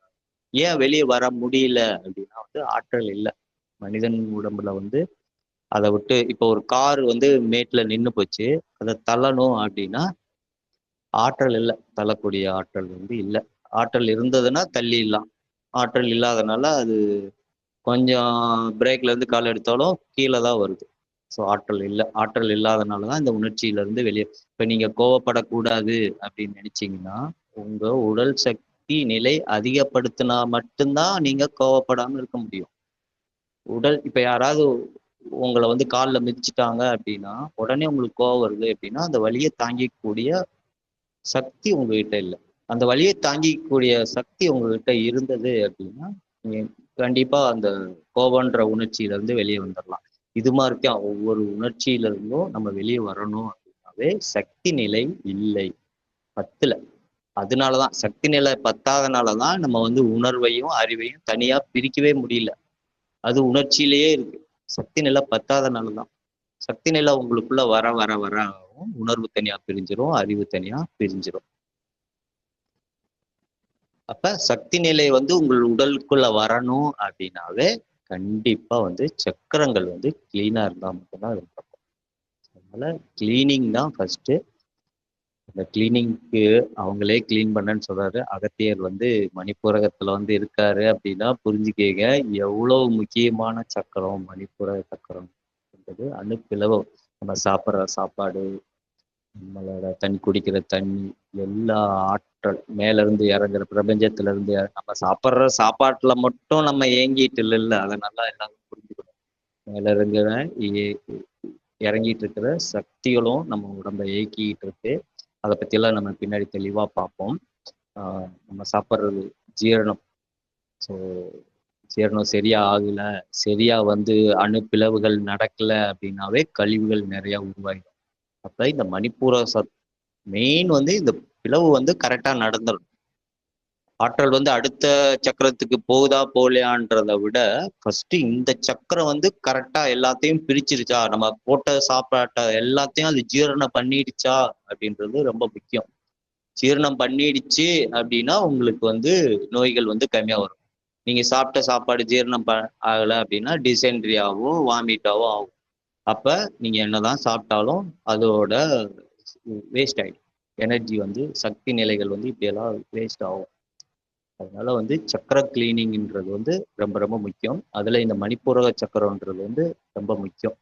ஏன் வெளியே வர முடியல அப்படின்னா வந்து ஆற்றல் இல்லை. மனிதன் உடம்புல வந்து அதை விட்டு இப்போ ஒரு கார் வந்து மேட்ல நின்று போச்சு, அதை தள்ளணும் அப்படின்னா ஆற்றல் இல்லை, தள்ளக்கூடிய ஆற்றல் வந்து இல்லை. ஆற்றல் இருந்ததுன்னா தள்ளிடலாம். ஆற்றல் இல்லாதனால அது கொஞ்சம் பிரேக்ல இருந்து கால் எடுத்தாலும் கீழே தான் வருது. ஸோ ஆற்றல் இல்லை. ஆற்றல் இல்லாதனால தான் இந்த உணர்ச்சியில இருந்து வெளியே. இப்போ நீங்க கோவப்படக்கூடாது அப்படின்னு நினைச்சீங்கன்னா உங்க உடல் சக்தி நிலை அதிகப்படுத்தினா மட்டும்தான் நீங்க கோவப்படாம இருக்க முடியும். இப்ப யாராவது உங்களை வந்து காலில் மிதிச்சிட்டாங்க அப்படின்னா உடனே உங்களுக்கு கோவம் வருது அப்படின்னா அந்த வலியை தாங்கிக்கூடிய சக்தி உங்ககிட்ட இல்லை. அந்த வலியை தாங்கிக்கூடிய சக்தி உங்ககிட்ட இருந்தது அப்படின்னா நீங்க கண்டிப்பா அந்த கோபன்ற உணர்ச்சியில இருந்து வெளியே வந்துடலாம். இது மாதிரிக்கா ஒவ்வொரு உணர்ச்சியில இருந்தும் நம்ம வெளியே வரணும் அப்படின்னாவே சக்தி நிலை இல்லை, பத்துல. அதனாலதான் சக்தி நிலை பத்தாதனாலதான் நம்ம வந்து உணர்வையும் அறிவையும் தனியா பிரிக்கவே முடியல. அது உணர்ச்சியிலேயே இருக்கு. சக்தி நிலை பத்தாதனாலதான். சக்தி நிலை உங்களுக்குள்ள வர வர வர உணர்வு தனியா பிரிஞ்சிரும், அறிவு தனியா பிரிஞ்சிரும். அப்ப சக்தி நிலை வந்து உங்கள் உடலுக்குள்ள வரணும் அப்படின்னாவே கண்டிப்பா வந்து சக்கரங்கள் வந்து கிளீனா இருந்தா மட்டும்தான் அது நடக்கும். அதனால கிளீனிங் தான் ஃபர்ஸ்ட். இந்த கிளீனிங்க்கு அவங்களே கிளீன் பண்ணன்னு சொல்றாரு. அகத்தியர் வந்து மணிப்பூரகத்துல வந்து இருக்காரு அப்படின்னா புரிஞ்சுக்கங்க எவ்வளவு முக்கியமான சக்கரம் மணிப்பூரக சக்கரம் என்பது. அணுப்பிளவு நம்ம சாப்பிட்ற சாப்பாடு, நம்மளோட தண்ணி குடிக்கிற தண்ணி, எல்லா ஆற்றல் மேல இருந்து இறங்குற பிரபஞ்சத்துல இருந்து நம்ம சாப்பிட்ற சாப்பாட்டுல மட்டும் நம்ம ஏங்கிட்டு இல்லைல்ல. அதை நல்லா எல்லாரும் புரிஞ்சுக்கணும். மேல இருக்கிற இறங்கிட்டு இருக்கிற சக்திகளும் நம்ம உடம்பை இயக்கிட்டு இருக்கு. அதை பற்றியெல்லாம் நம்ம பின்னாடி தெளிவாக பார்ப்போம். நம்ம சாப்பிட்றது ஜீரணம். ஸோ ஜீரணம் சரியா ஆகலை, சரியா வந்து அணுப்பிளவுகள் நடக்கலை அப்படின்னாவே கழிவுகள் நிறையா உருவாகிடும். அப்போ இந்த மணிப்பூர மெயின் வந்து இந்த பிளவு வந்து கரெக்டாக நடந்துடும். ஆற்றல் வந்து அடுத்த சக்கரத்துக்கு போகுதா போகலையான்றதை விட ஃபர்ஸ்ட் இந்த சக்கரம் வந்து கரெக்டா எல்லாத்தையும் பிரிச்சிருச்சா, நம்ம போட்ட சாப்பாட்ட எல்லாத்தையும் அது ஜீரணம் பண்ணிடுச்சா அப்படின்றது ரொம்ப முக்கியம். ஜீரணம் பண்ணிடுச்சு அப்படின்னா உங்களுக்கு வந்து நோய்கள் வந்து கம்மியா வரும். நீங்க சாப்பிட்ட சாப்பாடு ஜீரணம் ஆகலை அப்படின்னா டிசென்ட்ரியாவும் வாமிட்டாவும் ஆகும். அப்ப நீங்க என்னதான் சாப்பிட்டாலும் அதோட வேஸ்ட் ஆயிடும். எனர்ஜி வந்து சக்தி நிலைகள் வந்து இப்படியெல்லாம் வேஸ்ட் ஆகும். அதனால வந்து சக்கர கிளீனிங்ன்றது வந்து ரொம்ப ரொம்ப முக்கியம். அதுல இந்த மணிப்பூரக சக்கரம்ன்றது வந்து ரொம்ப முக்கியம்.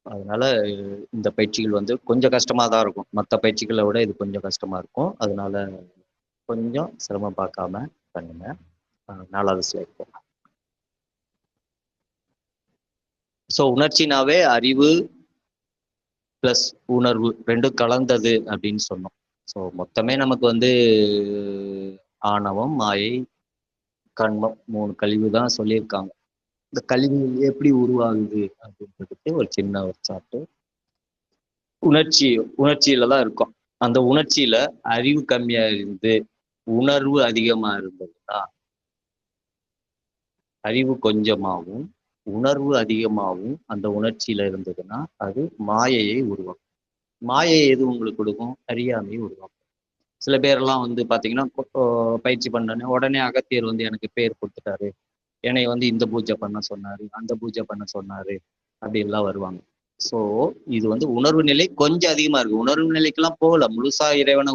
அதனால இந்த பயிற்சிகள் வந்து கொஞ்சம் கஷ்டமா தான் இருக்கும். மற்ற பயிற்சிகளை விட இது கொஞ்சம் கஷ்டமா இருக்கும். அதனால கொஞ்சம் சிரமம் பார்க்காம பண்ணுங்க. 4வது ஸ்லைட் போகலாம். ஸோ உணர்ச்சினாவே அறிவு பிளஸ் உணர்வு ரெண்டும் கலந்தது அப்படின்னு சொன்னோம். ஸோ மொத்தமே நமக்கு வந்து ஆணவம், மாயை, கண்மம் 3 கழிவு தான் சொல்லியிருக்காங்க. இந்த கழிவு எப்படி உருவாகுது அப்படின்றதுக்கு ஒரு சின்ன ஒரு சார்ட்டு. உணர்ச்சியில தான் இருக்கும். அந்த உணர்ச்சியில அறிவு கம்மியா இருந்து உணர்வு அதிகமா இருந்ததுன்னா, அறிவு கொஞ்சமாகவும் உணர்வு அதிகமாகவும் அந்த உணர்ச்சியில இருந்ததுன்னா அது மாயையை உருவாக்கும். மாயை எது உங்களுக்கு கொடுக்கும்? அறியாமையை உருவாக்கும். சில பேரெல்லாம் வந்து பாத்தீங்கன்னா பயிற்சி பண்ணனே உடனே அகத்தியர் வந்து எனக்கு பேர் கொடுத்துட்டாரு, என்னை வந்து இந்த பூஜை பண்ண சொன்னாரு, அந்த பூஜை பண்ண சொன்னாரு அப்படின்லாம் வருவாங்க. ஸோ இது வந்து உணர்வு நிலை கொஞ்சம் அதிகமா இருக்கு. உணர்வு நிலைக்கெல்லாம் போகல, முழுசா இறைவனை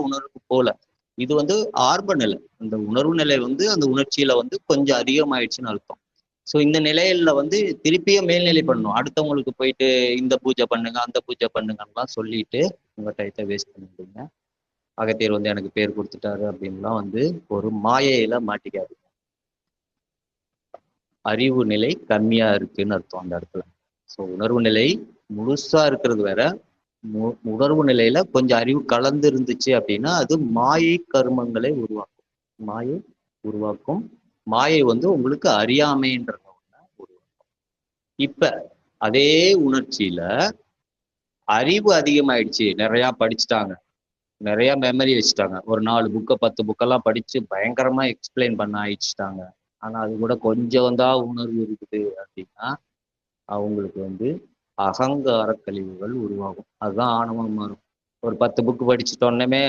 உணர்வுக்கு போகல. இது வந்து ஆர்வ நிலை. அந்த உணர்வு நிலை வந்து அந்த உணர்ச்சியில வந்து கொஞ்சம் அதிகமாயிடுச்சுன்னு அர்த்தம். ஸோ இந்த நிலையில வந்து திருப்பியும் மேல்நிலை பண்ணணும். அடுத்தவங்களுக்கு போயிட்டு இந்த பூஜை பண்ணுங்க அந்த பூஜை பண்ணுங்கலாம் சொல்லிட்டு உங்க டயத்தை வேஸ்ட் பண்ணிடுங்க. அகத்தியர் வந்து எனக்கு பேர் கொடுத்துட்டாரு அப்படின்லாம் வந்து ஒரு மாயையில மாட்டிக்காது. அறிவு நிலை கம்மியா இருக்குன்னு அர்த்தம் அந்த இடத்துல. ஸோ உணர்வு நிலை முழுசா இருக்கிறது வேற, உணர்வு நிலையில கொஞ்சம் அறிவு கலந்து இருந்துச்சு அப்படின்னா அது மாயை கர்மங்களை உருவாக்கும். மாயை உருவாக்கும். மாயை வந்து உங்களுக்கு அறியாமைன்றத உருவாக்கும். இப்ப அதே உணர்ச்சியில அறிவு அதிகமாயிடுச்சு, நிறைய படிச்சுட்டாங்க, நிறைய மெமரி வச்சுட்டாங்க, ஒரு 4 புக்கை 10 புக்கெல்லாம் படிச்சு பயங்கரமா எக்ஸ்பிளைன் பண்ண ஆயிடுச்சுட்டாங்க ஆனா அது கூட கொஞ்சம் தான் உணர்வு இருக்குது அப்படின்னா அவங்களுக்கு வந்து அகங்கார கழிவுகள் உருவாகும். அதுதான் ஆணவம் மாறும். ஒரு 10 புக்கு படிச்சுட்டோன்னே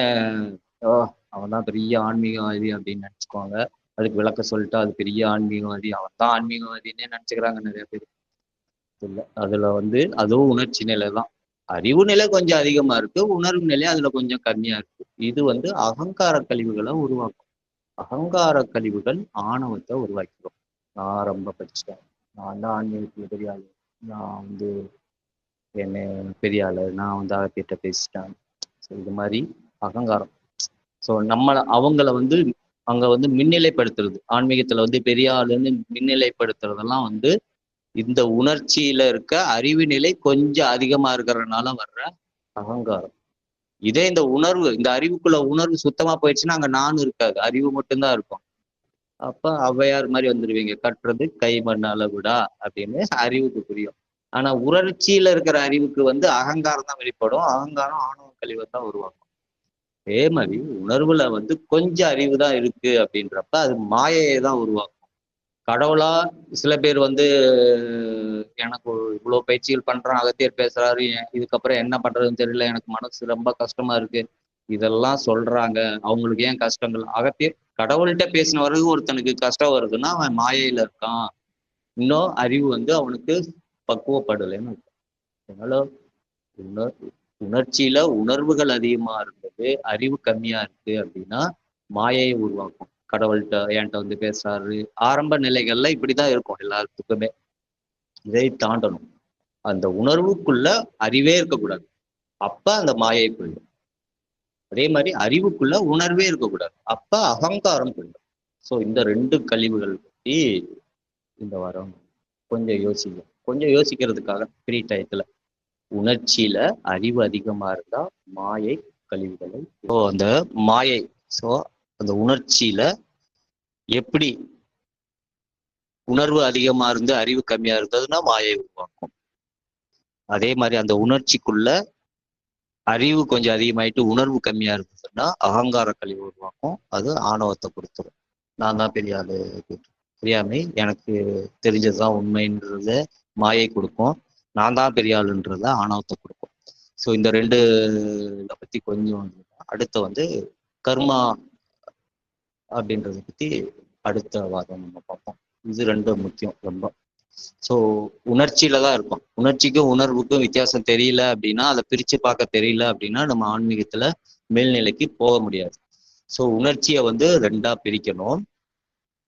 ஓ அவன் தான் பெரிய ஆன்மீகவாதி அப்படின்னு நினச்சிக்குவாங்க. அதுக்கு விளக்க சொல்லிட்டு அது பெரிய ஆன்மீகவாதி, அவன் தான் ஆன்மீகவாதின்னே நினச்சிக்கிறாங்க நிறைய பேர். இல்ல அதுல வந்து அதுவும் உணர்ச்சி நிலை தான். அறிவு நிலை கொஞ்சம் அதிகமா இருக்கு, உணர்வு நிலை அதுல கொஞ்சம் கம்மியா இருக்கு. இது வந்து அகங்கார கழிவுகளை உருவாக்கும். அகங்கார கழிவுகள் ஆணவத்தை உருவாக்கிடும். நான் ரொம்ப படிச்சுட்டேன், நான் தான் ஆன்மீகத்துல பெரிய ஆளு, நான் வந்து என்ன பெரிய ஆளு, நான் வந்து அவர்கிட்ட பேசிட்டேன். ஸோ இது மாதிரி அகங்காரம். ஸோ நம்மளை அவங்கள வந்து அங்க வந்து மின்னிலைப்படுத்துறது, ஆன்மீகத்துல வந்து பெரிய ஆளுன்னு மின்னிலைப்படுத்துறதெல்லாம் வந்து இந்த உணர்ச்சியில இருக்க அறிவு நிலை கொஞ்சம் அதிகமா இருக்கிறதுனால வர்ற அகங்காரம். இதே இந்த உணர்வு, இந்த அறிவுக்குள்ள உணர்வு சுத்தமா போயிடுச்சுன்னா அங்க நானும் இருக்காது, அறிவு மட்டும்தான் இருக்கும். அப்ப ஔவையார் மாதிரி வந்துருவீங்க, கட்டுறது கை மண்ணால விடா அப்படின்னு அறிவுக்கு புரியும். ஆனா உணர்ச்சியில இருக்கிற அறிவுக்கு வந்து அகங்காரம் தான் வெளிப்படும், அகங்காரம் ஆணவ கழிவை தான் உருவாக்கும். அதே மாதிரி உணர்வுல வந்து கொஞ்சம் அறிவு தான் இருக்கு அப்படின்றப்ப அது மாயையை தான் உருவாக்கும். கடவுளா சில பேர் வந்து எனக்கு இவ்வளவு பயிற்சிகள் பண்றேன், அகத்தியர் பேசுறாரு, இதுக்கப்புறம் என்ன பண்றதுன்னு தெரியல, எனக்கு மனசு ரொம்ப கஷ்டமா இருக்கு, இதெல்லாம் சொல்றாங்க, அவங்களுக்கு ஏன் கஷ்டங்கள்? அகத்தியர் கடவுள்கிட்ட பேசின வரைக்கும் ஒருத்தனுக்கு கஷ்டம் வருதுன்னா அவன் மாயையில இருக்கான், இன்னும் அறிவு வந்து அவனுக்கு பக்குவப்படலைன்னு. அதனால உணர் உணர்ச்சியில உணர்வுகள் அதிகமா இருந்தது, அறிவு கம்மியா இருக்கு அப்படின்னா மாயையை உருவாக்கும். கடவுள்கிட்ட என்கிட்ட வந்து பேசுறாரு, ஆரம்ப நிலைகள்ல இப்படிதான் இருக்கும் எல்லாத்துக்குமே. இதை தாண்டணும். அந்த உணர்வுக்குள்ள அறிவே இருக்கக்கூடாது, அப்ப அந்த மாயை போயிடும். அதே மாதிரி அறிவுக்குள்ள உணர்வே இருக்கக்கூடாது, அப்ப அகங்காரம் போயிடும். ஸோ இந்த 2 கழிவுகள் பற்றி இந்த வாரம் கொஞ்சம் யோசிக்கிறதுக்காக ஃப்ரீ டயத்துல. உணர்ச்சியில அறிவு அதிகமா இருந்தா மாயை கழிவுகளை, ஸோ அந்த மாயை, ஸோ அந்த உணர்ச்சியில எப்படி உணர்வு அதிகமா இருந்து அறிவு கம்மியா இருந்ததுன்னா மாயை உருவாக்கும். அதே மாதிரி அந்த உணர்ச்சிக்குள்ள அறிவு கொஞ்சம் அதிகமாயிட்டு உணர்வு கம்மியா இருந்ததுன்னா அகங்கார கழிவு உருவாக்கும், அது ஆணவத்தை கொடுத்துரும். நான் தான் பெரிய ஆளு, தெரியாமை எனக்கு தெரிஞ்சதுதான் உண்மைன்றத மாயை கொடுக்கும், நான் தான் பெரிய ஆளுன்றத ஆணவத்தை கொடுக்கும். ஸோ இந்த 2 இதை பத்தி கொஞ்சம் அடுத்து வந்து கர்மா அப்படின்றத பத்தி அடுத்த வாரம் நம்ம பார்ப்போம். இது 2 முக்கியம் ரொம்ப. ஸோ உணர்ச்சியில தான் இருக்கும். உணர்ச்சிக்கும் உணர்வுக்கும் வித்தியாசம் தெரியல அப்படின்னா, அதை பிரிச்சு பார்க்க தெரியல அப்படின்னா நம்ம ஆன்மீகத்துல மேல்நிலைக்கு போக முடியாது. ஸோ உணர்ச்சியை வந்து 2ஆ பிரிக்கணும்,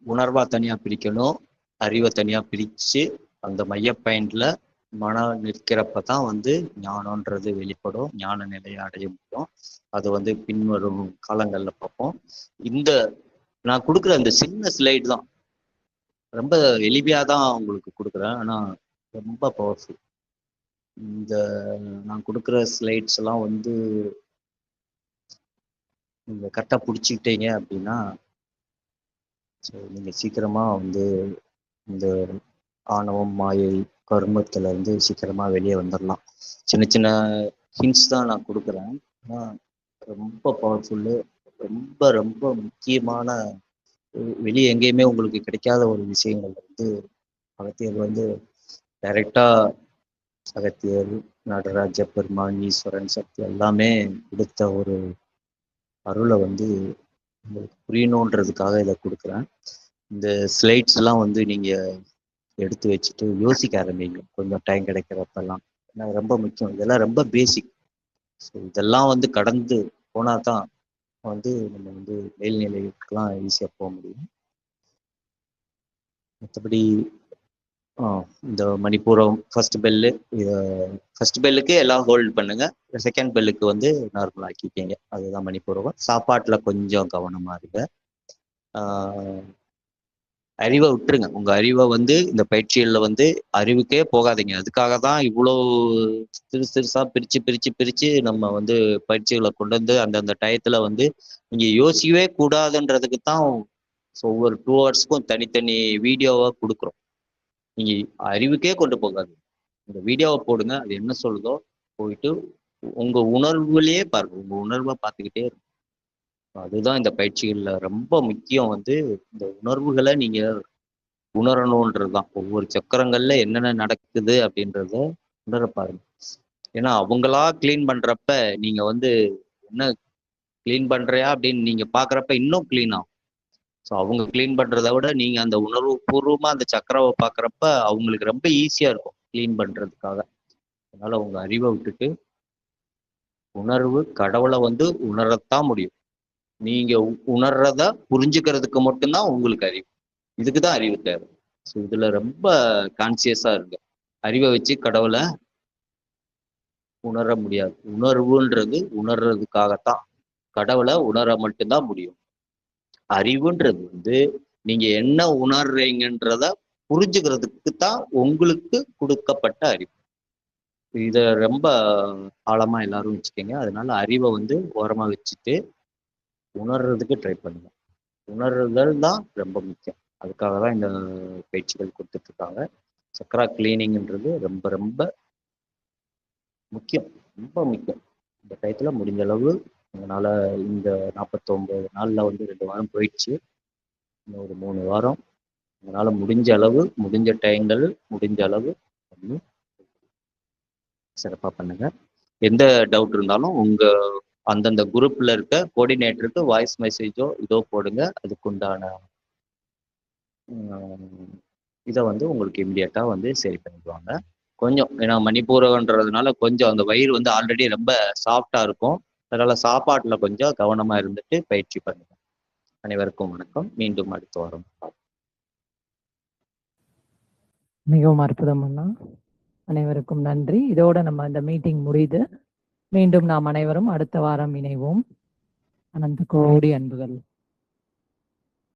உணர்வா தனியா பிரிக்கணும், அறிவை தனியா பிரிச்சு அந்த மைய பாயிண்ட்ல மனம் நிற்கிறப்பதான் வந்து ஞானம்ன்றது வெளிப்படும், ஞான நிலையை அடைய முடியும். அது வந்து பின்வரும் காலங்கள்ல பார்ப்போம். இந்த நான் கொடுக்குற அந்த சின்ன ஸ்லைடு தான், ரொம்ப எளிமையா தான் உங்களுக்கு கொடுக்குறேன், ஆனா ரொம்ப பவர்ஃபுல். இந்த நான் கொடுக்குற ஸ்லைட்ஸ் எல்லாம் வந்து நீங்க கரெக்டா பிடிச்சிக்கிட்டீங்க அப்படின்னா ஸோ நீங்க சீக்கிரமா வந்து இந்த ஆணவம் மாயை கர்மத்துல இருந்து சீக்கிரமா வெளியே வந்துடலாம். சின்ன சின்ன ஹிண்ட்ஸ் தான் நான் கொடுக்குறேன், ஆனா ரொம்ப பவர்ஃபுல்லு, ரொம்ப ரொம்ப முக்கியமான, வெளியே எங்கேயுமே உங்களுக்கு கிடைக்காத ஒரு விஷயங்கள் வந்து அகத்தியர் வந்து டைரக்டா, அகத்தியர், நடராஜ பெருமான், ஈஸ்வரன், சக்தி எல்லாமே கொடுத்த ஒரு அருளை வந்து உங்களுக்கு புரியணுன்றதுக்காக இதை கொடுக்குறேன். இந்த ஸ்லைட்ஸ் எல்லாம் வந்து நீங்க எடுத்து வச்சுட்டு யோசிக்க ஆரம்பிங்க கொஞ்சம் டைம் கிடைக்கிறப்பெல்லாம், ஏன்னா ரொம்ப முக்கியம், இதெல்லாம் ரொம்ப பேசிக். ஸோ இதெல்லாம் வந்து கடந்து போனா தான் வந்து நம்ம வந்து மேல்நிலைக்கெல்லாம் ஈஸியாக போக முடியும். மற்றபடி இந்த மணிப்பூரம் ஃபர்ஸ்ட் பெல்லு, ஃபர்ஸ்ட் பெல்லுக்கு எல்லாம் ஹோல்ட் பண்ணுங்க, செகண்ட் பெல்லுக்கு வந்து நார்மல் ஆக்கிக்கீங்க, அதுதான் மணிப்பூரம். சாப்பாட்டுல கொஞ்சம் கவனமா இருங்க, அறிவை விட்டுருங்க. உங்க அறிவை வந்து இந்த பயிற்சிகள்ல வந்து அறிவுக்கே போகாதீங்க. அதுக்காக தான் இவ்வளோ சிறுசா பிரிச்சு பிரிச்சு பிரிச்சு நம்ம வந்து பயிற்சிகளை கொண்டு வந்து அந்தந்த டயத்துல வந்து நீங்க யோசிக்கவே கூடாதுன்றதுக்கு தான் ஒவ்வொரு 2 ஹவர்ஸ்க்கும் தனித்தனி வீடியோவா கொடுக்குறோம். நீங்க அறிவுக்கே கொண்டு போகாது, இந்த வீடியோவை போடுங்க, அது என்ன சொல்லுதோ போயிட்டு உங்க உணர்வுலயே பாருங்க, உங்க உணர்வை பார்த்துக்கிட்டே இருக்கும். அதுதான் இந்த பயிற்சிகள்ல ரொம்ப முக்கியம், வந்து இந்த உணர்வுகளை நீங்க உணரணுன்றதுதான். ஒவ்வொரு சக்கரங்கள்ல என்னென்ன நடக்குது அப்படின்றத உணர பாருங்க. ஏன்னா அவங்களா கிளீன் பண்றப்ப நீங்க வந்து என்ன கிளீன் பண்றியா அப்படின்னு நீங்க பாக்குறப்ப இன்னும் கிளீன் ஆகும். ஸோ அவங்க கிளீன் பண்றதை விட நீங்க அந்த உணர்வு பூர்வமா அந்த சக்கராவை பாக்குறப்ப அவங்களுக்கு ரொம்ப ஈஸியா இருக்கும் கிளீன் பண்றதுக்காக. அதனால உங்க அறிவை விட்டுட்டு உணர்வு கடவுளை வந்து உணரத்தான் முடியும். நீங்க உணர்றத புரிஞ்சுக்கிறதுக்கு மட்டும்தான் உங்களுக்கு அறிவு. இதுக்குதான் அறிவு தேவை. ஸோ இதுல ரொம்ப கான்சியஸா இருக்கு. அறிவை வச்சு கடவுளை உணர முடியாது. உணர்வுன்றது உணர்றதுக்காகத்தான். கடவுளை உணர மட்டும்தான் முடியும். அறிவுன்றது வந்து நீங்க என்ன உணர்றீங்கன்றத புரிஞ்சுக்கிறதுக்கு தான் உங்களுக்கு கொடுக்கப்பட்ட அறிவு. இத ரொம்ப ஆழமா எல்லாரும் வச்சுக்கோங்க. அதனால அறிவை வந்து ஓரமா வச்சுட்டு உணர்றதுக்கு ட்ரை பண்ணுங்க. உணர்தல் தான் ரொம்ப முக்கியம். அதுக்காக தான் இந்த பயிற்சிகள் கொடுத்துட்டு இருக்காங்க. சக்கரா கிளீனிங்ன்றது ரொம்ப ரொம்ப முக்கியம், ரொம்ப முக்கியம். இந்த டயத்துல முடிஞ்ச அளவு உங்களால இந்த 49 நாள்ல வந்து 2 வாரம் போயிடுச்சு. இன்னும் ஒரு 3 வாரம் உங்களால முடிஞ்ச அளவு, முடிஞ்ச டைங்கள் முடிஞ்ச அளவு பண்ணி சிறப்பா பண்ணுங்க. எந்த டவுட் இருந்தாலும் உங்க அந்தந்த குரூப்ல இருக்க கோஆர்டினேட்டருக்கு வாய்ஸ் மெசேஜோ இதோ போடுங்க. அதுக்குண்டான இதை வந்து உங்களுக்கு இமிடியட்டா வந்து சரி பண்ணிடுவாங்க. கொஞ்சம் ஏன்னா மணிப்பூரகன்றதுனால கொஞ்சம் அந்த வயிறு வந்து ஆல்ரெடி ரொம்ப சாஃப்டா இருக்கும். அதனால சாப்பாட்டுல கொஞ்சம் கவனமா இருந்துட்டு பயிற்சி பண்ணுங்க. அனைவருக்கும் வணக்கம். மீண்டும் அடுத்த வாரம். மிகவும் அற்புதம் அண்ணா. அனைவருக்கும் நன்றி. இதோட நம்ம இந்த மீட்டிங் முடியுது. மீண்டும் நாம் அனைவரும் அடுத்த வாரம் இணைவோம். அனந்த கோடி அன்புகள்.